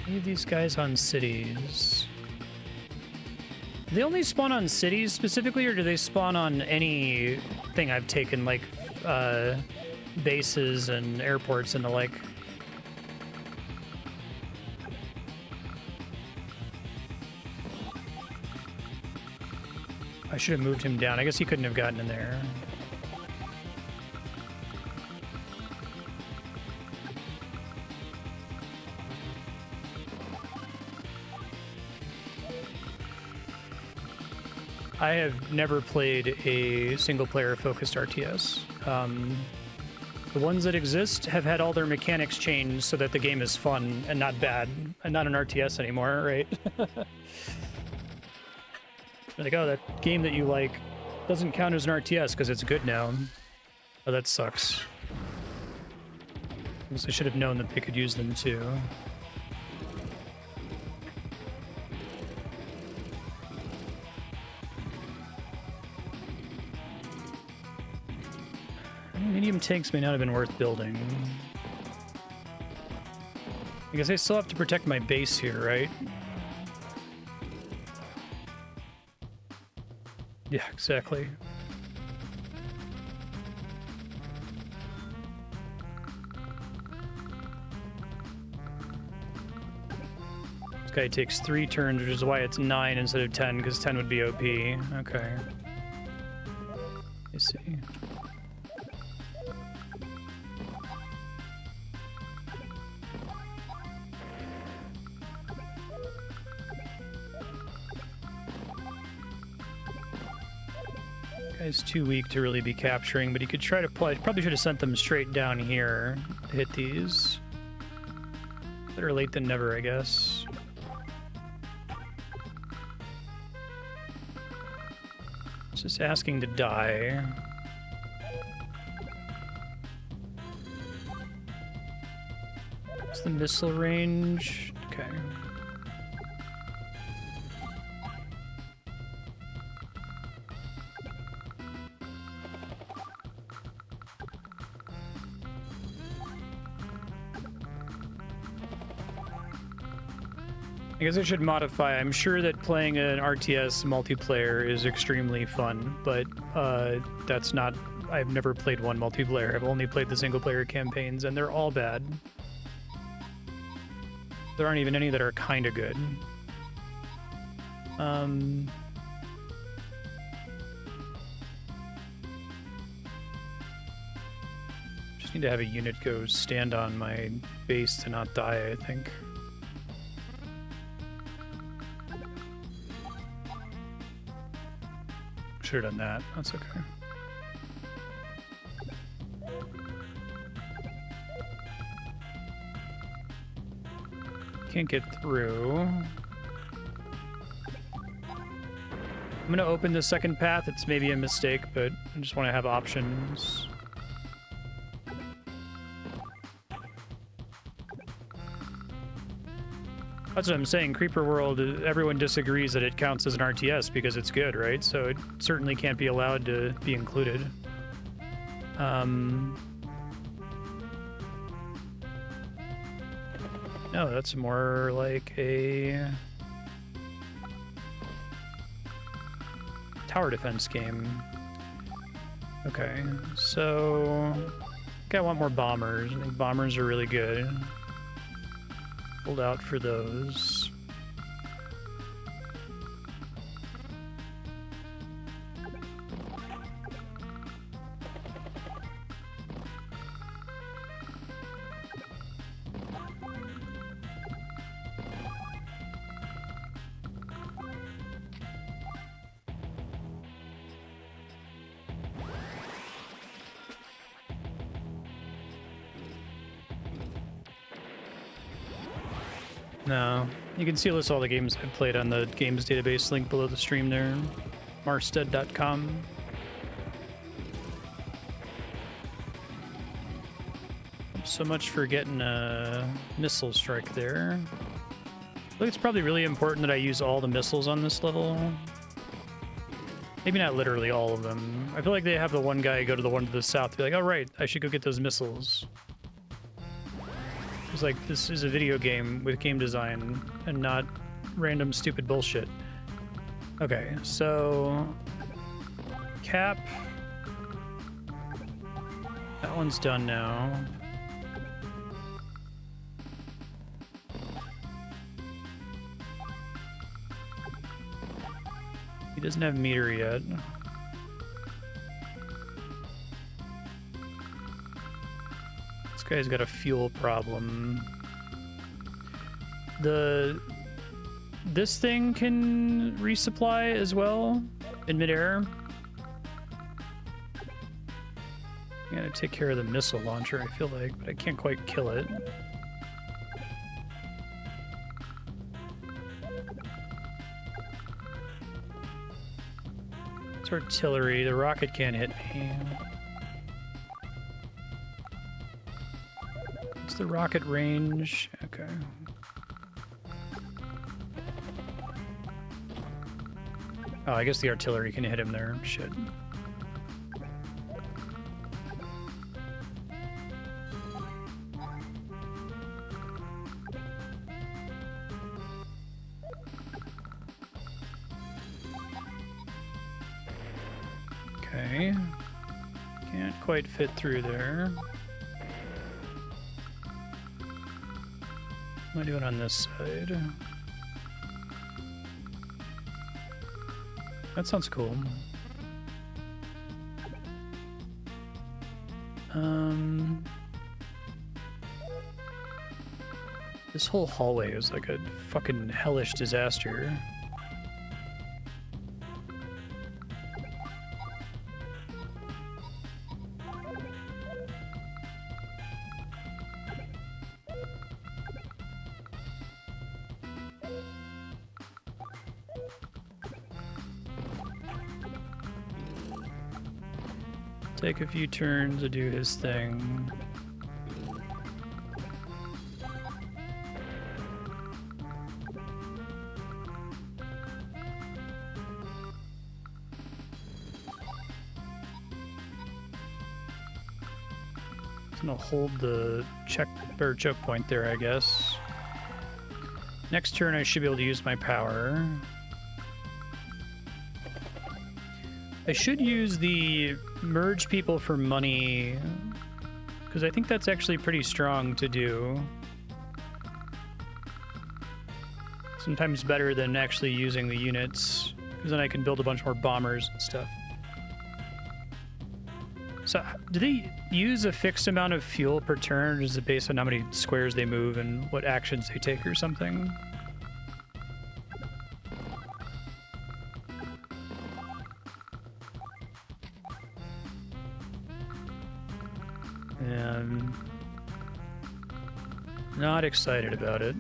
Leave these guys on cities. Do they only spawn on cities specifically, or do they spawn on any thing I've taken, like bases and airports and the like? I should have moved him down. I guess he couldn't have gotten in there. I have never played a single-player focused RTS. The ones that exist have had all their mechanics changed so that the game is fun and not bad, and not an RTS anymore, right? Like, oh, that game that you like doesn't count as an RTS because it's good now. Oh, that sucks. I guess I should have known that they could use them too. Medium tanks may not have been worth building. I guess I still have to protect my base here, right? Yeah, exactly. This guy takes 3 turns, which is why it's 9 instead of 10, because 10 would be OP. Okay. I see. Guy's too weak to really be capturing, but he could try to play. Probably should have sent them straight down here to hit these. Better late than never, I guess. It's just asking to die. What's the missile range? Okay. I guess I should modify. I'm sure that playing an RTS multiplayer is extremely fun, but that's not... I've never played one multiplayer. I've only played the single-player campaigns, and they're all bad. There aren't even any that are kind of good. Just need to have a unit go stand on my base to not die, I think. Should have done that. That's okay. Can't get through. I'm gonna open the second path. It's maybe a mistake, but I just want to have options. That's what I'm saying. Creeper World, everyone disagrees that it counts as an RTS because it's good, right? So it certainly can't be allowed to be included. No, that's more like a tower defense game. Okay, so I think I want more bombers. I think bombers are really good. Hold out for those. No. You can see a list of all the games I've played on the games database link below the stream there. Marstead.com. So much for getting a missile strike there. I think it's probably really important that I use all the missiles on this level. Maybe not literally all of them. I feel like they have the one guy go to the one to the south, be like, oh right, I should go get those missiles. It's like, this is a video game with game design and not random stupid bullshit. Okay, so cap. That one's done now. He doesn't have meter yet. This guy's got a fuel problem. This thing can resupply as well in midair. I'm gonna take care of the missile launcher, I feel like, but I can't quite kill it. It's artillery. The rocket can't hit me. What's the rocket range? Okay. Oh, I guess the artillery can hit him there. Shit. Okay. Can't quite fit through there. What am I doing on this side? That sounds cool. This whole hallway is like a fucking hellish disaster. Take a few turns to do his thing. It's gonna hold the choke point there, I guess. Next turn I should be able to use my power. I should use the merge people for money, because I think that's actually pretty strong to do. Sometimes better than actually using the units, because then I can build a bunch more bombers and stuff. So, do they use a fixed amount of fuel per turn, or is it based on how many squares they move and what actions they take or something? Not excited about it.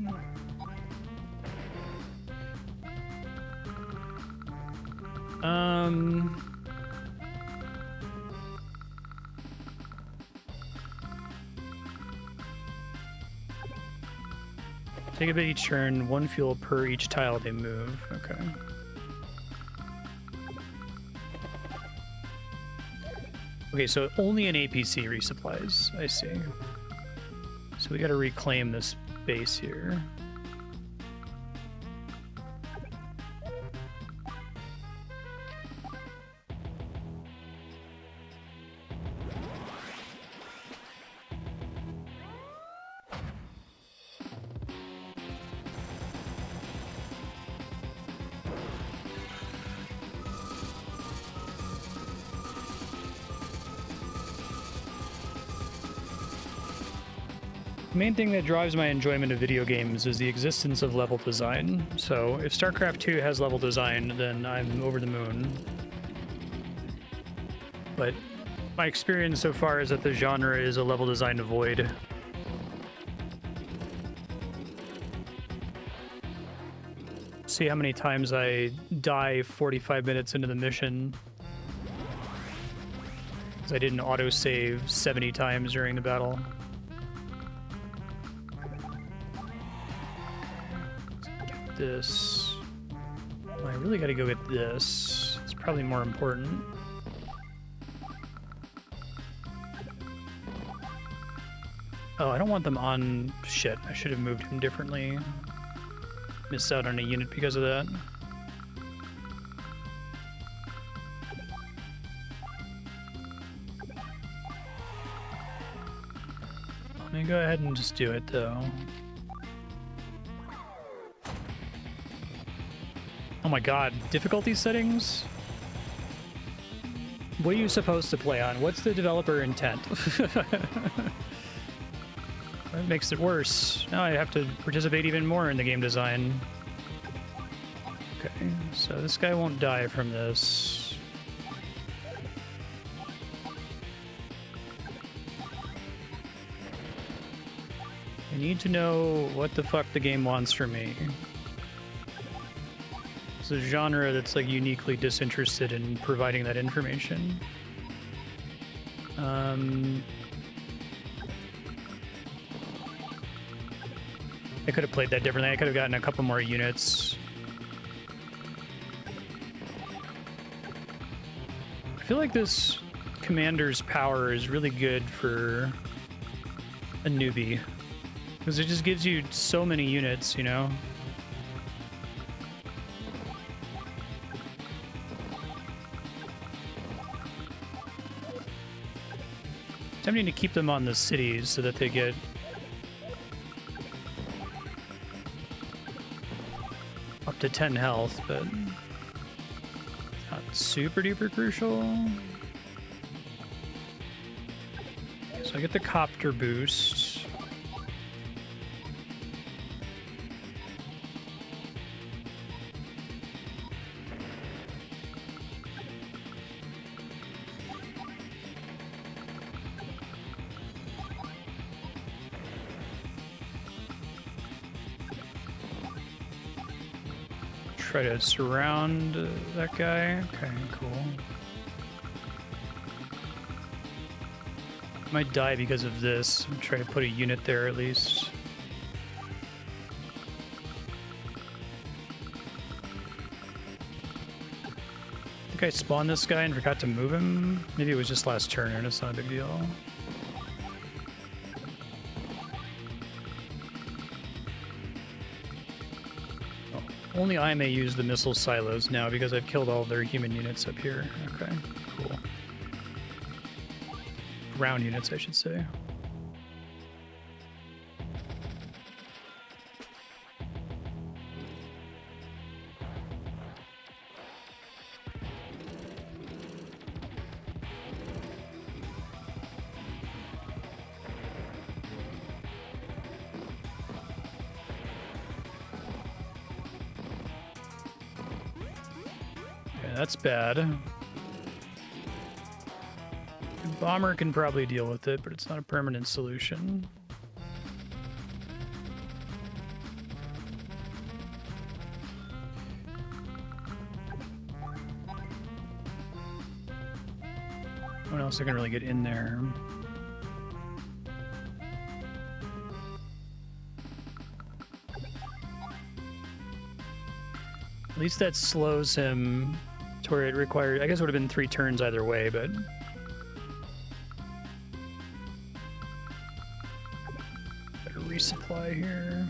Take a bit each turn, 1 fuel per each tile they move. Okay. Okay, so only an APC resupplies. I see. So we gotta reclaim this base here. The main thing that drives my enjoyment of video games is the existence of level design. So if StarCraft 2 has level design, then I'm over the moon. But my experience so far is that the genre is a level design void. See how many times I die 45 minutes into the mission, because I didn't autosave 70 times during the battle. This. Well, I really gotta go get this. It's probably more important. Oh, I don't want them on... Shit, I should have moved him differently. Missed out on a unit because of that. go ahead and just do it, though. Oh my god, difficulty settings? What are you supposed to play on? What's the developer intent? That makes it worse. Now I have to participate even more in the game design. Okay, so this guy won't die from this. I need to know what the fuck the game wants from me. It's a genre that's like uniquely disinterested in providing that information. I could have played that differently. I could have gotten a couple more units. I feel like this commander's power is really good for a newbie. Because it just gives you so many units, you know? Tempting to keep them on the cities so that they get up to 10 health, but not super duper crucial. So I get the copter boost. Try to surround that guy. Okay, cool. Might die because of this. I'm trying to put a unit there at least. I think I spawned this guy and forgot to move him. Maybe it was just last turn and it's not a big deal. Only I may use the missile silos now because I've killed all their human units up here. Okay, cool. Ground units, I should say. That's bad. The bomber can probably deal with it, but it's not a permanent solution. What else I can really get in there? At least that slows him to where it required, I guess it would have been 3 turns either way, but better resupply here.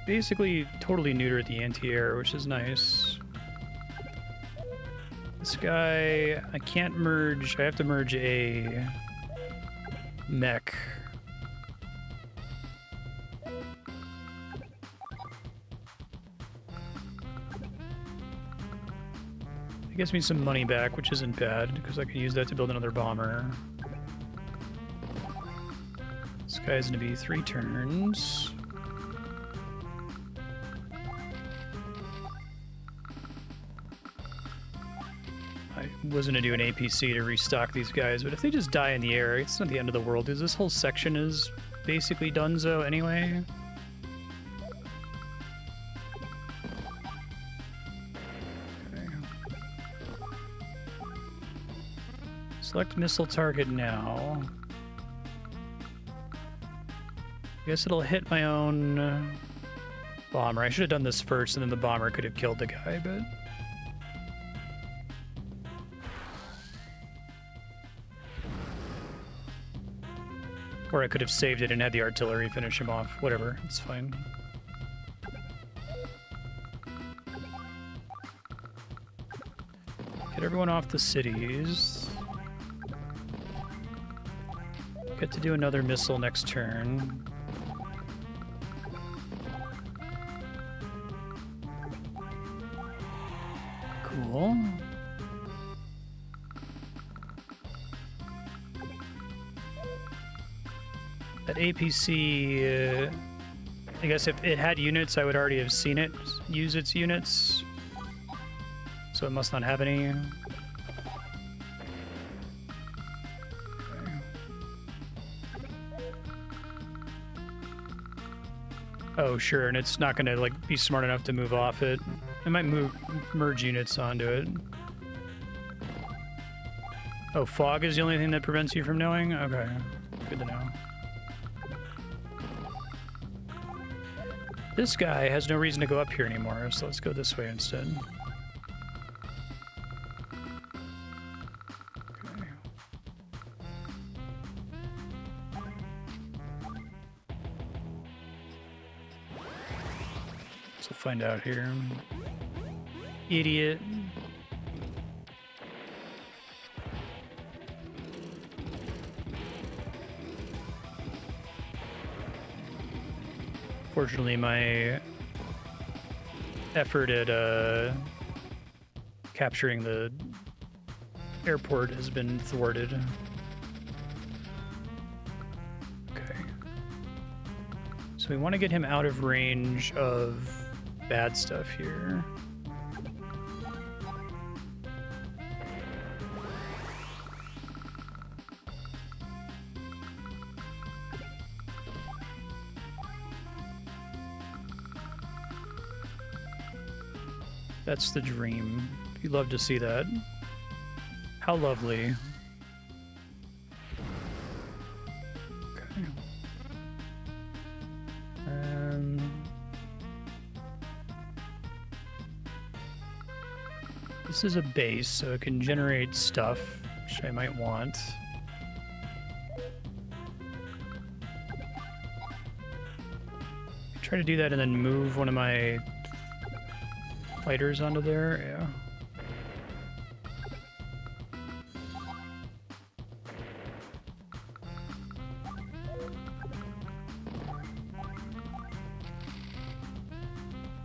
Basically totally neuter the anti-air, which is nice. This guy, I can't merge. I have to merge a mech. It gives me some money back, which isn't bad, because I can use that to build another bomber. This guy's going to be 3 turns. Was going to do an APC to restock these guys, but if they just die in the air, it's not the end of the world, because this whole section is basically donezo anyway. Okay. Select missile target now. I guess it'll hit my own bomber. I should have done this first, and then the bomber could have killed the guy, but... Or I could have saved it and had the artillery finish him off. Whatever, it's fine. Get everyone off the cities. Get to do another missile next turn. Cool. That APC, I guess if it had units, I would already have seen it use its units. So it must not have any. Oh, sure, and it's not gonna like be smart enough to move off it. It might merge units onto it. Oh, fog is the only thing that prevents you from knowing? Okay, good to know. This guy has no reason to go up here anymore, so let's go this way instead. Okay. So find out here. Idiot. Fortunately, my effort at capturing the airport has been thwarted. Okay. So we want to get him out of range of bad stuff here. That's the dream. You'd love to see that. How lovely. Okay. This is a base, so it can generate stuff, which I might want. Try to do that and then move one of my fighters onto there, yeah.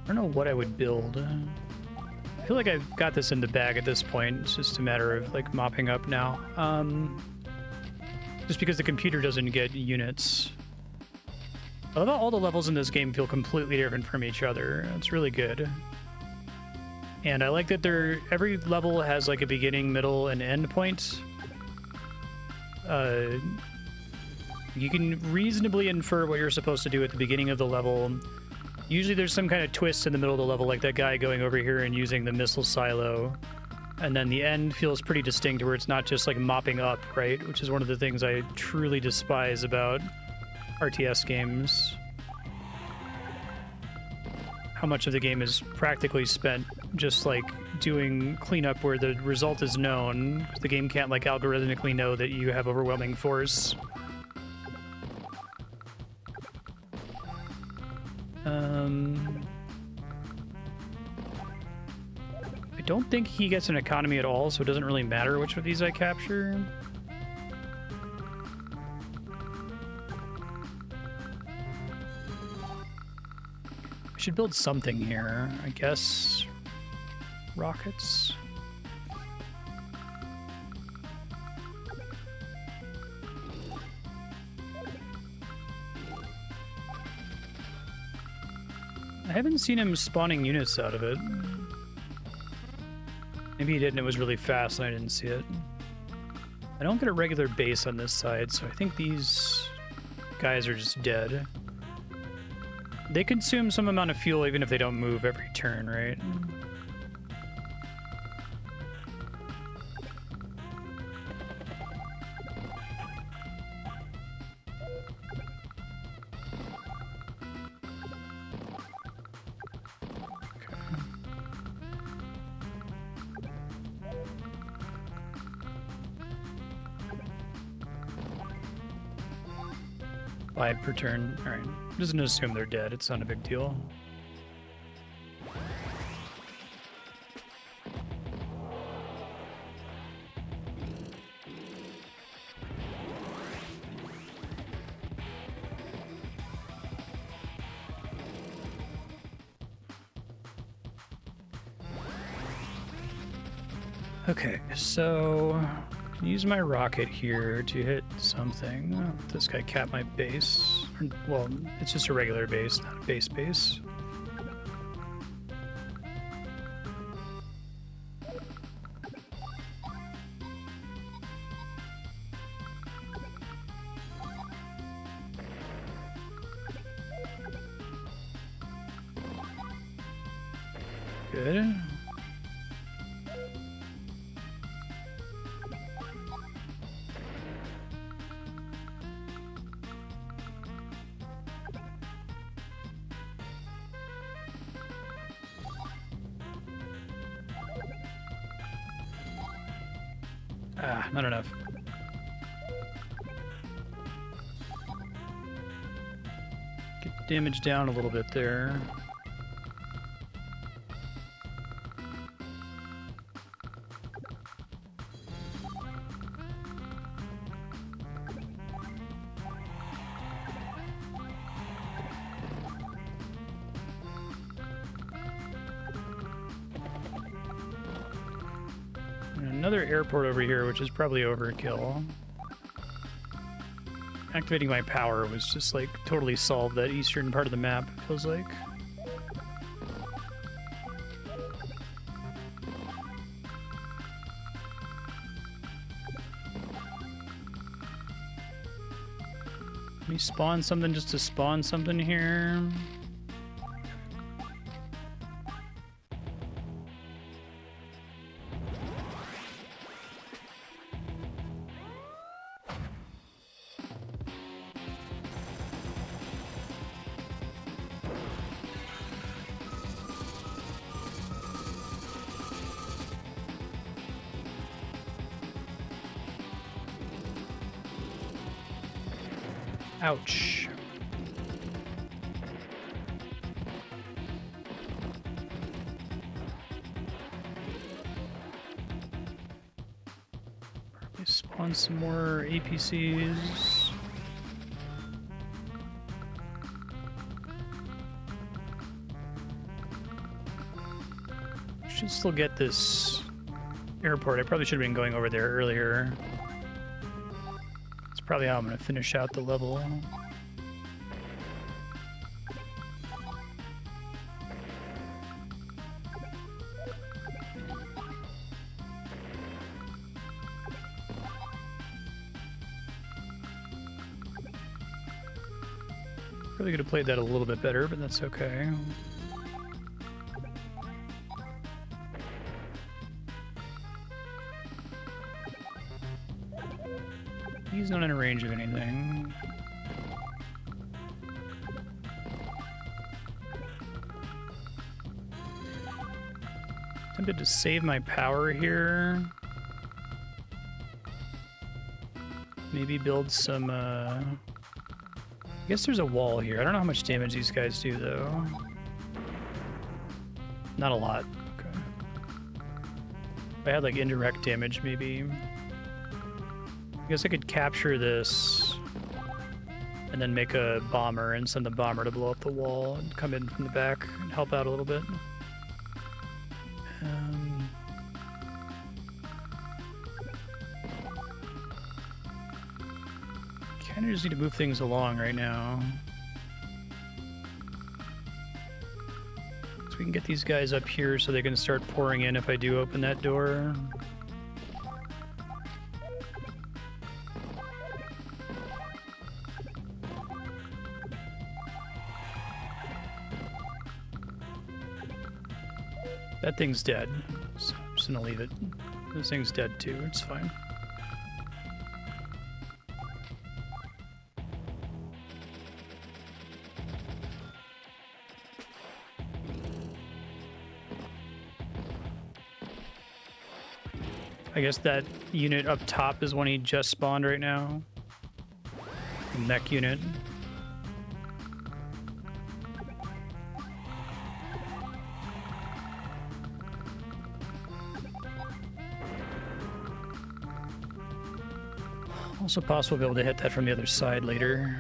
I don't know what I would build. I feel like I've got this in the bag at this point. It's just a matter of like mopping up now. Just because the computer doesn't get units. I love how all the levels in this game feel completely different from each other. It's really good. And I like that every level has like a beginning, middle, and end point. You can reasonably infer what you're supposed to do at the beginning of the level. Usually there's some kind of twist in the middle of the level, like that guy going over here and using the missile silo. And then the end feels pretty distinct where it's not just like mopping up, right? Which is one of the things I truly despise about RTS games. How much of the game is practically spent just like doing cleanup where the result is known. The game can't like algorithmically know that you have overwhelming force. I don't think he gets an economy at all, so it doesn't really matter which of these I capture. I should build something here, I guess. Rockets. I haven't seen him spawning units out of it. Maybe he did and it was really fast and I didn't see it. I don't get a regular base on this side, so I think these guys are just dead. They consume some amount of fuel even if they don't move every turn, right? 5 per turn. Alright. I'm just gonna assume they're dead. It's not a big deal. Okay, so use my rocket here to hit something. This guy capped my base. Well, it's just a regular base, not a base. Good. Ah, not enough. Get damage down a little bit there. Another airport over here, which is probably overkill. Activating my power was just like totally solved that eastern part of the map, it feels like. Let me spawn something just to spawn something here. Ouch. Probably spawn some more APCs. Should still get this airport. I probably should have been going over there earlier. Probably how I'm going to finish out the level. Probably could have played that a little bit better, but that's okay. He's not in range of anything. Tempted to save my power here. Maybe build some, I guess there's a wall here. I don't know how much damage these guys do, though. Not a lot. Okay. If I had, like, indirect damage, maybe. I guess I could capture this and then make a bomber and send the bomber to blow up the wall and come in from the back and help out a little bit. Kind of just need to move things along right now. So we can get these guys up here so they can start pouring in if I do open that door. That thing's dead, so I'm just gonna leave it. This thing's dead too, it's fine. I guess that unit up top is one he just spawned right now. The mech unit. Also possible to be able to hit that from the other side later.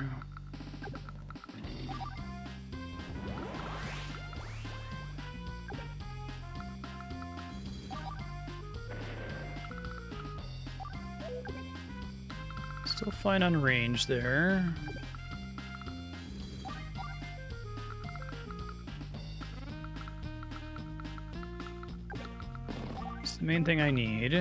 Still fine on range there. It's the main thing I need.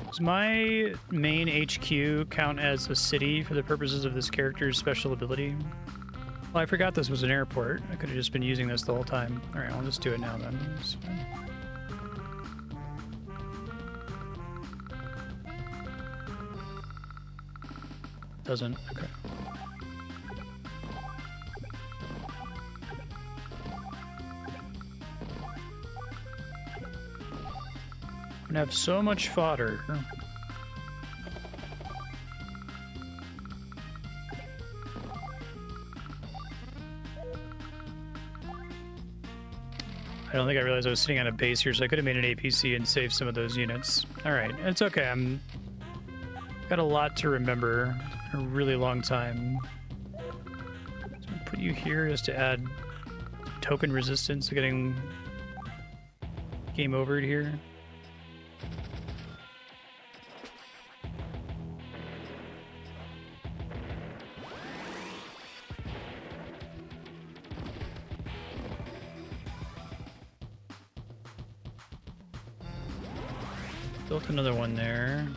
Does my main HQ count as a city for the purposes of this character's special ability? Well, I forgot this was an airport. I could have just been using this the whole time. Alright, I'll just do it now then. It's fine. Doesn't. Okay. I'm gonna have so much fodder. I don't think I realized I was sitting on a base here, so I could have made an APC and saved some of those units. Alright, it's okay. I'm got a lot to remember. A really long time. So I'm gonna put you here just to add token resistance to getting game over here. Built another one there.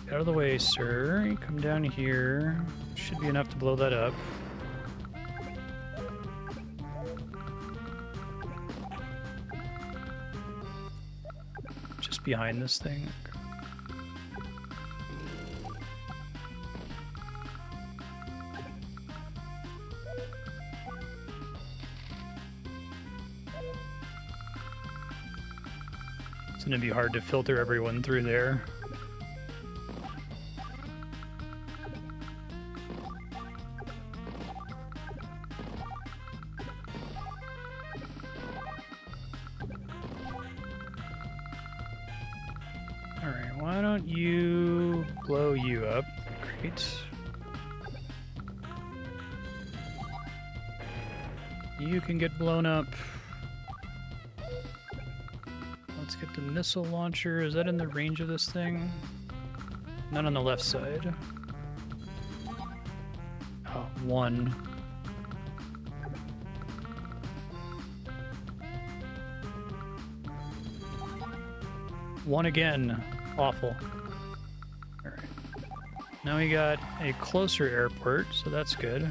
Get out of the way, sir. You come down here. Should be enough to blow that up. Just behind this thing. It's gonna be hard to filter everyone through there. Alright, why don't you blow you up? Great. You can get blown up. Let's get the missile launcher. Is that in the range of this thing? Not on the left side. Oh, one. One again. Awful. Alright. Now we got a closer airport, so that's good.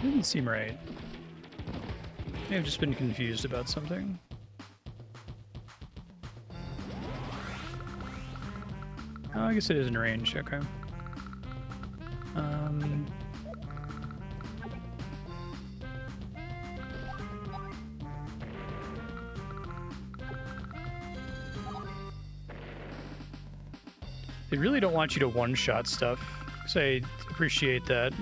Didn't seem right. May have just been confused about something. Oh, I guess it is in range. Okay. They really don't want you to one-shot stuff, so I appreciate that.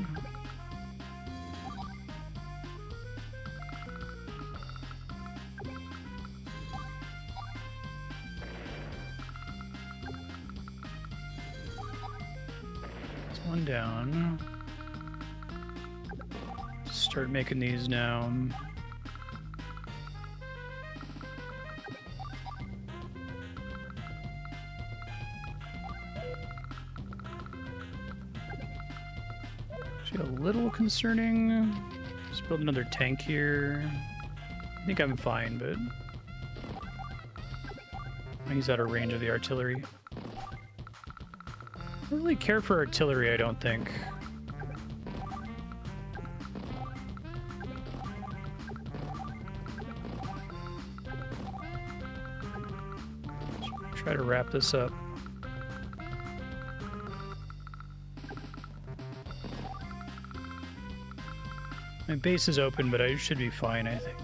One down. Start making these now. Actually, a little concerning. Just build another tank here. I think I'm fine, but he's out of range of the artillery. don't really care for artillery, I don't think. Let's try to wrap this up. My base is open, but I should be fine, I think.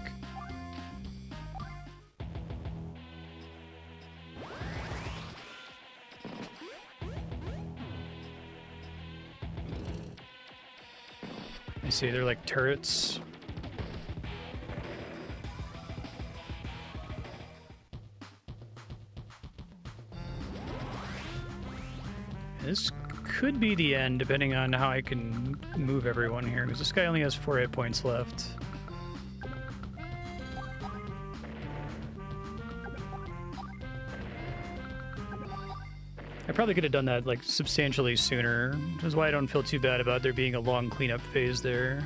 I see, they're like turrets. This could be the end, depending on how I can move everyone here, because this guy only has 4 hit points left. I probably could have done that, like, substantially sooner, which is why I don't feel too bad about there being a long cleanup phase there.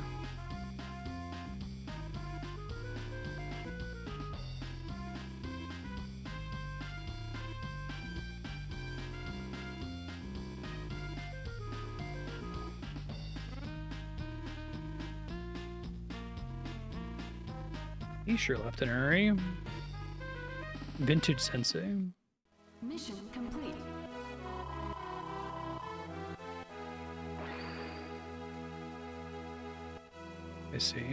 He sure left an hurry. Vintage Sensei. Mission complete. I see.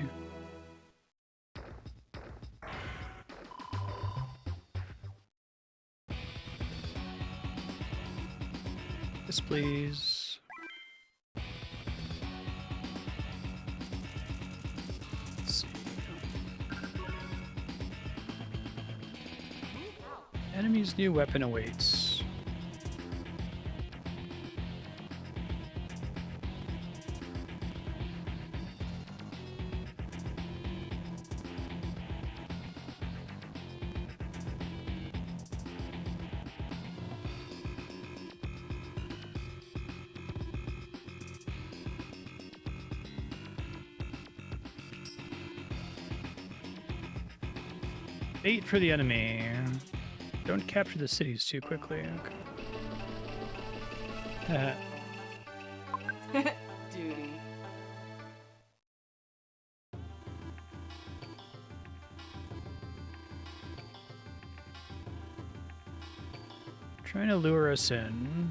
Yes, please. Let's see. Enemy's new weapon awaits. Bait for the enemy. Don't capture the cities too quickly. Okay. Duty. Trying to lure us in.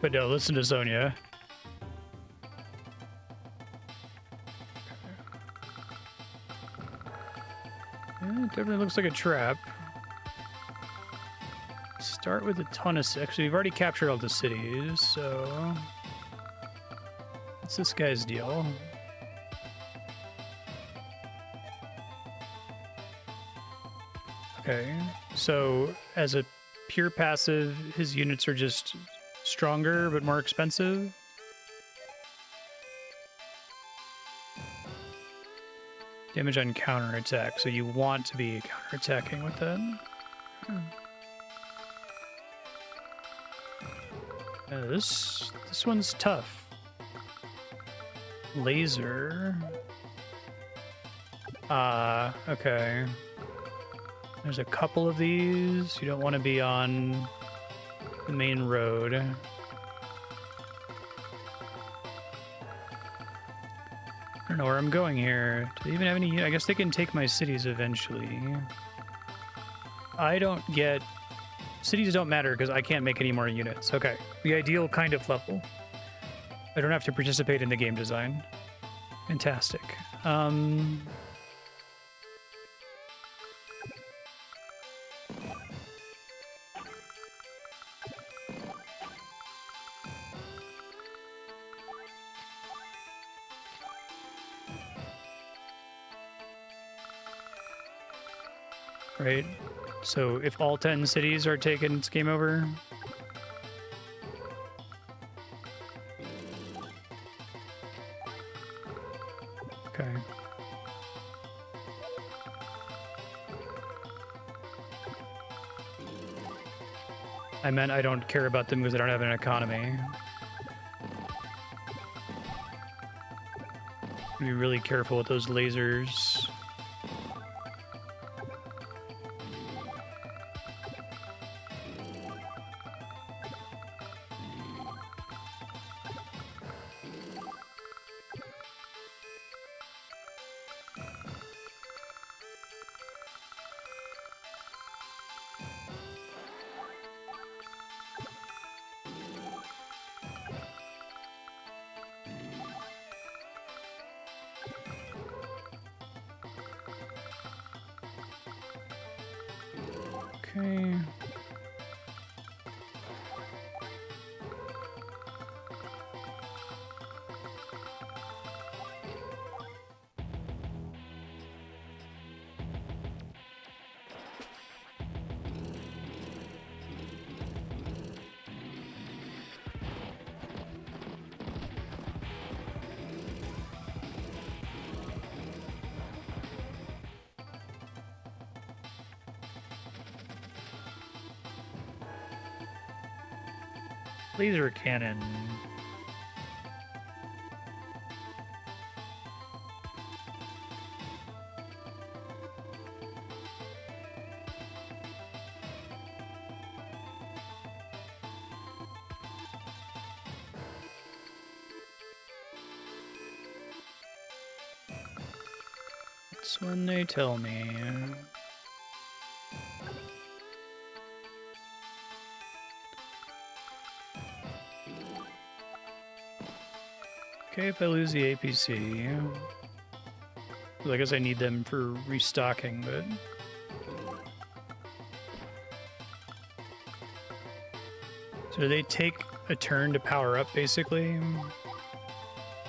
But no, listen to Sonia. Yeah, it definitely looks like a trap. Start with a ton of... Actually, we've already captured all the cities, so... What's this guy's deal? Okay, so as a pure passive, his units are just stronger but more expensive. Damage on counterattack, so you want to be counterattacking with that. This one's tough. Laser. Okay. There's a couple of these. You don't want to be on the main road. I don't know where I'm going here. Do they even have any... I guess they can take my cities eventually. I don't get... Cities don't matter because I can't make any more units. Okay. The ideal kind of level. I don't have to participate in the game design. Fantastic. Right? So if all 10 cities are taken, it's game over. Okay. I meant I don't care about them because I don't have an economy. Be really careful with those lasers. Okay. Laser cannon. That's when they tell me. Okay, if I lose the APC. Well, I guess I need them for restocking, but... So do they take a turn to power up, basically?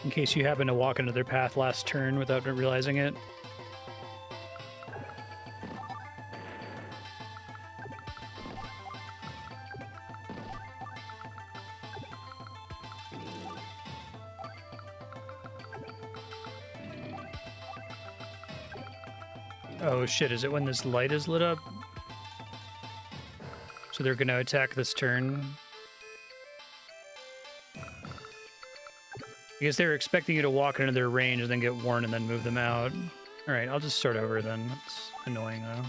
In case you happen to walk into their path last turn without realizing it? Oh shit, is it when this light is lit up? So they're gonna attack this turn? I guess they were expecting you to walk into their range and then get warned and then move them out. Alright, I'll just start over then. That's annoying though.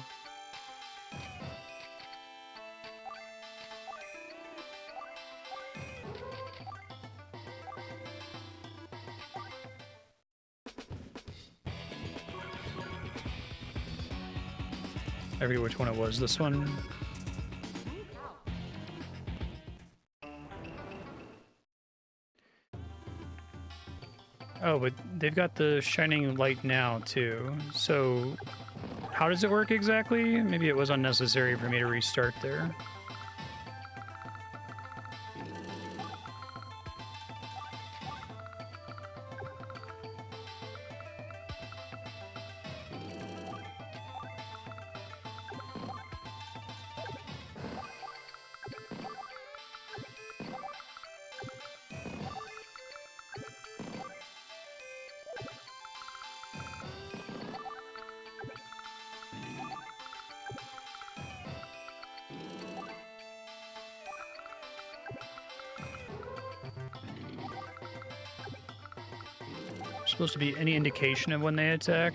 I forget which one it was. This one? Oh, but they've got the shining light now, too. So, how does it work exactly? Maybe it was unnecessary for me to restart there. Supposed to be any indication of when they attack?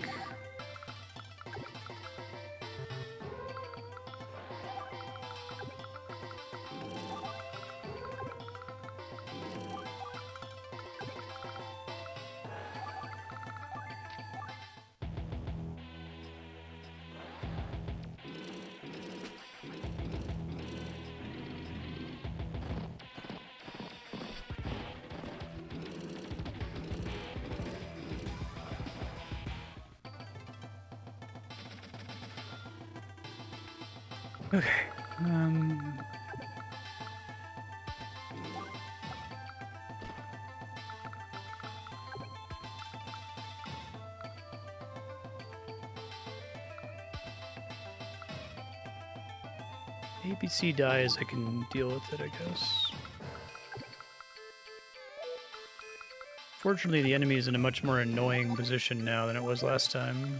Okay. APC dies, I can deal with it, I guess. Fortunately, the enemy is in a much more annoying position now than it was last time.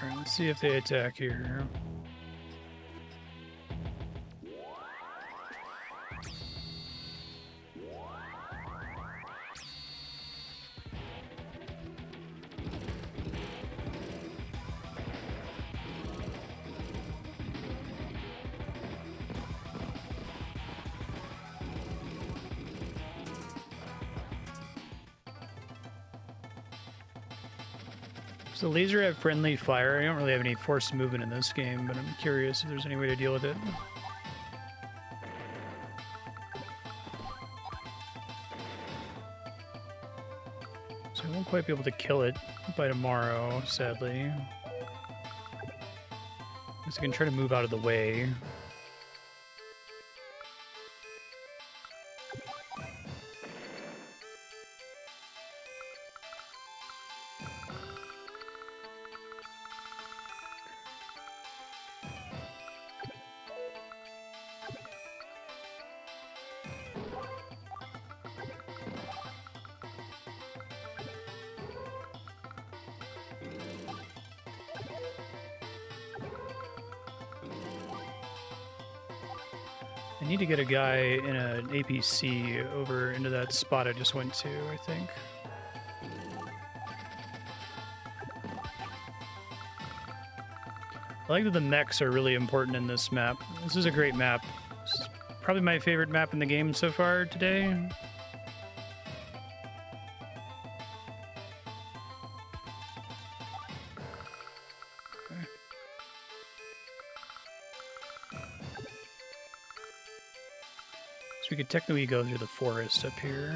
Alright, let's see if they attack here. Does the laser have friendly fire? I don't really have any forced movement in this game, but I'm curious if there's any way to deal with it. So I won't quite be able to kill it by tomorrow, sadly. I guess I can try to move out of the way. I need to get a guy in an APC over into that spot I just went to, I think. I like that the mechs are really important in this map. This is a great map. This is probably my favorite map in the game so far today. We could technically go through the forest up here.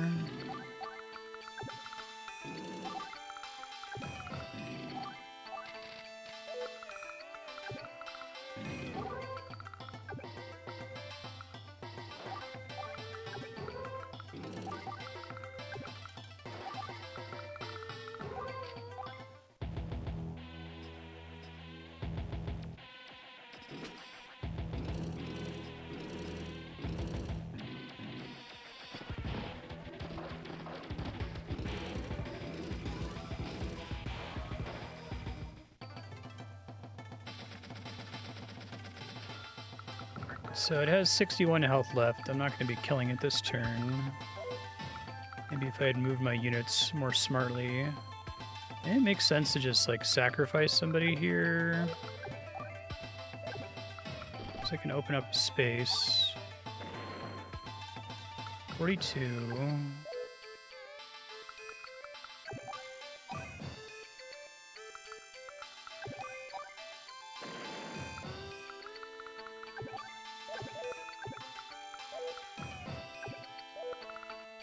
So it has 61 health left. I'm not going to be killing it this turn. Maybe if I had moved my units more smartly. It makes sense to just, like, sacrifice somebody here. So I can open up space. 42.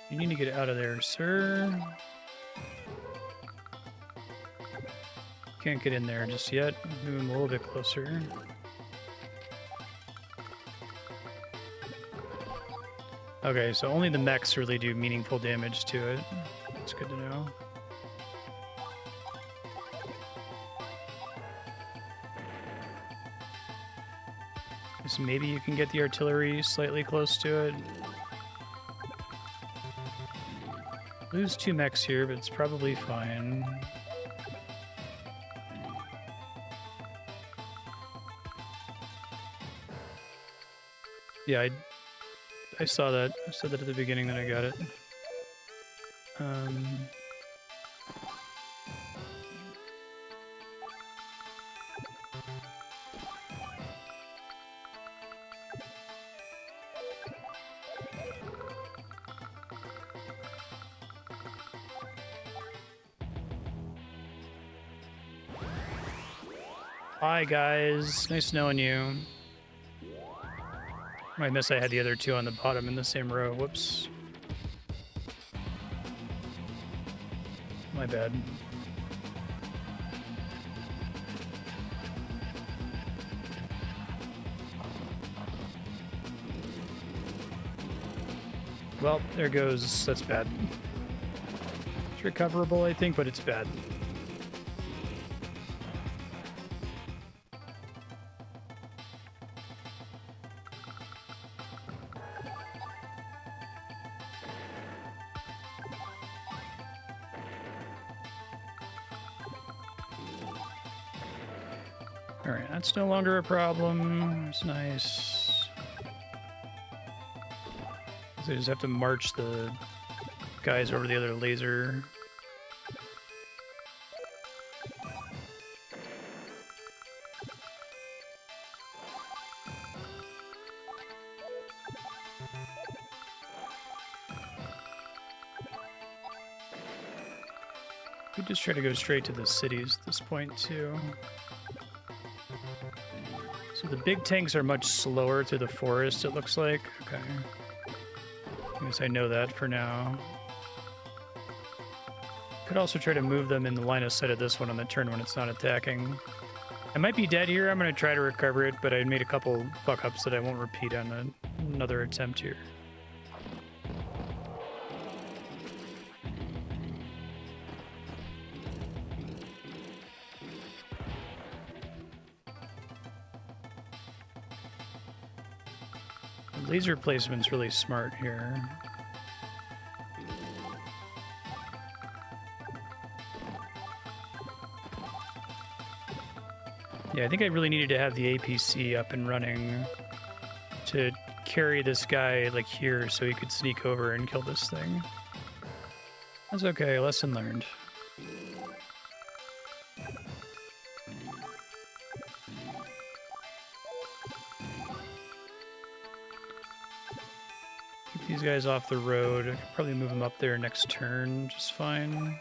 You need to get out of there, sir. Can't get in there just yet. Move him a little bit closer. Okay, so only the mechs really do meaningful damage to it. That's good to know. So maybe you can get the artillery slightly close to it. Lose 2 mechs here, but it's probably fine. Yeah, I saw that. I said that at the beginning that I got it. Hi guys, nice knowing you. I miss I had the other 2 on the bottom in the same row. Whoops. My bad. Well, there goes. That's bad. It's recoverable, I think, but it's bad. Alright, that's no longer a problem. It's nice. So I just have to march the guys over the other laser. We just try to go straight to the cities at this point, too. So the big tanks are much slower through the forest, it looks like. Okay. I guess I know that for now. Could also try to move them in the line of sight of this one on the turn when it's not attacking. I might be dead here. I'm going to try to recover it, but I made a couple fuck-ups that I won't repeat on another attempt here. Laser placement's really smart here. Yeah, I think I really needed to have the APC up and running to carry this guy, like, here so he could sneak over and kill this thing. That's okay, lesson learned. Keep these guys off the road. I could probably move them up there next turn just fine.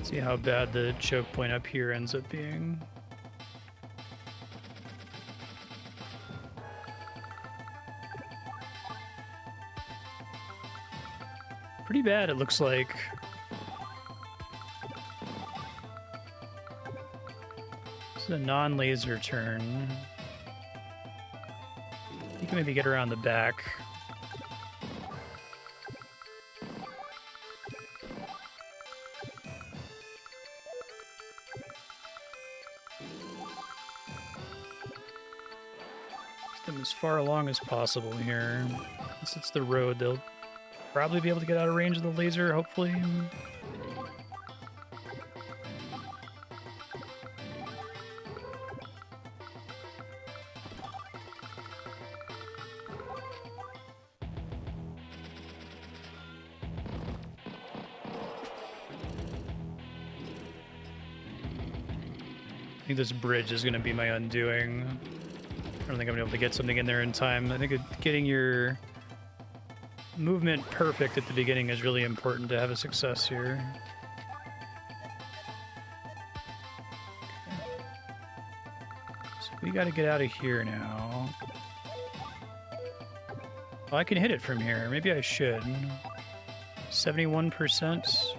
See how bad the choke point up here ends up being. Pretty bad, it looks like. This is a non-laser turn. You can maybe get around the back. As far along as possible here. Since it's the road, they'll probably be able to get out of range of the laser, hopefully. I think this bridge is going to be my undoing. I don't think I'm going to be able to get something in there in time. I think getting your movement perfect at the beginning is really important to have a success here. Okay. So we got to get out of here now. Oh, I can hit it from here. Maybe I should. 71%.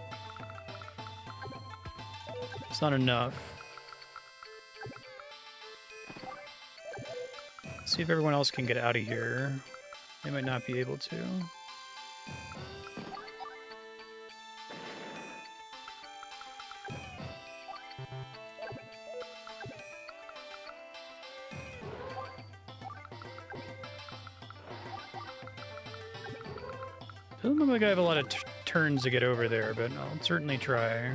It's not enough. See if everyone else can get out of here. They might not be able to. Doesn't look like I have a lot of turns to get over there, but I'll certainly try.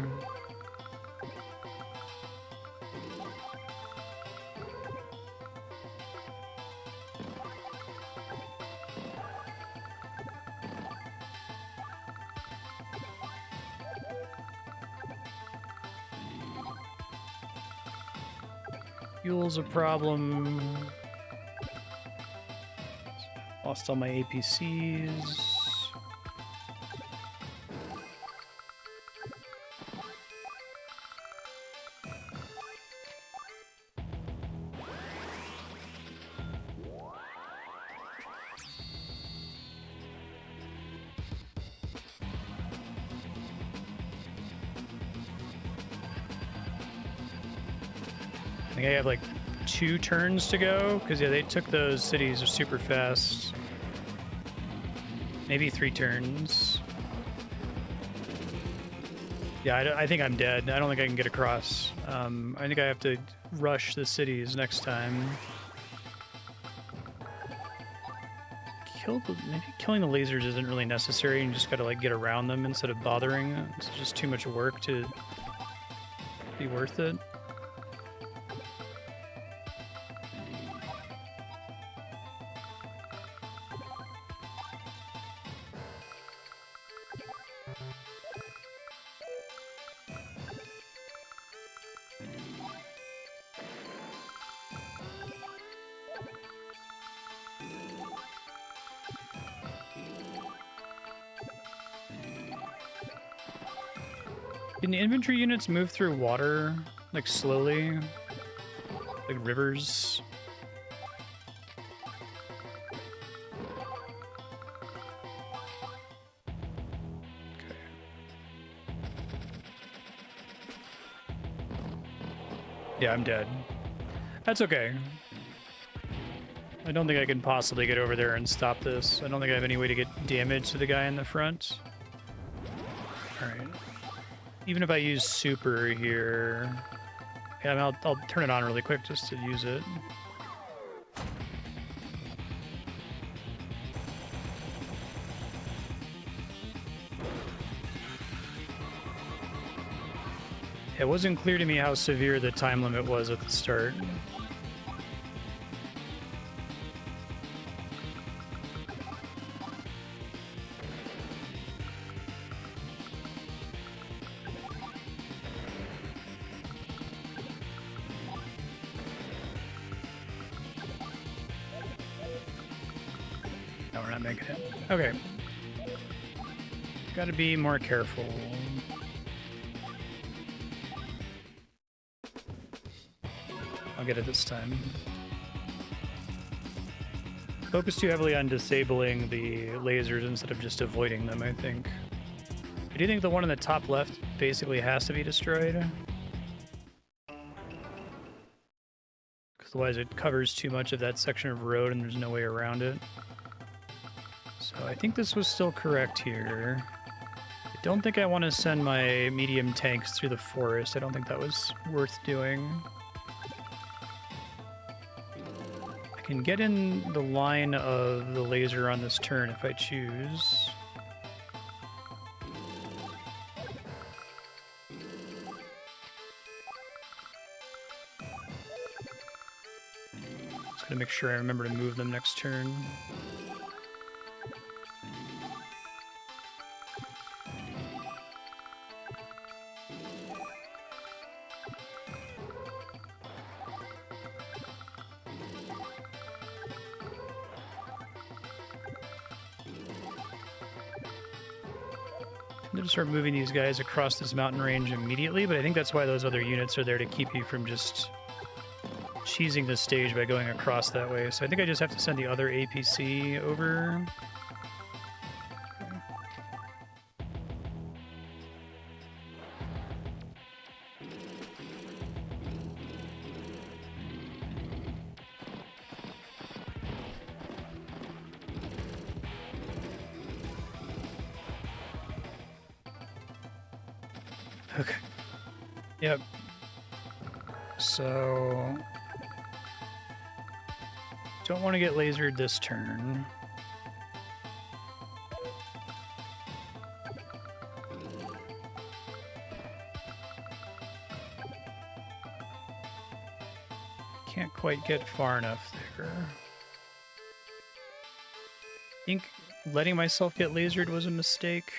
Fuel's a problem. Lost all my APCs. I think I have like 2 turns to go, because yeah, they took those cities super fast. Maybe 3 turns. Yeah, I think I'm dead. I don't think I can get across. I think I have to rush the cities next time. Maybe killing the lasers isn't really necessary. You just gotta like get around them instead of bothering. It's just too much work to be worth it. Can the infantry units move through water, like slowly? Like rivers? Okay. Yeah, I'm dead. That's okay. I don't think I can possibly get over there and stop this. I don't think I have any way to get damage to the guy in the front. Alright. Even if I use super here... Yeah, I mean, I'll turn it on really quick just to use it. It wasn't clear to me how severe the time limit was at the start. No, we're not making it. Okay. Gotta be more careful. I'll get it this time. Focus too heavily on disabling the lasers instead of just avoiding them, I think. I do think the one in the top left basically has to be destroyed. Because otherwise it covers too much of that section of road and there's no way around it. So I think this was still correct here. I don't think I want to send my medium tanks through the forest. I don't think that was worth doing. I can get in the line of the laser on this turn if I choose. Just gonna make sure I remember to move them next turn. I'm gonna start moving these guys across this mountain range immediately, but I think that's why those other units are there, to keep you from just cheesing the stage by going across that way. So I think I just have to send the other APC over. Okay. Yep. So... don't want to get lasered this turn. Can't quite get far enough there. I think letting myself get lasered was a mistake.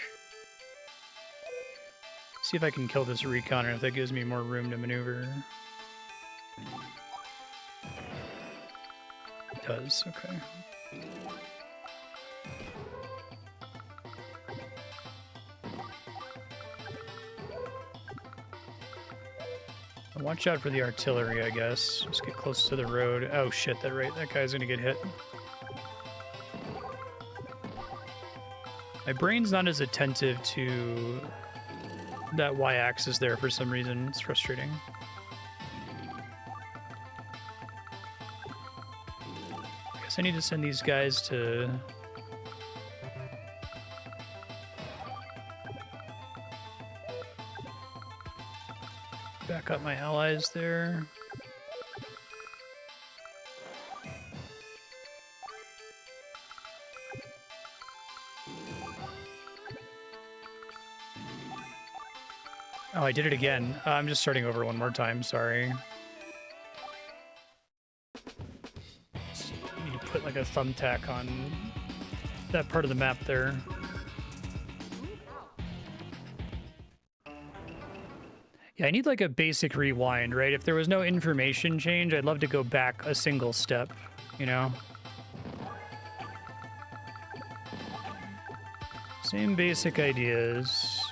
See if I can kill this reconner if that gives me more room to maneuver. It does, okay. Watch out for the artillery, I guess. Just get close to the road. Oh shit, that guy's gonna get hit. My brain's not as attentive to that y-axis there for some reason. It's frustrating. Guess I need to send these guys to... back up my allies there. Oh, I did it again. I'm just starting over one more time, sorry. Just need to put like a thumbtack on that part of the map there. Yeah, I need like a basic rewind, right? If there was no information change, I'd love to go back a single step, you know? Same basic ideas.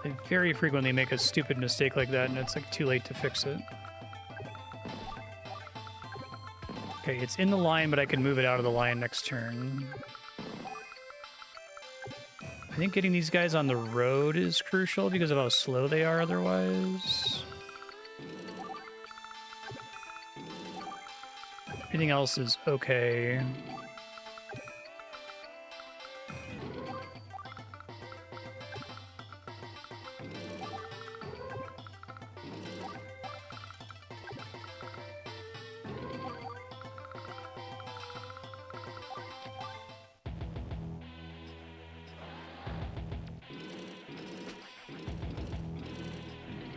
I very frequently make a stupid mistake like that, and it's like too late to fix it. Okay, it's in the line, but I can move it out of the line next turn. I think getting these guys on the road is crucial because of how slow they are otherwise. Everything else is okay.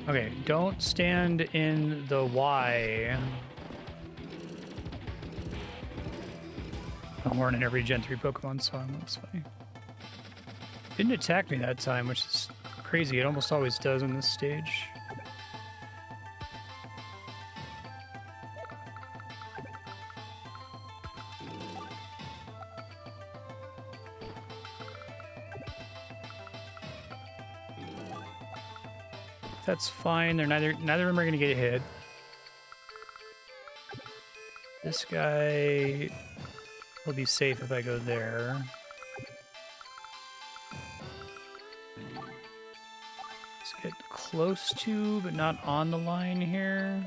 Okay, don't stand in the Y. I'm learning every Gen 3 Pokemon song, that's funny. Didn't attack me that time, which is crazy. It almost always does on this stage. That's fine. They're neither of them are gonna get hit. This guy will be safe if I go there. Let's get close to, but not on the line here.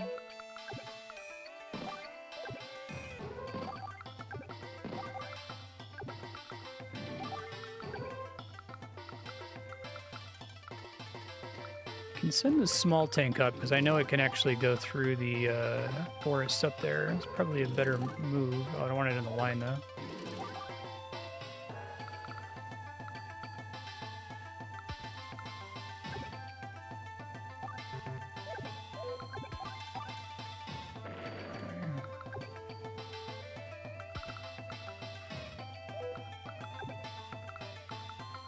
Can send the small tank up because I know it can actually go through the forest up there. It's probably a better move. Oh, I don't want it in the line though.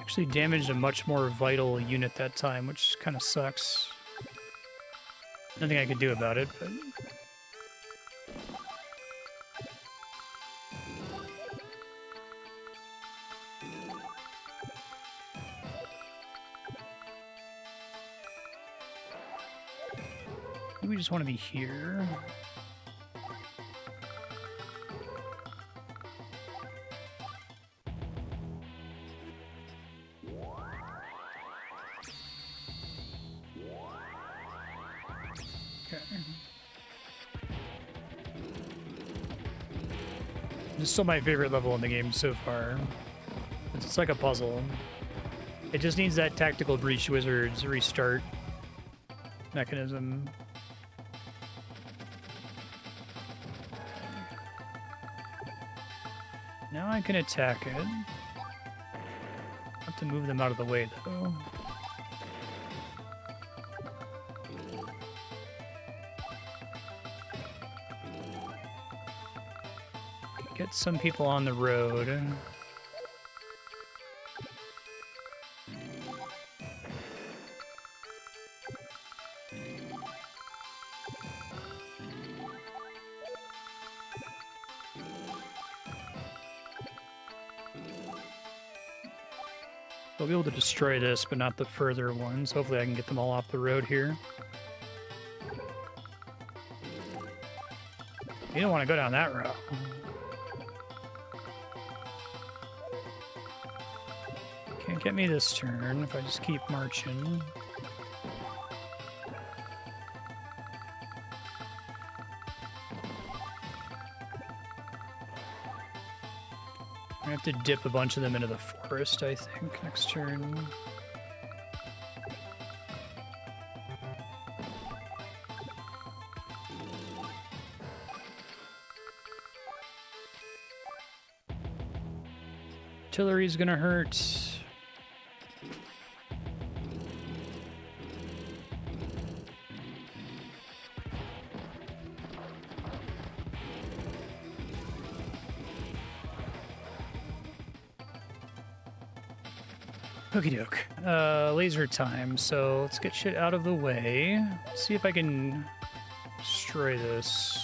Actually damaged a much more vital unit that time, which kind of sucks. Nothing I could do about it, but... maybe we just want to be here. This is still my favorite level in the game so far. It's like a puzzle. It just needs that Tactical Breach Wizard's restart mechanism. Now I can attack it. Have to move them out of the way though. Get some people on the road. I'll be able to destroy this, but not the further ones. Hopefully I can get them all off the road here. You don't want to go down that route. Can't get me this turn if I just keep marching. I have to dip a bunch of them into the forest, I think, next turn. Artillery's gonna hurt. Okie doke. Laser time. So let's get shit out of the way. Let's see if I can destroy this.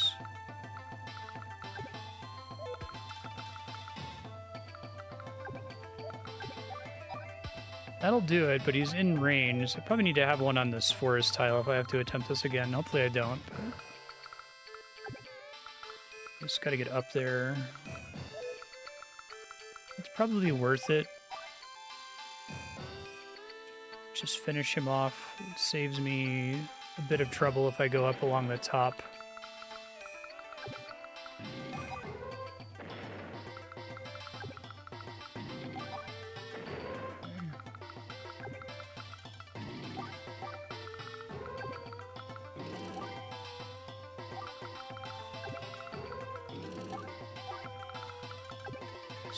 That'll do it, but he's in range. I probably need to have one on this forest tile if I have to attempt this again. Hopefully I don't. Just gotta get up there. It's probably worth it. Just finish him off. It saves me a bit of trouble if I go up along the top.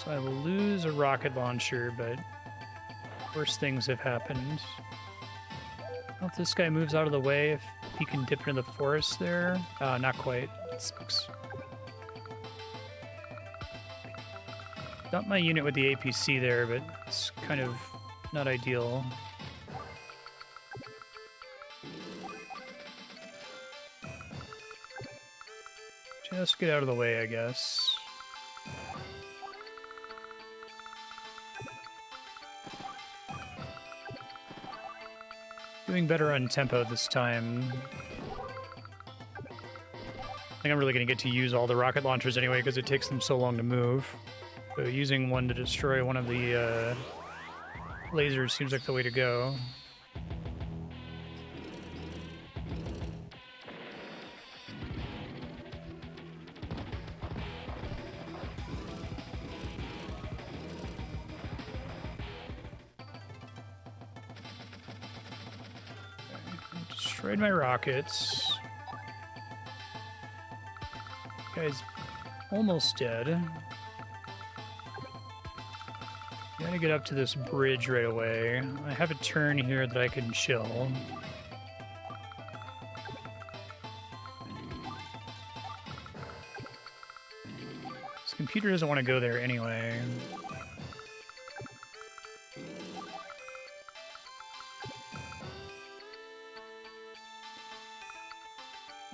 So I will lose a rocket launcher, but worse things have happened. Well, if this guy moves out of the way, if he can dip into the forest there. Not quite. That sucks. Got my unit with the APC there, but it's kind of not ideal. Just get out of the way, I guess. Doing better on tempo this time. I think I'm really going to get to use all the rocket launchers anyway because it takes them so long to move. So using one to destroy one of the lasers seems like the way to go. Destroyed my rockets. Guy's almost dead. Gotta get up to this bridge right away. I have a turn here that I can chill. This computer doesn't want to go there anyway.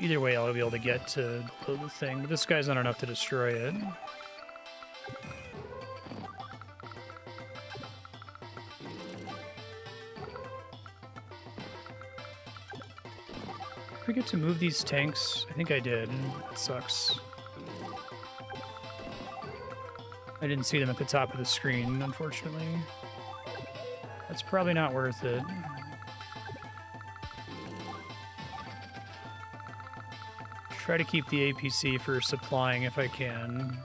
Either way, I'll be able to get to the thing, but this guy's not enough to destroy it. Did I forget to move these tanks? I think I did. It sucks. I didn't see them at the top of the screen, unfortunately. That's probably not worth it. Try to keep the APC for supplying if I can.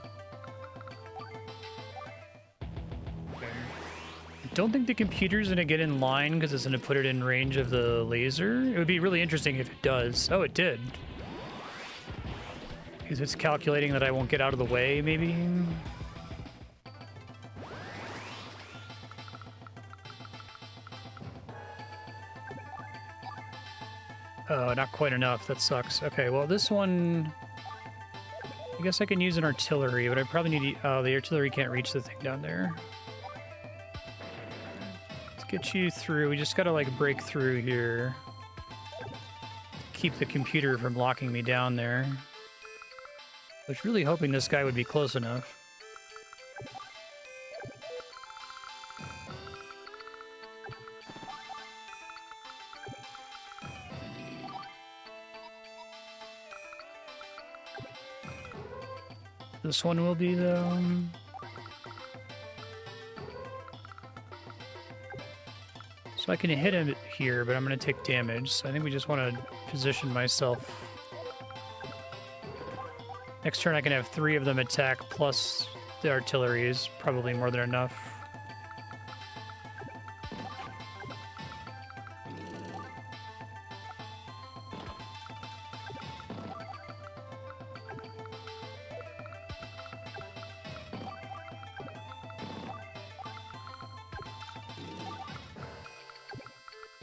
Okay. I don't think the computer's gonna get in line because it's gonna put it in range of the laser. It would be really interesting if it does. Oh, it did. Because it's calculating that I won't get out of the way, maybe? Oh, not quite enough. That sucks. Okay, well, this one... I guess I can use an artillery, but I probably need... Oh, the artillery can't reach the thing down there. Let's get you through. We just gotta, like, break through here. Keep the computer from locking me down there. I was really hoping this guy would be close enough. This one will be, though. So I can hit him here, but I'm going to take damage. So I think we just want to position myself. Next turn I can have 3 of them attack plus the artillery is probably more than enough.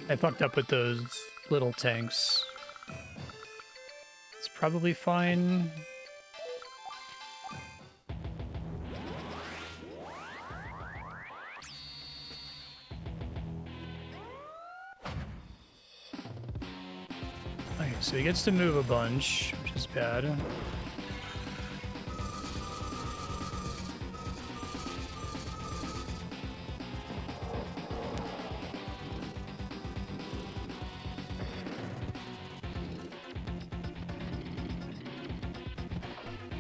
I fucked up with those little tanks. It's probably fine. Okay, so he gets to move a bunch, which is bad.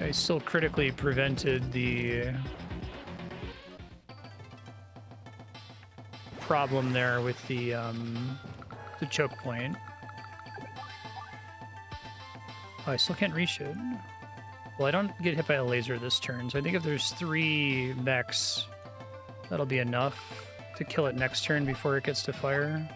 I still critically prevented the problem there with the choke point. Oh, I still can't reach it. Well, I don't get hit by a laser this turn, so I think if there's 3 mechs, that'll be enough to kill it next turn before it gets to fire.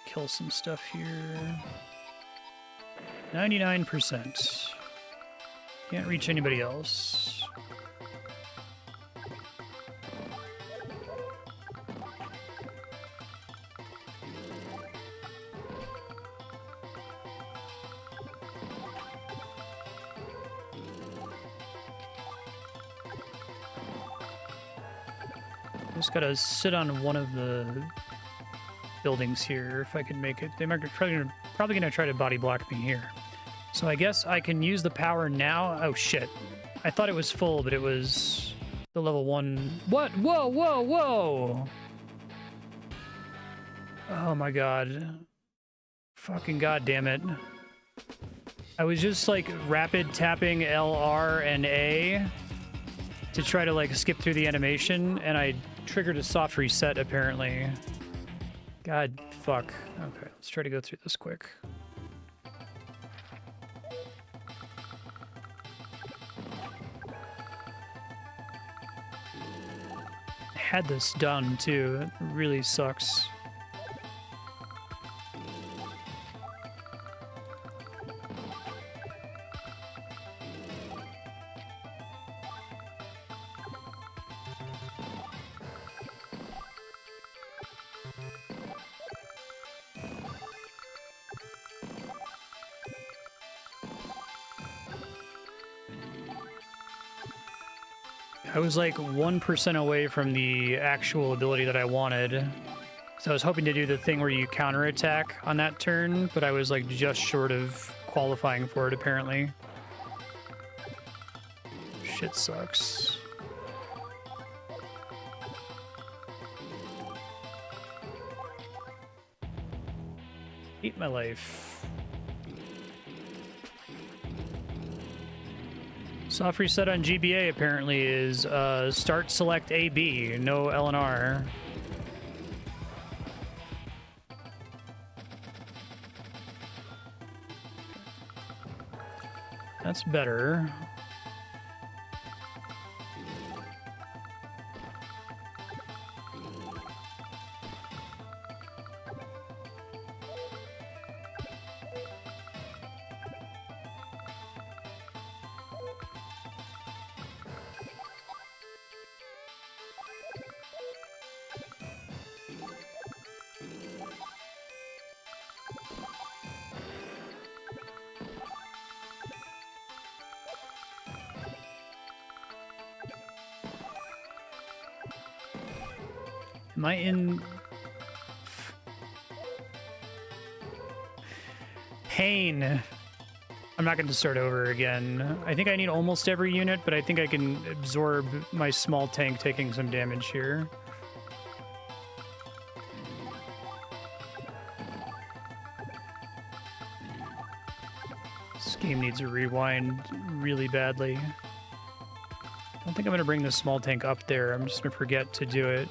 Kill some stuff here. 99%. Can't reach anybody else. Just gotta sit on one of the buildings here if I can make it. They're probably gonna try to body block me here. So I guess I can use the power now. Oh shit. I thought it was full, but it was the level 1. What? Whoa, whoa, whoa! Oh my god. Fucking god damn it. I was just like rapid tapping LR and A to try to like skip through the animation, and I triggered a soft reset apparently. God, fuck. Okay, let's try to go through this quick. I had this done too. It really sucks. I was like 1% away from the actual ability that I wanted. So I was hoping to do the thing where you counterattack on that turn, but I was like just short of qualifying for it apparently. Shit sucks. Hate my life. Soft reset on GBA apparently is start select AB, no LNR. That's better. Am I in pain? I'm not going to start over again. I think I need almost every unit, but I think I can absorb my small tank taking some damage here. This game needs a rewind really badly. I don't think I'm going to bring this small tank up there. I'm just going to forget to do it.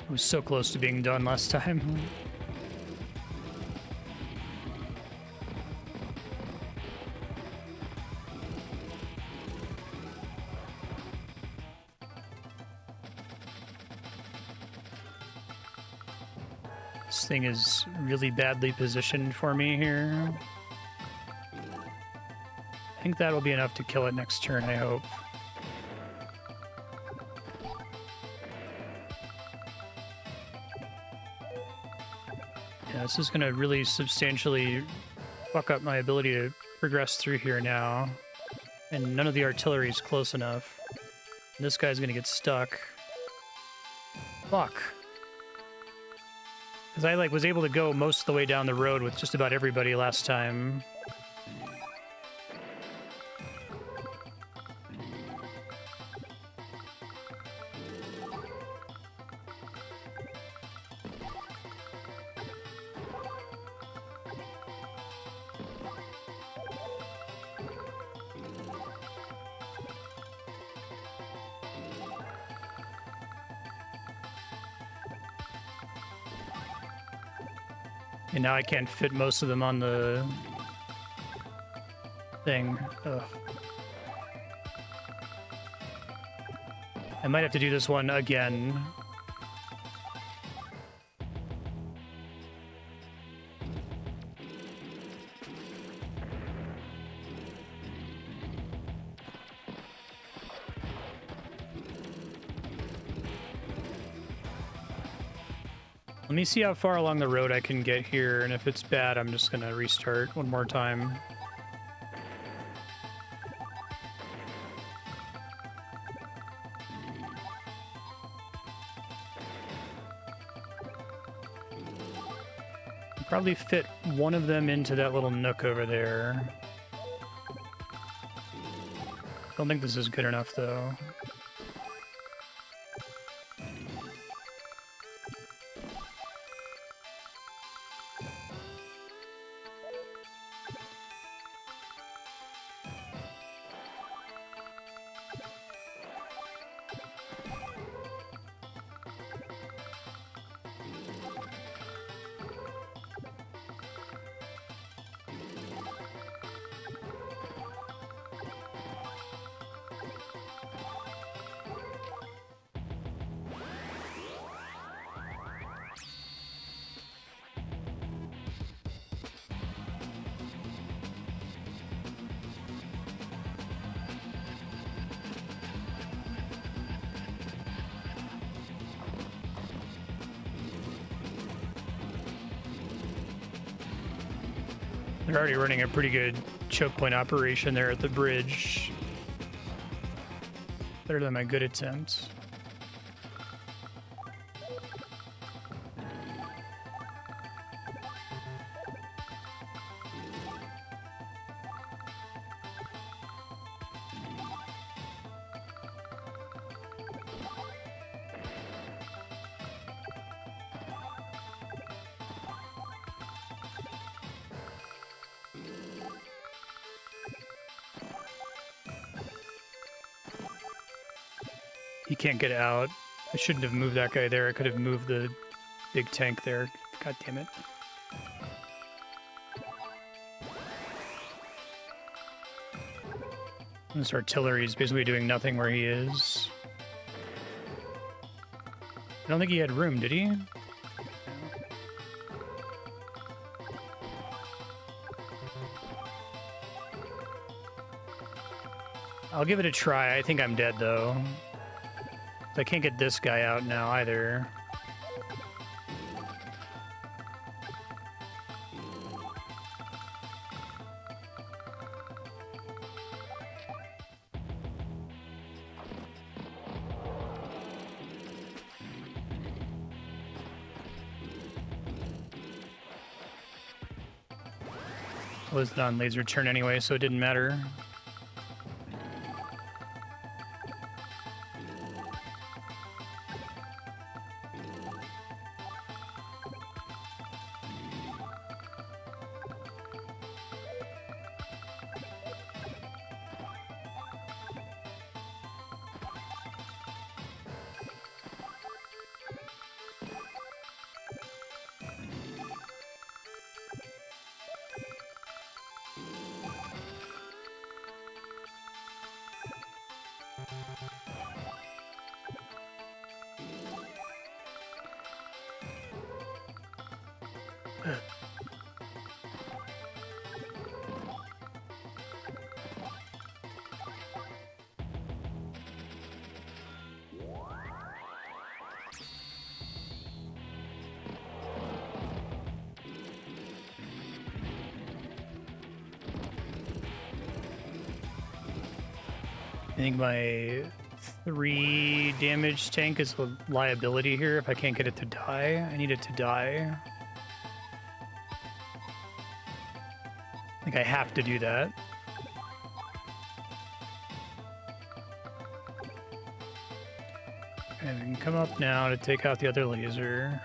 It was so close to being done last time. This thing is really badly positioned for me here. I think that'll be enough to kill it next turn, I hope. Yeah, this is going to really substantially fuck up my ability to progress through here now. And none of the artillery is close enough. And this guy's going to get stuck. Fuck. Because I, like, was able to go most of the way down the road with just about everybody last time. And now I can't fit most of them on the thing. Ugh. I might have to do this one again. Let me see how far along the road I can get here, and if it's bad, I'm just gonna restart one more time. Probably fit one of them into that little nook over there. Don't think this is good enough, though. They're already running a pretty good choke point operation there at the bridge. Better than my good attempt. He can't get out. I shouldn't have moved that guy there. I could have moved the big tank there. God damn it. This artillery is basically doing nothing where he is. I don't think he had room, did he? I'll give it a try. I think I'm dead, though. I can't get this guy out now, either. Was on laser turn anyway, so it didn't matter. I think my 3 damage tank is a liability here. If I can't get it to die, I need it to die. I think I have to do that. And we can come up now to take out the other laser.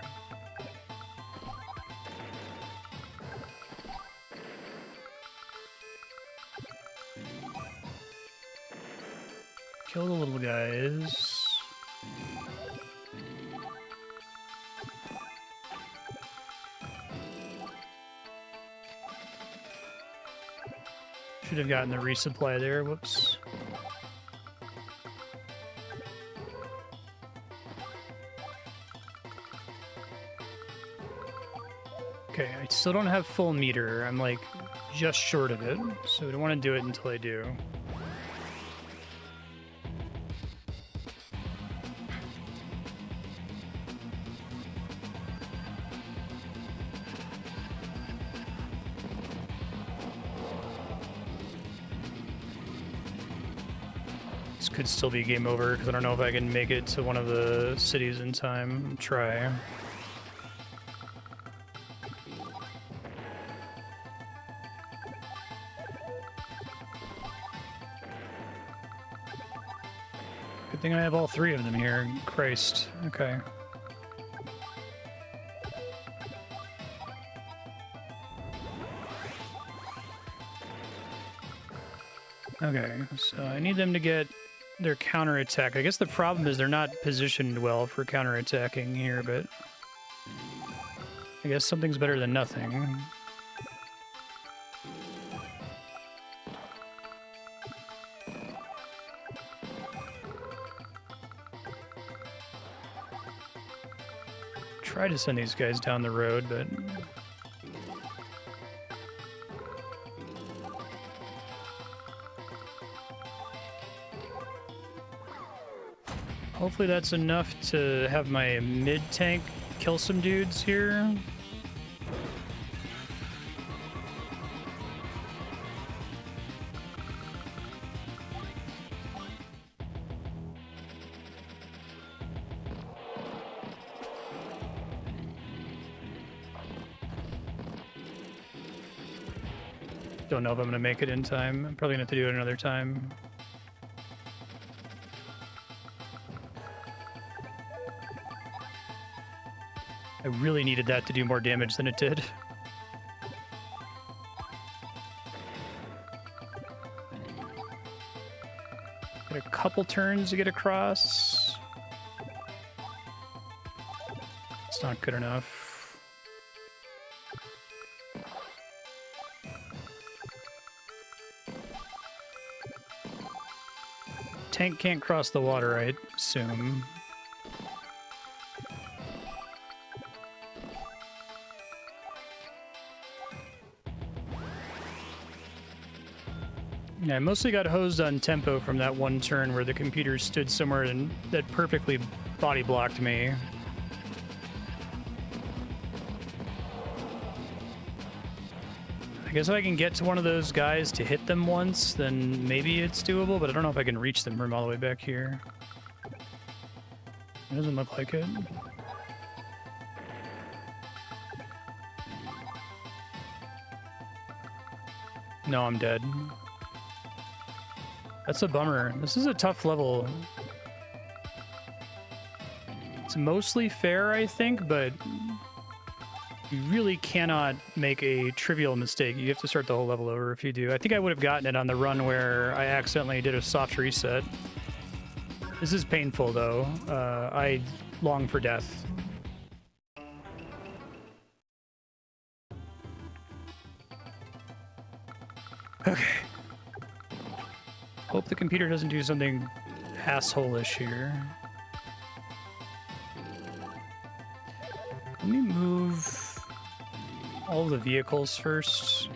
Kill the little guys. Should have gotten the resupply there. Whoops. Okay, I still don't have full meter. I'm like just short of it, so I don't want to do it until I do. Could still be game over because I don't know if I can make it to one of the cities in time. Try. Good thing I have all 3 of them here. Christ. Okay. Okay, so I need them to get their counterattack. I guess the problem is they're not positioned well for counterattacking here, but I guess something's better than nothing. Try to send these guys down the road, but hopefully that's enough to have my mid-tank kill some dudes here. Don't know if I'm going to make it in time. I'm probably going to have to do it another time. I really needed that to do more damage than it did. Get a couple turns to get across. It's not good enough. Tank can't cross the water, I assume. Yeah, I mostly got hosed on tempo from that one turn where the computer stood somewhere and that perfectly body blocked me. I guess if I can get to one of those guys to hit them once, then maybe it's doable, but I don't know if I can reach them from all the way back here. It doesn't look like it. No, I'm dead. That's a bummer. This is a tough level. It's mostly fair, I think, but you really cannot make a trivial mistake. You have to start the whole level over if you do. I think I would have gotten it on the run where I accidentally did a soft reset. This is painful, though. I long for death. Okay. Hope the computer doesn't do something asshole-ish here. Let me move all the vehicles first.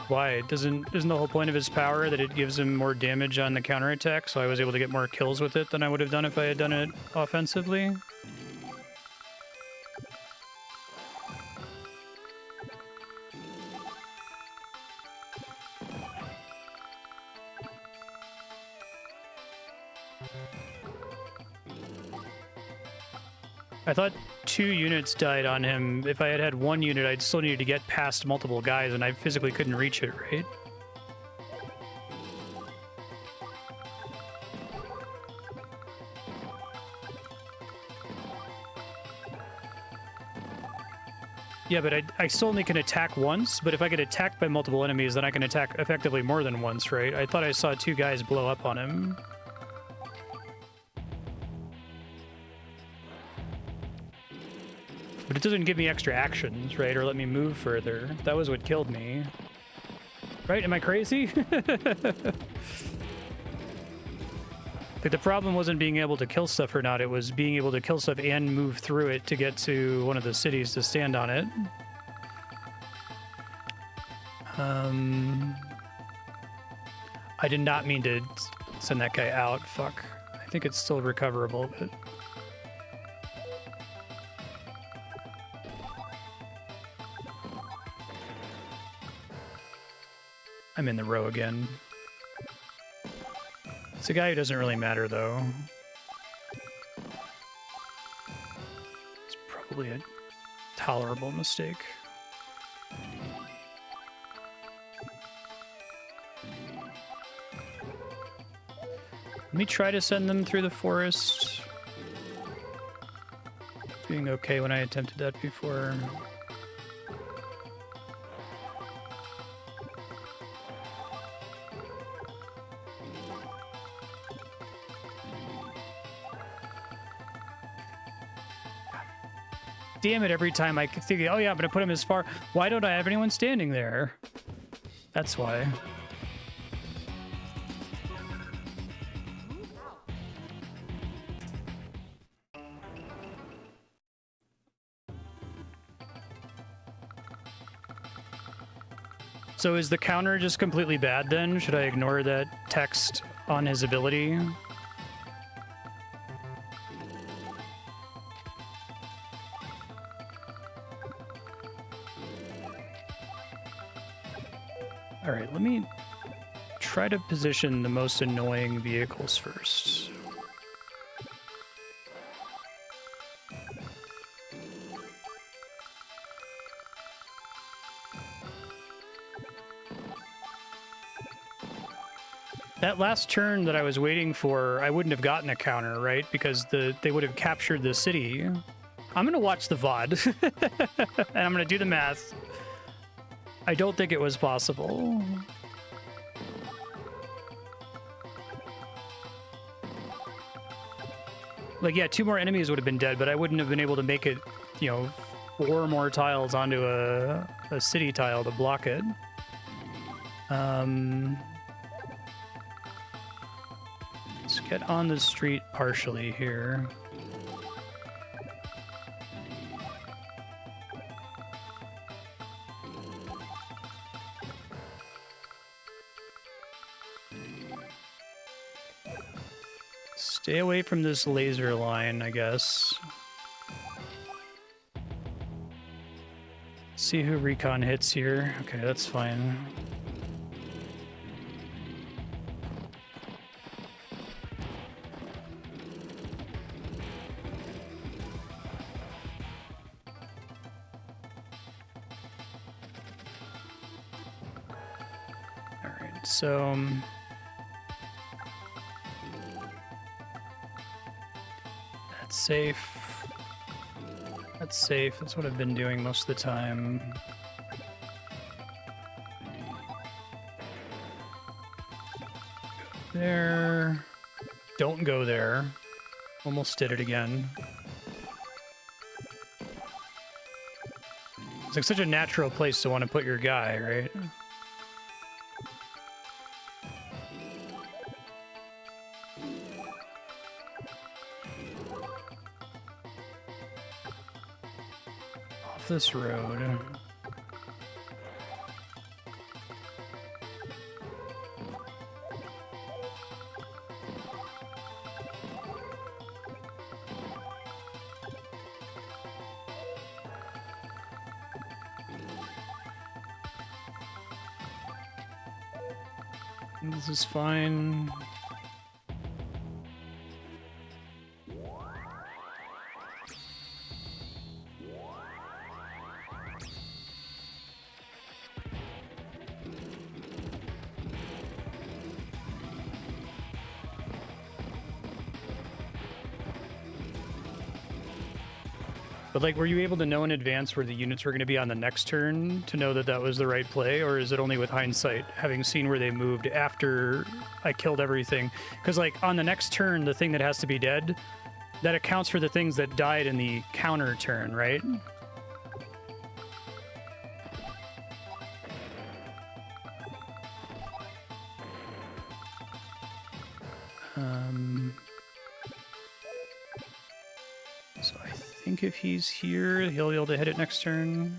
Why? Isn't the whole point of his power that it gives him more damage on the counterattack, so I was able to get more kills with it than I would have done if I had done it offensively? I thought 2 units died on him. If I had had 1 unit, I'd still need to get past multiple guys, and I physically couldn't reach it, right? Yeah, but I still only can attack once, but if I get attacked by multiple enemies, then I can attack effectively more than once, right? I thought I saw 2 guys blow up on him. But it doesn't give me extra actions, right? Or let me move further. That was what killed me. Right? Am I crazy? Like, the problem wasn't being able to kill stuff or not. It was being able to kill stuff and move through it to get to one of the cities to stand on it. I did not mean to send that guy out. Fuck. I think it's still recoverable, but... I'm in the row again. It's a guy who doesn't really matter, though. It's probably a tolerable mistake. Let me try to send them through the forest. Doing okay when I attempted that before. Damn it, every time I think, oh yeah, I'm gonna put him as far. Why don't I have anyone standing there? That's why. So is the counter just completely bad then? Should I ignore that text on his ability? All right, let me try to position the most annoying vehicles first. That last turn that I was waiting for, I wouldn't have gotten a counter, right? Because they would have captured the city. I'm gonna watch the VOD, and I'm gonna do the math. I don't think it was possible. Like, yeah, 2 more enemies would have been dead, but I wouldn't have been able to make it, you know, 4 more tiles onto a city tile to block it. Let's get on the street partially here. Stay away from this laser line, I guess. See who recon hits here. Okay, that's fine. so that's safe. That's safe. That's what I've been doing most of the time. There. Don't go there. Almost did it again. It's like such a natural place to want to put your guy, right? Off this road. This is fine. But, like, were you able to know in advance where the units were going to be on the next turn to know that that was the right play? Or is it only with hindsight, having seen where they moved after I killed everything? Because, like, on the next turn, the thing that has to be dead, that accounts for the things that died in the counter turn, right? So I think if he's here, he'll be able to hit it next turn.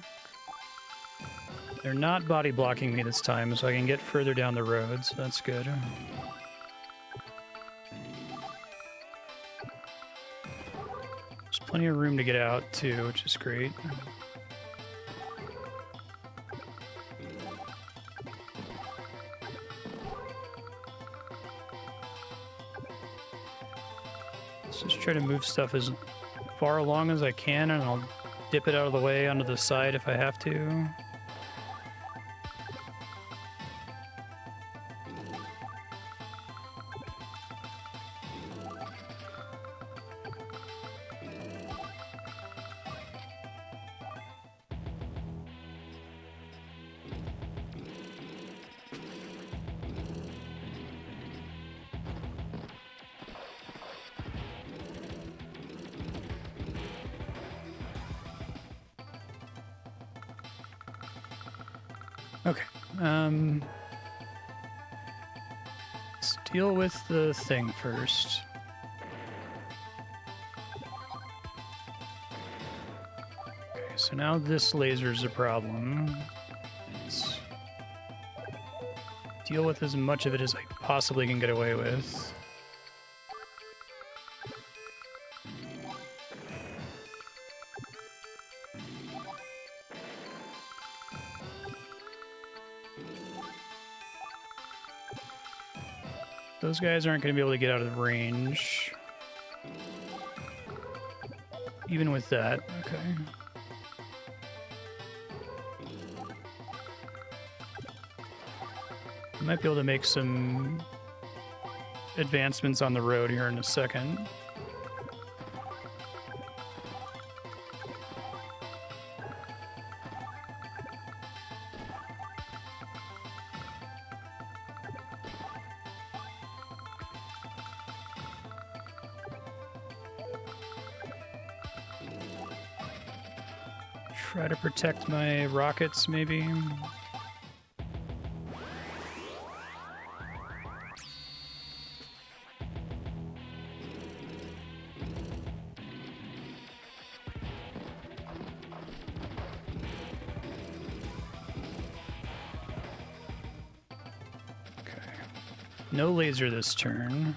They're not body blocking me this time, so I can get further down the road, so that's good. There's plenty of room to get out, too, which is great. Let's just try to move stuff as far along as I can, and I'll dip it out of the way onto the side if I have to. Okay, let's deal with the thing first. Okay, so now this laser's a problem. Let's deal with as much of it as I possibly can get away with. Those guys aren't going to be able to get out of the range. Even with that, okay. I might be able to make some advancements on the road here in a second. Try to protect my rockets, maybe. Okay. No laser this turn.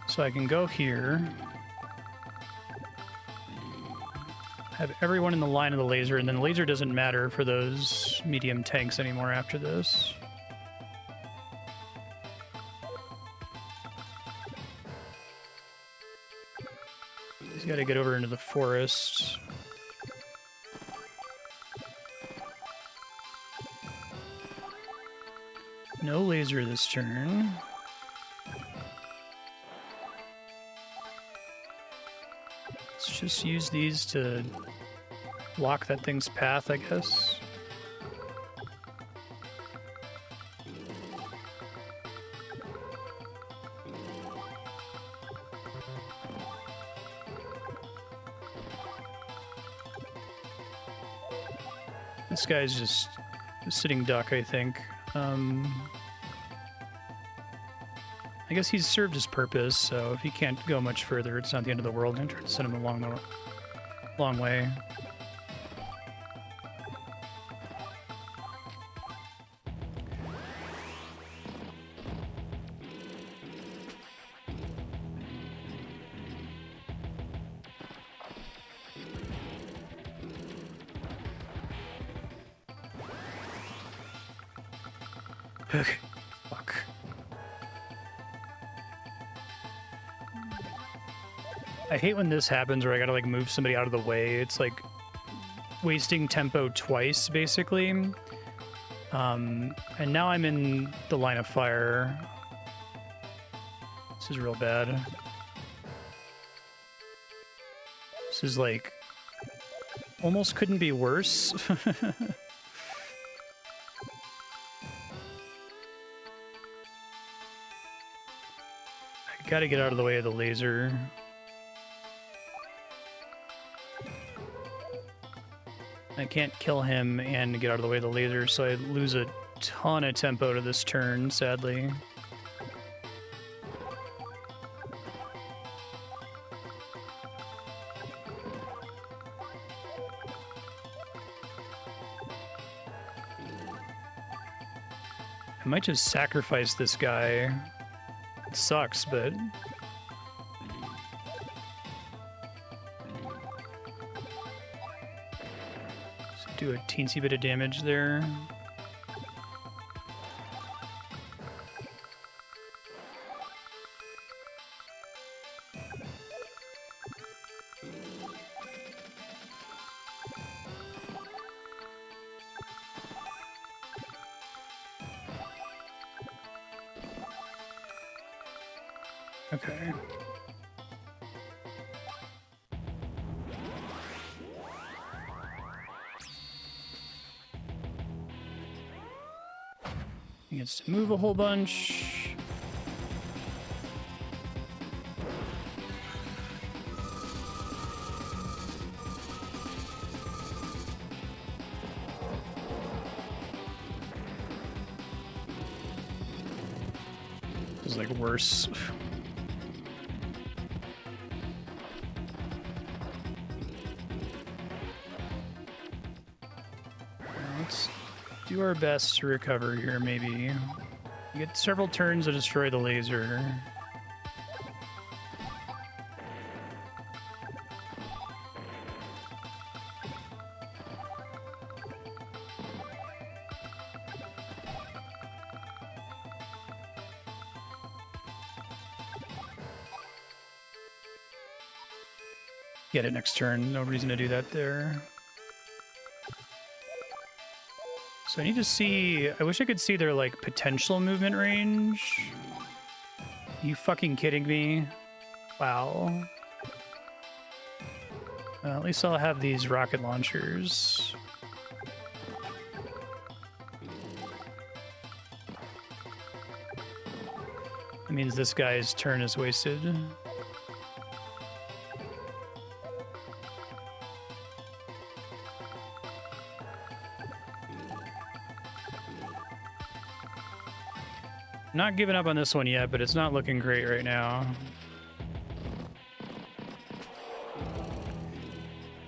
So I can go here. Have everyone in the line of the laser, and then the laser doesn't matter for those medium tanks anymore after this. He's got to get over into the forest. No laser this turn. Let's just use these to block that thing's path, I guess. This guy's just a sitting duck, I think. I guess he's served his purpose, so if he can't go much further, it's not the end of the world. I'm trying to send him a long way. Okay. Fuck. I hate when this happens where I gotta like move somebody out of the way. It's like wasting tempo twice, basically. And now I'm in the line of fire. This is real bad. This is like almost couldn't be worse. Gotta get out of the way of the laser. I can't kill him and get out of the way of the laser, so I lose a ton of tempo to this turn, sadly. I might just sacrifice this guy. It sucks, but just do a teensy bit of damage there. Okay. He gets to move a whole bunch. This is like worse. Let's do our best to recover here, maybe. You get several turns to destroy the laser. Get it next turn. No reason to do that there. So I need to see... I wish I could see their, like, potential movement range. You fucking kidding me? Wow. Well, at least I'll have these rocket launchers. That means this guy's turn is wasted. Not giving up on this one yet, but it's not looking great right now.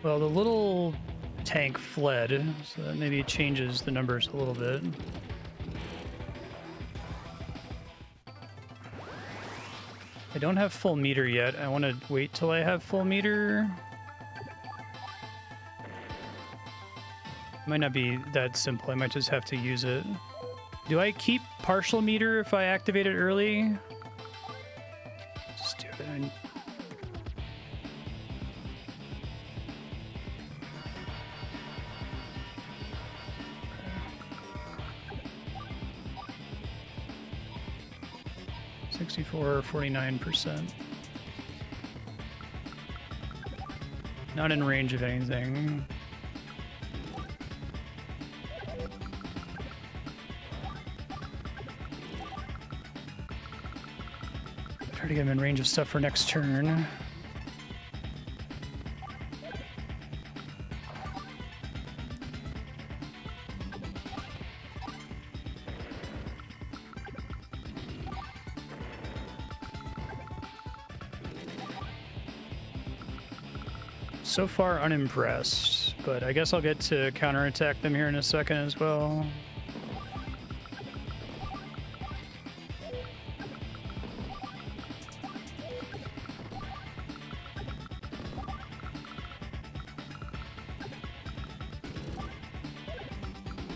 Well, the little tank fled, so that maybe changes the numbers a little bit. I don't have full meter yet. I want to wait till I have full meter. Might not be that simple. I might just have to use it. Do I keep partial meter if I activate it early? Just do it. 64, 49%. Not in range of anything. Try to get him in range of stuff for next turn. So far unimpressed, but I guess I'll get to counterattack them here in a second as well.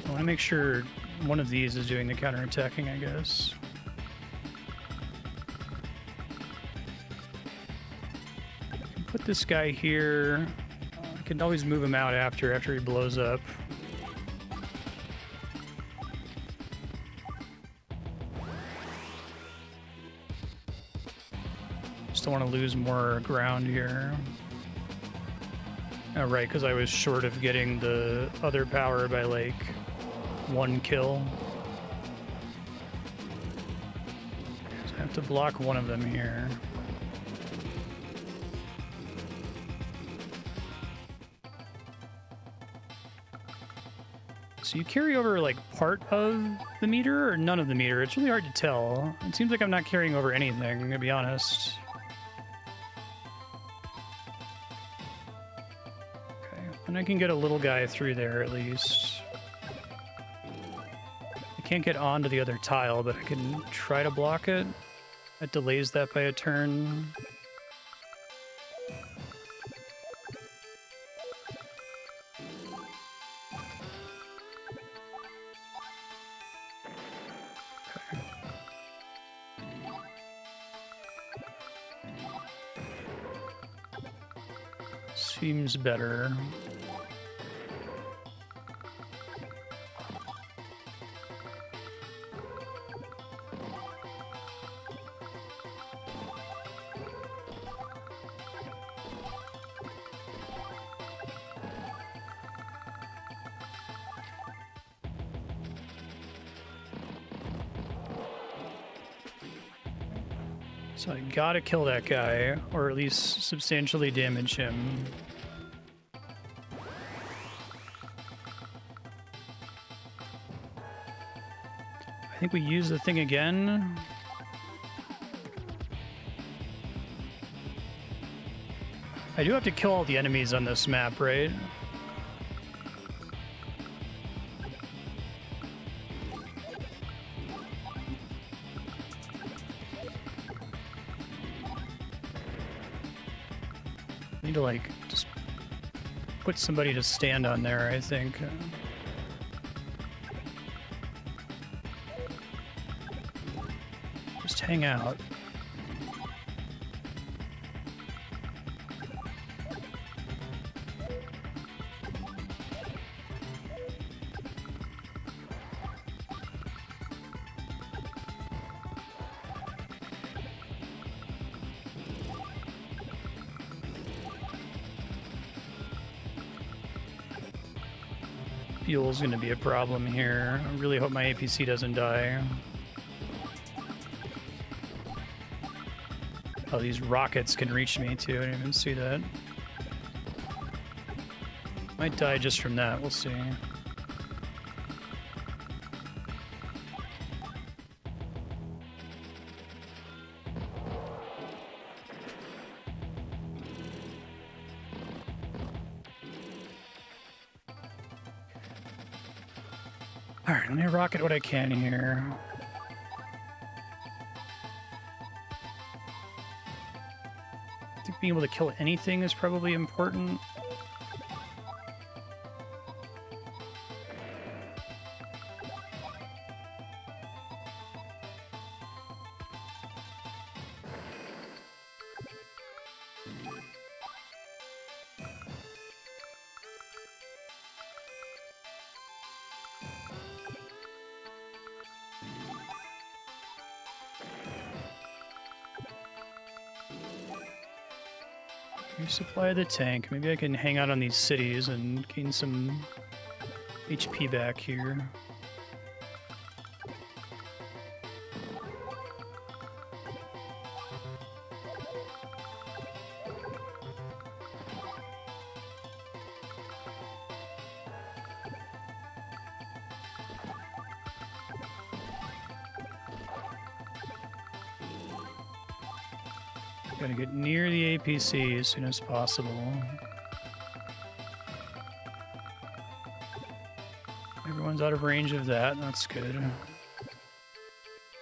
I want to make sure one of these is doing the counterattacking, I guess. Put this guy here. I can always move him out after he blows up. Just don't want to lose more ground here. Oh, right, because I was short of getting the other power by like 1 kill. So I have to block one of them here. So you carry over, like, part of the meter or none of the meter? It's really hard to tell. It seems like I'm not carrying over anything, to be honest. Okay, and I can get a little guy through there at least. I can't get onto the other tile, but I can try to block it. That delays that by a turn. Seems better. So I gotta kill that guy, or at least substantially damage him. I think we use the thing again. I do have to kill all the enemies on this map, right? I need to, like, just put somebody to stand on there, I think. Just hang out. Fuel's gonna be a problem here. I really hope my APC doesn't die. Oh, these rockets can reach me too. I didn't even see that. Might die just from that. We'll see. All right, let me rocket what I can here. I think being able to kill anything is probably important. Resupply the tank. Maybe I can hang out on these cities and gain some HP back here. Gotta get near the APC as soon as possible. Everyone's out of range of that, that's good.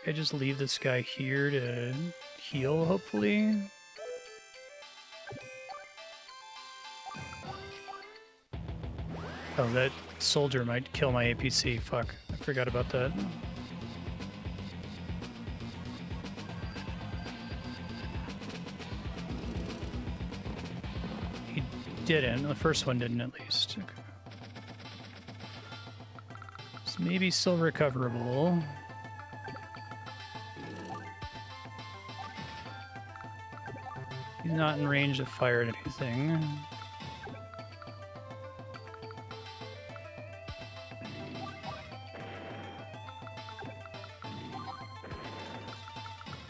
I just leave this guy here to heal, hopefully. Oh, that soldier might kill my APC, fuck. I forgot about that. Didn't. The first one didn't, at least. Okay. So maybe still recoverable. He's not in range of fire at anything.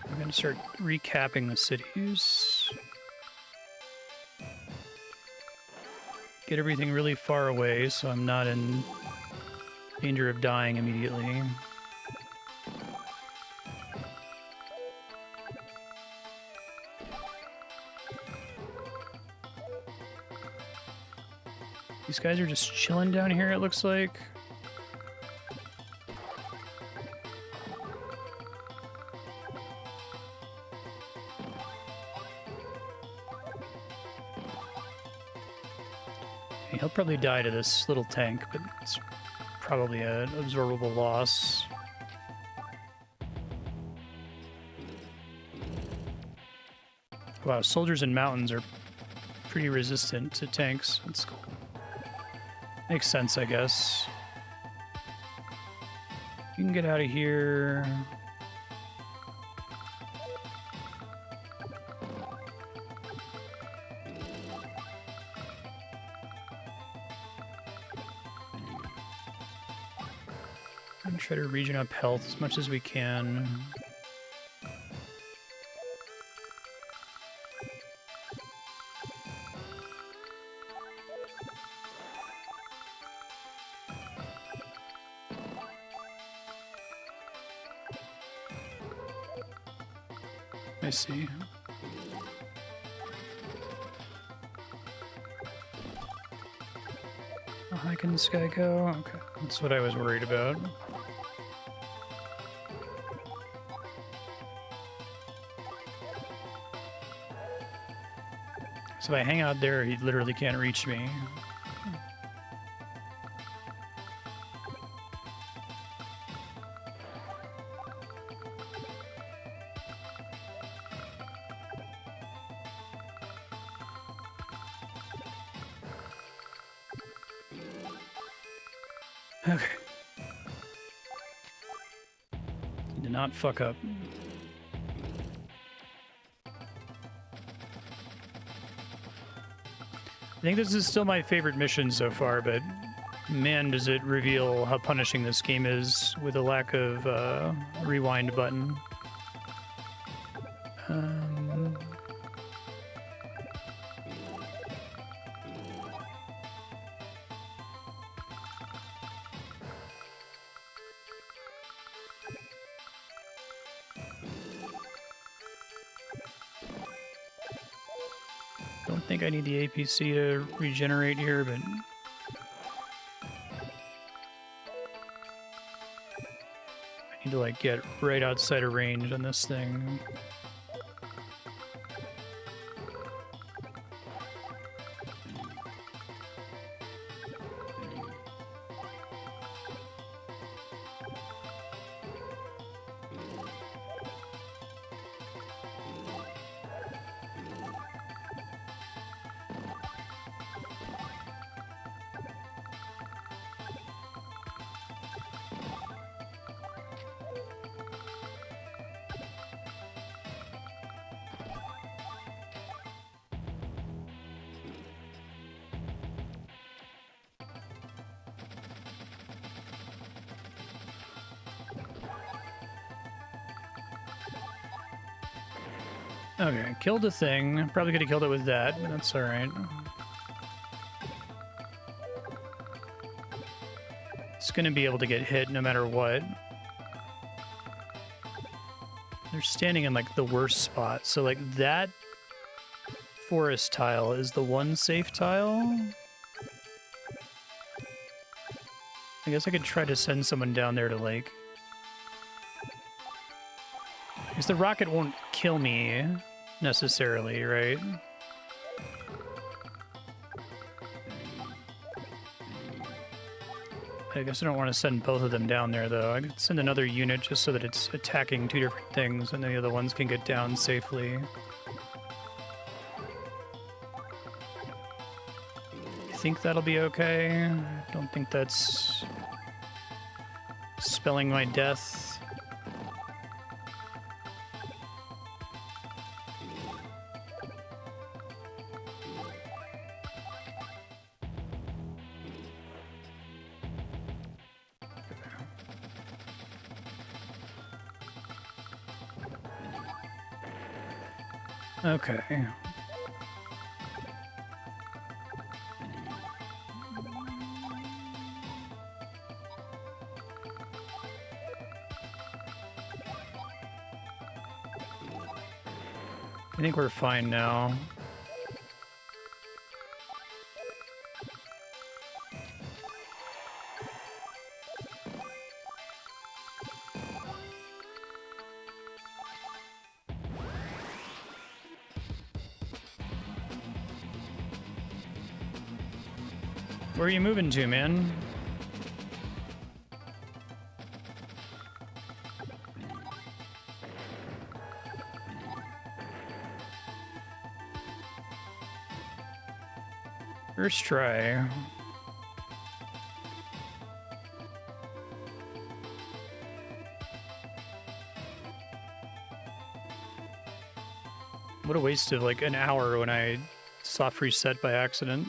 I'm gonna start recapping the cities. Get everything really far away so I'm not in danger of dying immediately. These guys are just chilling down here, it looks like. He'll probably die to this little tank, but it's probably an absorbable loss. Wow, soldiers in mountains are pretty resistant to tanks. That's cool. Makes sense, I guess. You can get out of here. And try to regen up health as much as we can. I see. How high can this guy go? Okay, that's what I was worried about. So if I hang out there, he literally can't reach me. Okay. Did not fuck up. I think this is still my favorite mission so far, but man, does it reveal how punishing this game is with a lack of rewind button. Don't think I need the APC to regenerate here, but I need to like get right outside of range on this thing. Okay, killed the thing. Probably could have killed it with that, but that's alright. It's gonna be able to get hit no matter what. They're standing in like the worst spot. So like that forest tile is the one safe tile. I guess I could try to send someone down there to like... Because the rocket won't kill me necessarily, right? I guess I don't want to send both of them down there, though. I could send another unit just so that it's attacking two different things and the other ones can get down safely. I think that'll be okay. I don't think that's spelling my death. Okay. I think we're fine now. Where are you moving to, man? First try. What a waste of like an hour when I soft reset by accident.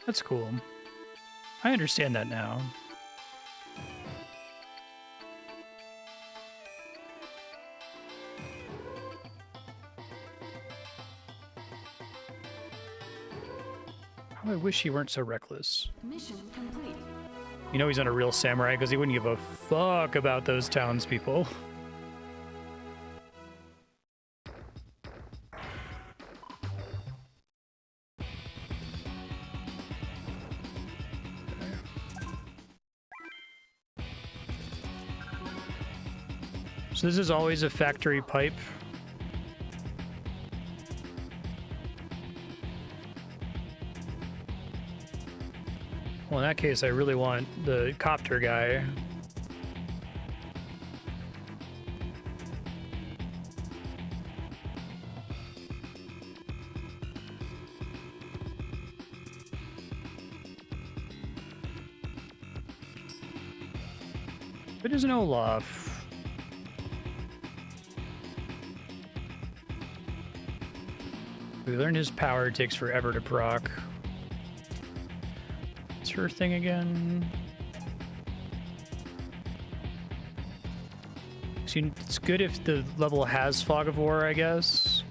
That's cool. I understand that now. How I wish he weren't so reckless. Mission complete. You know he's not a real samurai because he wouldn't give a fuck about those townspeople. So this is always a factory pipe. Well, in that case, I really want the copter guy. It is an Olaf. We learned his power takes forever to proc. What's her thing again? So it's good if the level has Fog of War, I guess.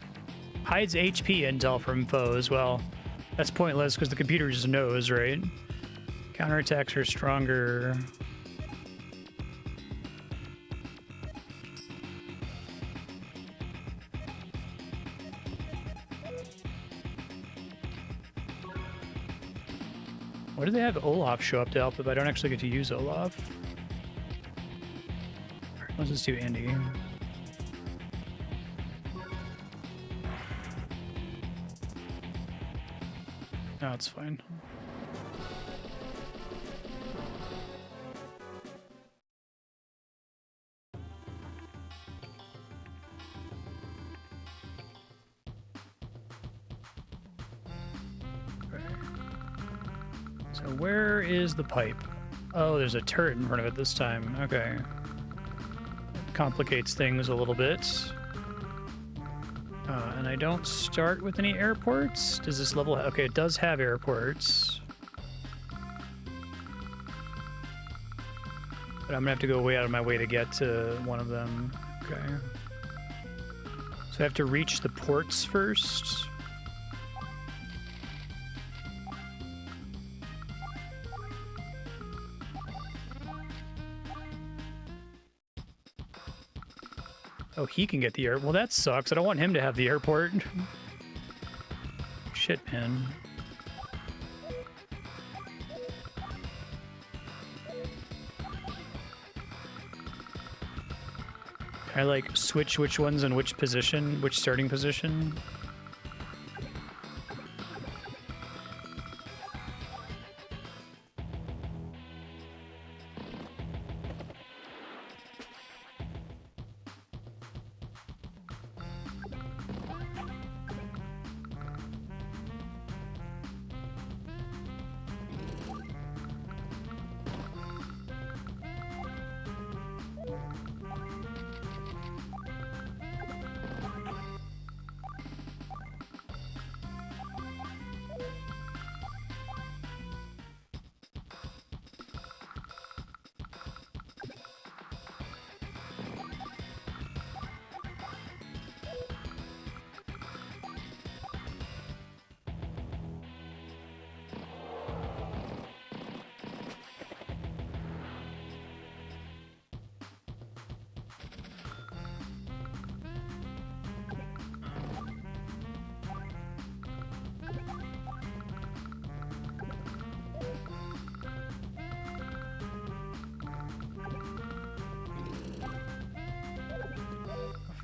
Hides HP intel from foes. Well, that's pointless because the computer just knows, right? Counterattacks are stronger. Why do they have Olaf show up to help if I don't actually get to use Olaf? Let's just do Andy. No, it's fine. So where is the pipe? Oh, there's a turret in front of it this time. Okay. Complicates things a little bit. And I don't start with any airports? Does this level... Okay, it does have airports. But I'm gonna have to go way out of my way to get to one of them. Okay. So I have to reach the ports first. Oh, he can get the air. Well, that sucks. I don't want him to have the airport. Shit, man. Can I, like, switch which one's in which position, which starting position?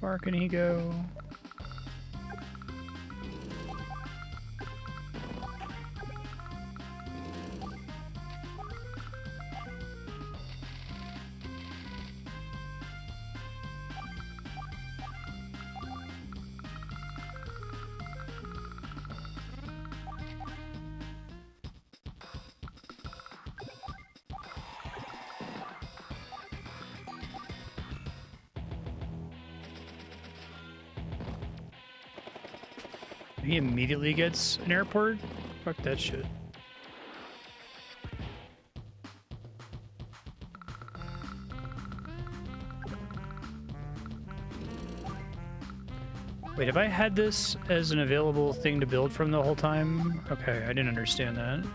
How far can he go? He immediately gets an airport? Fuck that shit. Wait, have I had this as an available thing to build from the whole time? Okay, I didn't understand that.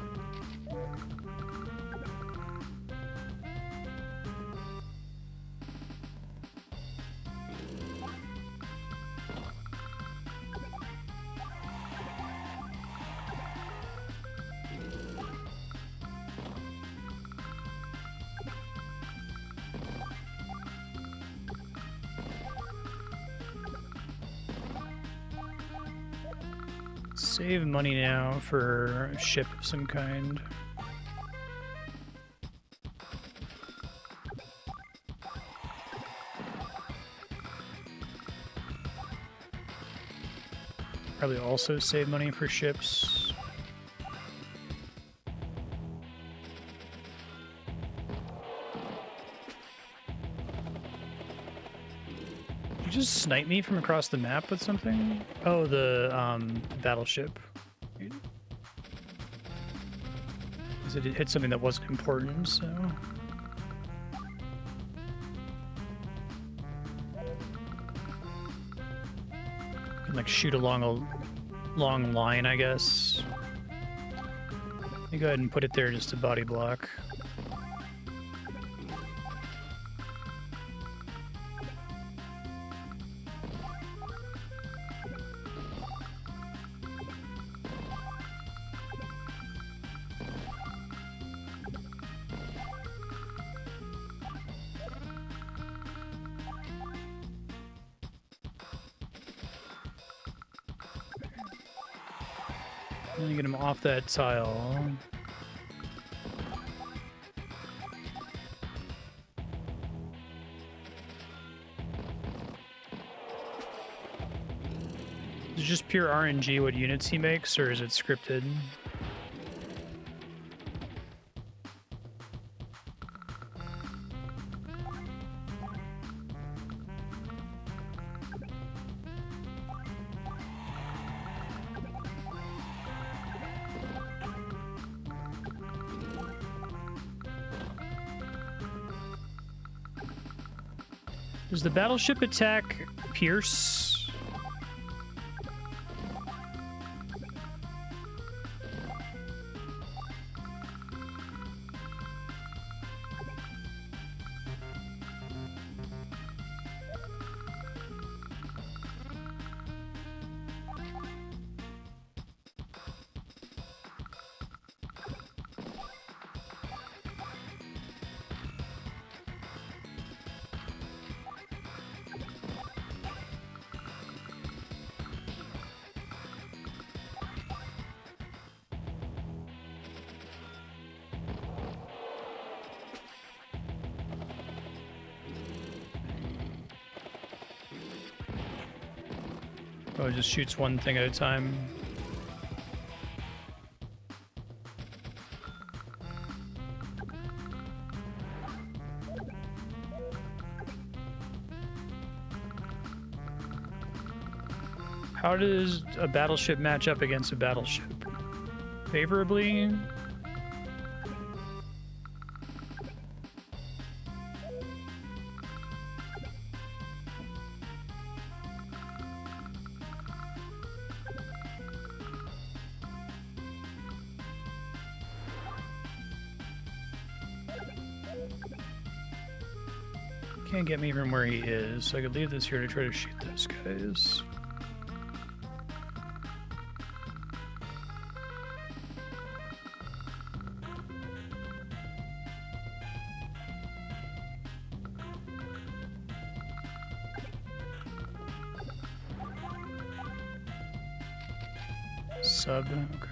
Save money now for a ship of some kind. Probably also save money for ships. Did you just snipe me from across the map with something? Oh, the battleship. Because it hit something that wasn't important, so... Can, like, shoot along a long line, I guess. Let me go ahead and put it there just to body block. Let me get him off that tile. Is it just pure RNG what units he makes, or is it scripted? Does the battleship attack pierce? Oh, it just shoots one thing at a time. How does a battleship match up against a battleship? Favorably? Can't get me from where he is, so I could leave this here to try to shoot those guys. Sub, okay.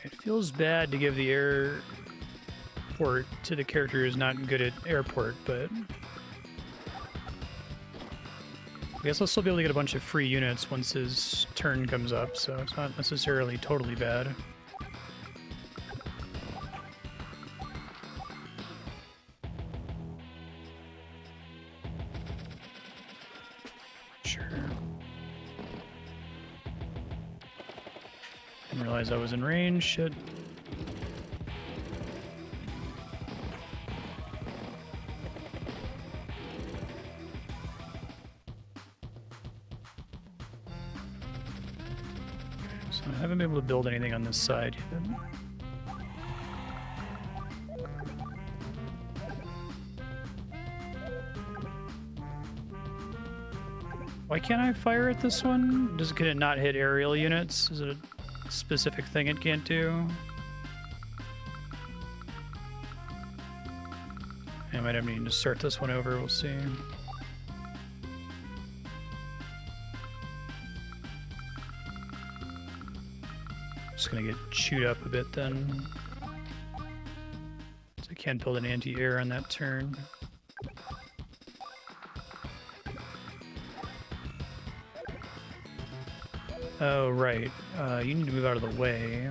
It feels bad to give the airport to the character who's not good at airport, but I guess I'll still be able to get a bunch of free units once his turn comes up, so it's not necessarily totally bad. Sure. Didn't realize I was in range. Shit. So I haven't been able to build anything on this side yet. Why can't I fire at this one? Can it not hit aerial units? Is it a specific thing it can't do? I might have need to start this one over, we'll see. Just gonna get chewed up a bit then. So I can't build an anti-air on that turn. Oh, right. You need to move out of the way.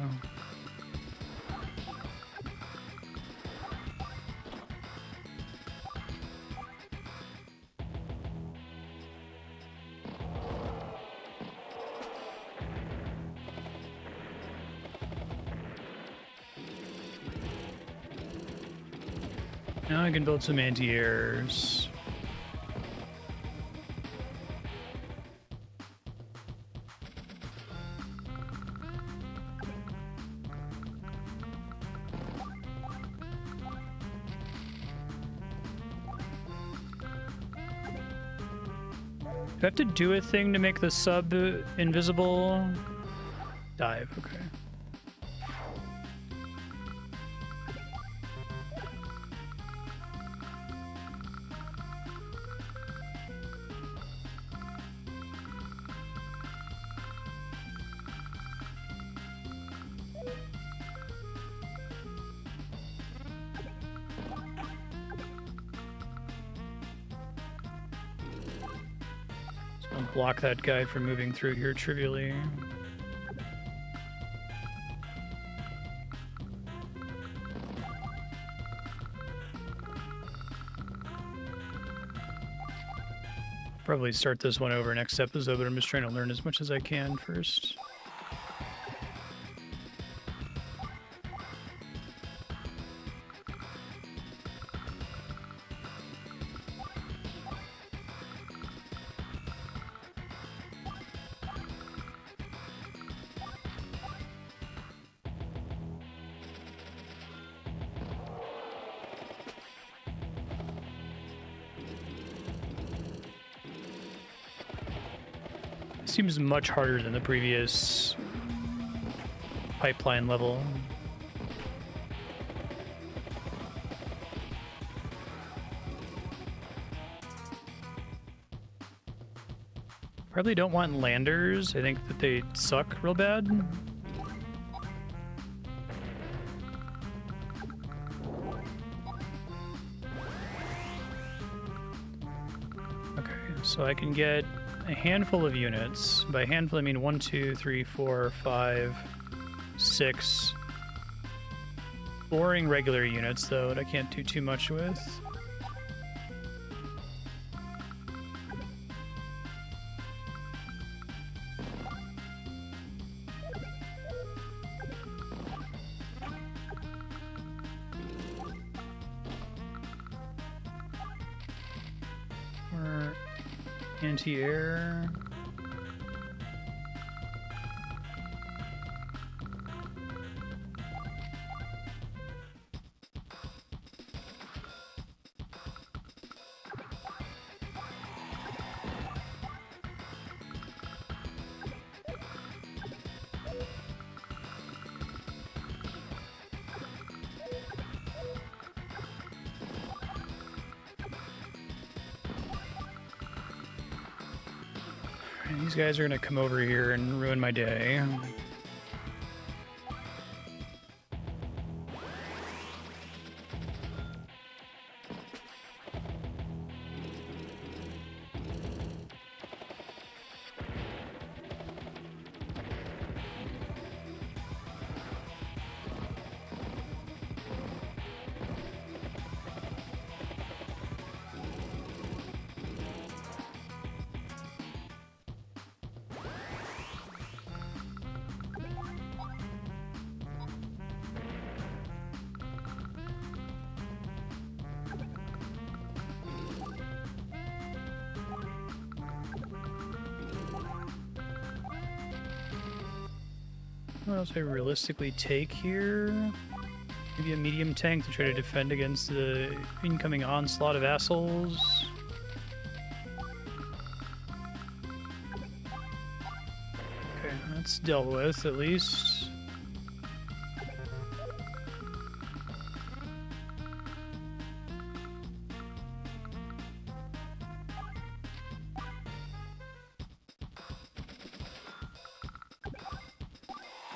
Now I can build some anti-airs. Do I have to do a thing to make the sub invisible? Dive, okay. Block that guy from moving through here trivially. Probably start this one over next episode, but I'm just trying to learn as much as I can first. Seems much harder than the previous pipeline level. Probably don't want landers. I think that they suck real bad. Okay, so I can get a handful of units. By handful, I mean 1, 2, 3, 4, 5, 6. Boring regular units, though, that I can't do too much with. Or anti-air. These guys are gonna come over here and ruin my day. What else I realistically take here? Maybe a medium tank to try to defend against the incoming onslaught of assholes. Okay, that's dealt with at least.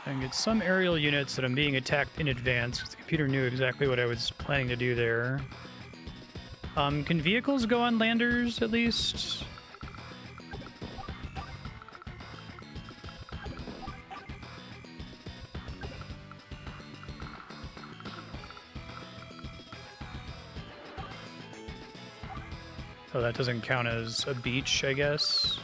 I can get some aerial units that I'm being attacked in advance, because the computer knew exactly what I was planning to do there. Can vehicles go on landers, at least? Oh, that doesn't count as a beach, I guess.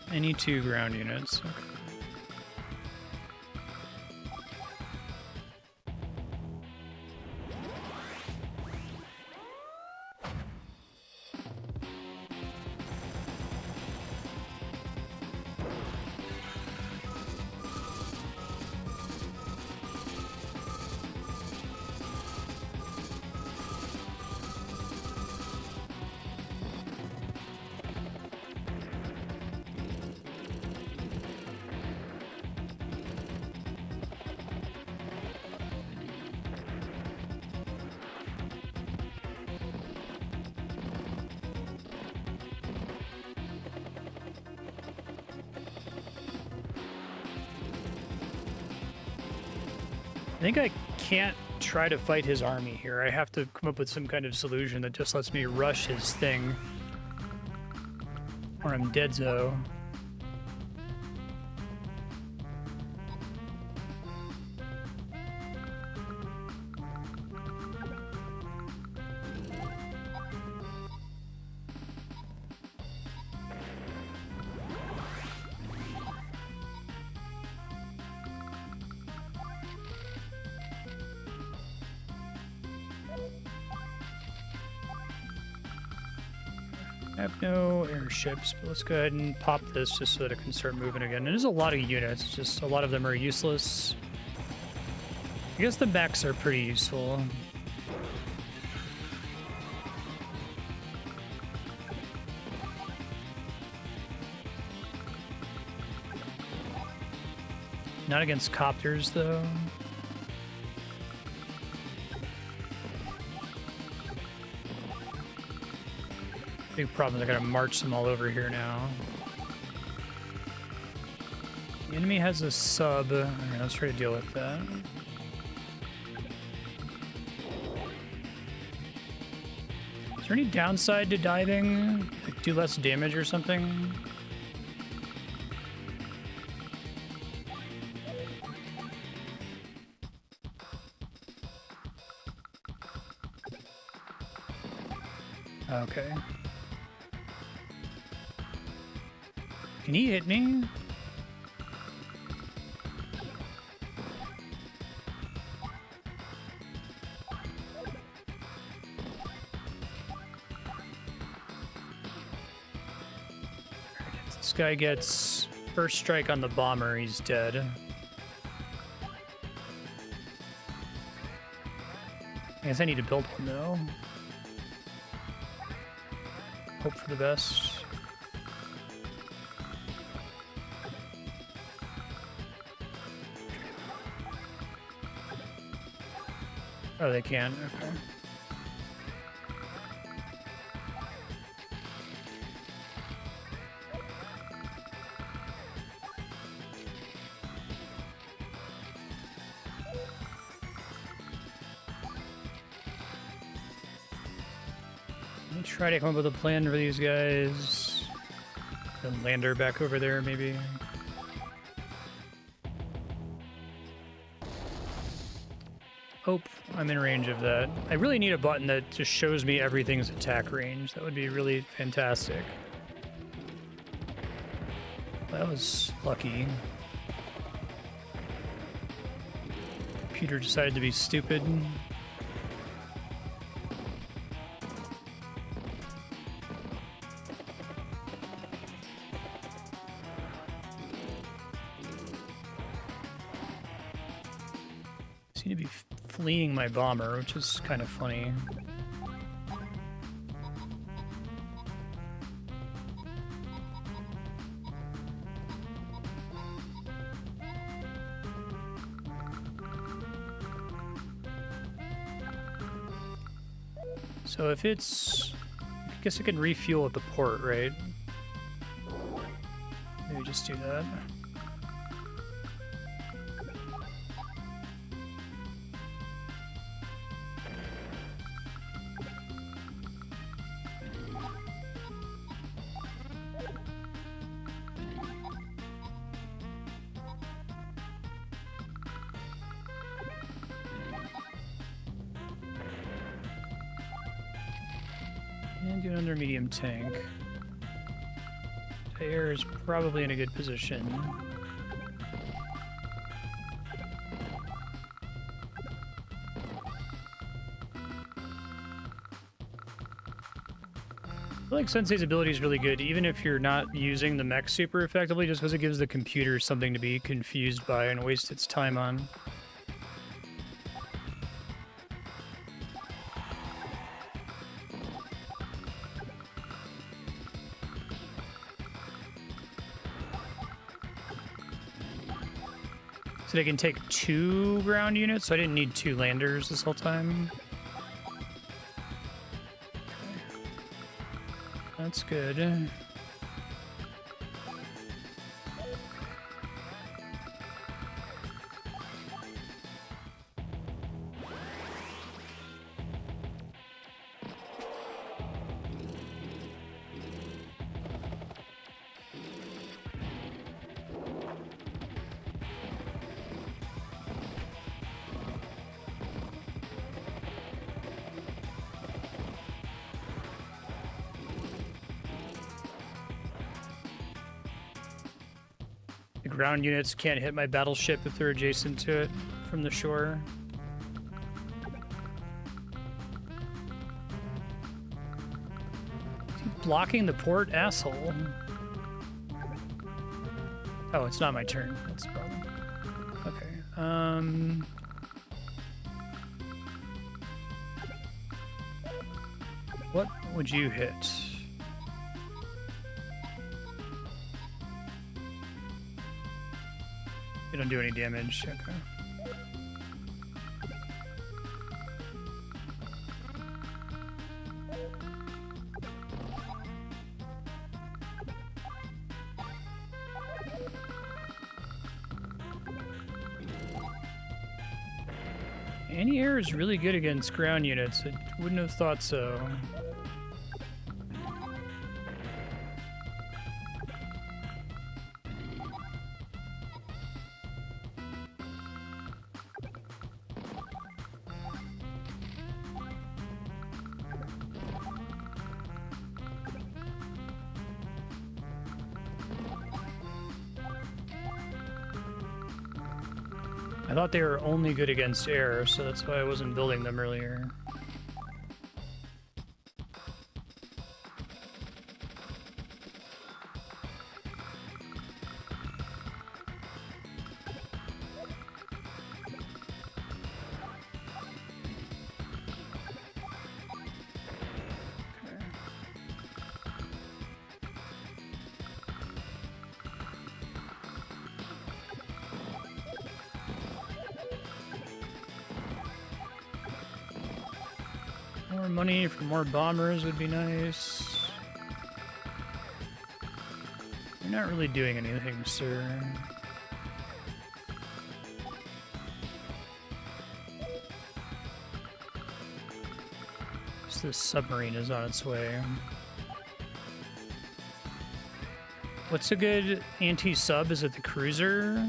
I need 2 ground units. Okay. I think I can't try to fight his army here. I have to come up with some kind of solution that just lets me rush his thing. Or I'm deadzo. I have no airships, but let's go ahead and pop this just so that it can start moving again. There's a lot of units, just a lot of them are useless. I guess the mechs are pretty useful. Not against copters, though. Big problem is I gotta march them all over here now. The enemy has a sub. Alright, let's try to deal with that. Is there any downside to diving? Like, do less damage or something? Okay. Can he hit me? This guy gets first strike on the bomber, he's dead. I guess I need to build one though. Hope for the best. Oh, they can. Okay. Let me try to come up with a plan for these guys. The lander back over there, maybe. Oh, I'm in range of that. I really need a button that just shows me everything's attack range. That would be really fantastic. That was lucky. Computer decided to be stupid. Seem to be fleeing my bomber, which is kind of funny. So if it's... I guess I can refuel at the port, right? Maybe just do that. And do another medium tank. The air is probably in a good position. I feel like Sensei's ability is really good, even if you're not using the mech super effectively, just because it gives the computer something to be confused by and waste its time on. So they can take 2 ground units, so I didn't need 2 landers this whole time. That's good. The ground units can't hit my battleship if they're adjacent to it from the shore. blocking the port, asshole. Oh, it's not my turn. That's the problem. Okay. What would you hit? You don't do any damage. Okay. Anti-air is really good against ground units. I wouldn't have thought so. I thought they were only good against air, so that's why I wasn't building them earlier. More money for more bombers would be nice. You're not really doing anything, sir. Just this submarine is on its way. What's a good anti-sub? Is it the cruiser?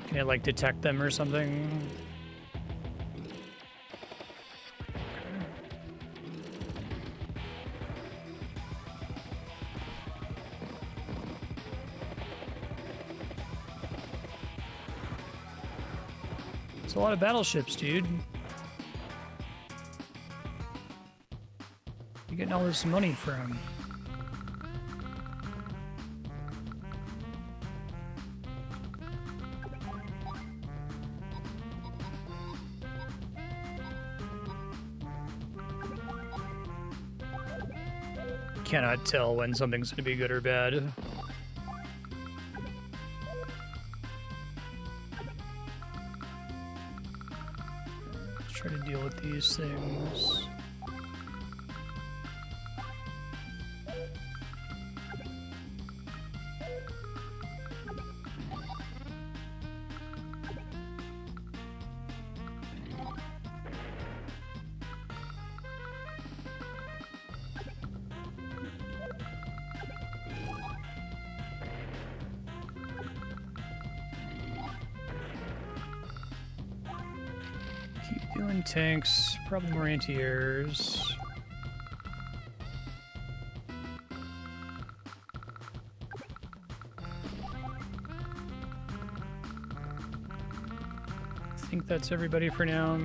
Can it, like, detect them or something? It's a lot of battleships, dude. You getting all this money from? Cannot tell when something's going to be good or bad. Let's try to deal with these things. Doing tanks, probably more anti-airs. I think that's everybody for now.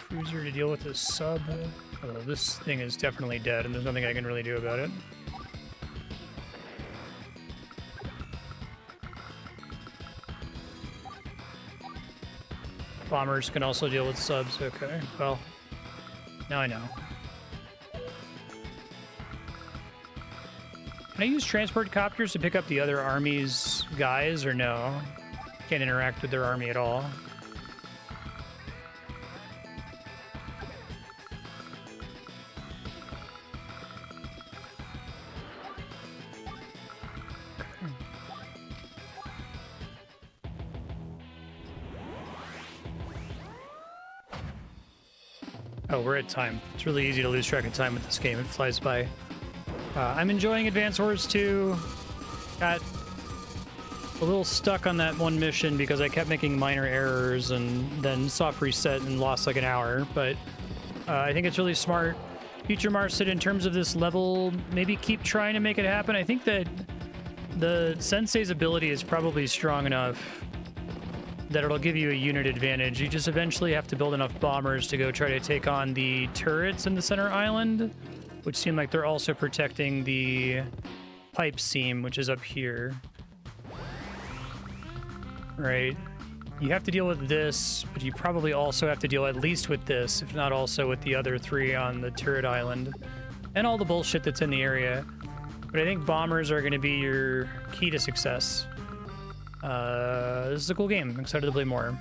Cruiser to deal with this sub. Although this thing is definitely dead and there's nothing I can really do about it. Bombers can also deal with subs. Okay, well, now I know. Can I use transport copters to pick up the other army's guys, or no? Can't interact with their army at all. Oh, we're at time. It's really easy to lose track of time with this game. It flies by. I'm enjoying Advance Wars 2. Got a little stuck on that one mission because I kept making minor errors and then soft reset and lost like an hour. But I think it's really smart Future Marstead, in terms of this level, maybe keep trying to make it happen. I think that the Sensei's ability is probably strong enough that it'll give you a unit advantage. You just eventually have to build enough bombers to go try to take on the turrets in the center island, which seem like they're also protecting the pipe seam, which is up here. Right. You have to deal with this, but you probably also have to deal at least with this, if not also with the other 3 on the turret island. And all the bullshit that's in the area. But I think bombers are going to be your key to success. This is a cool game. I'm excited to play more.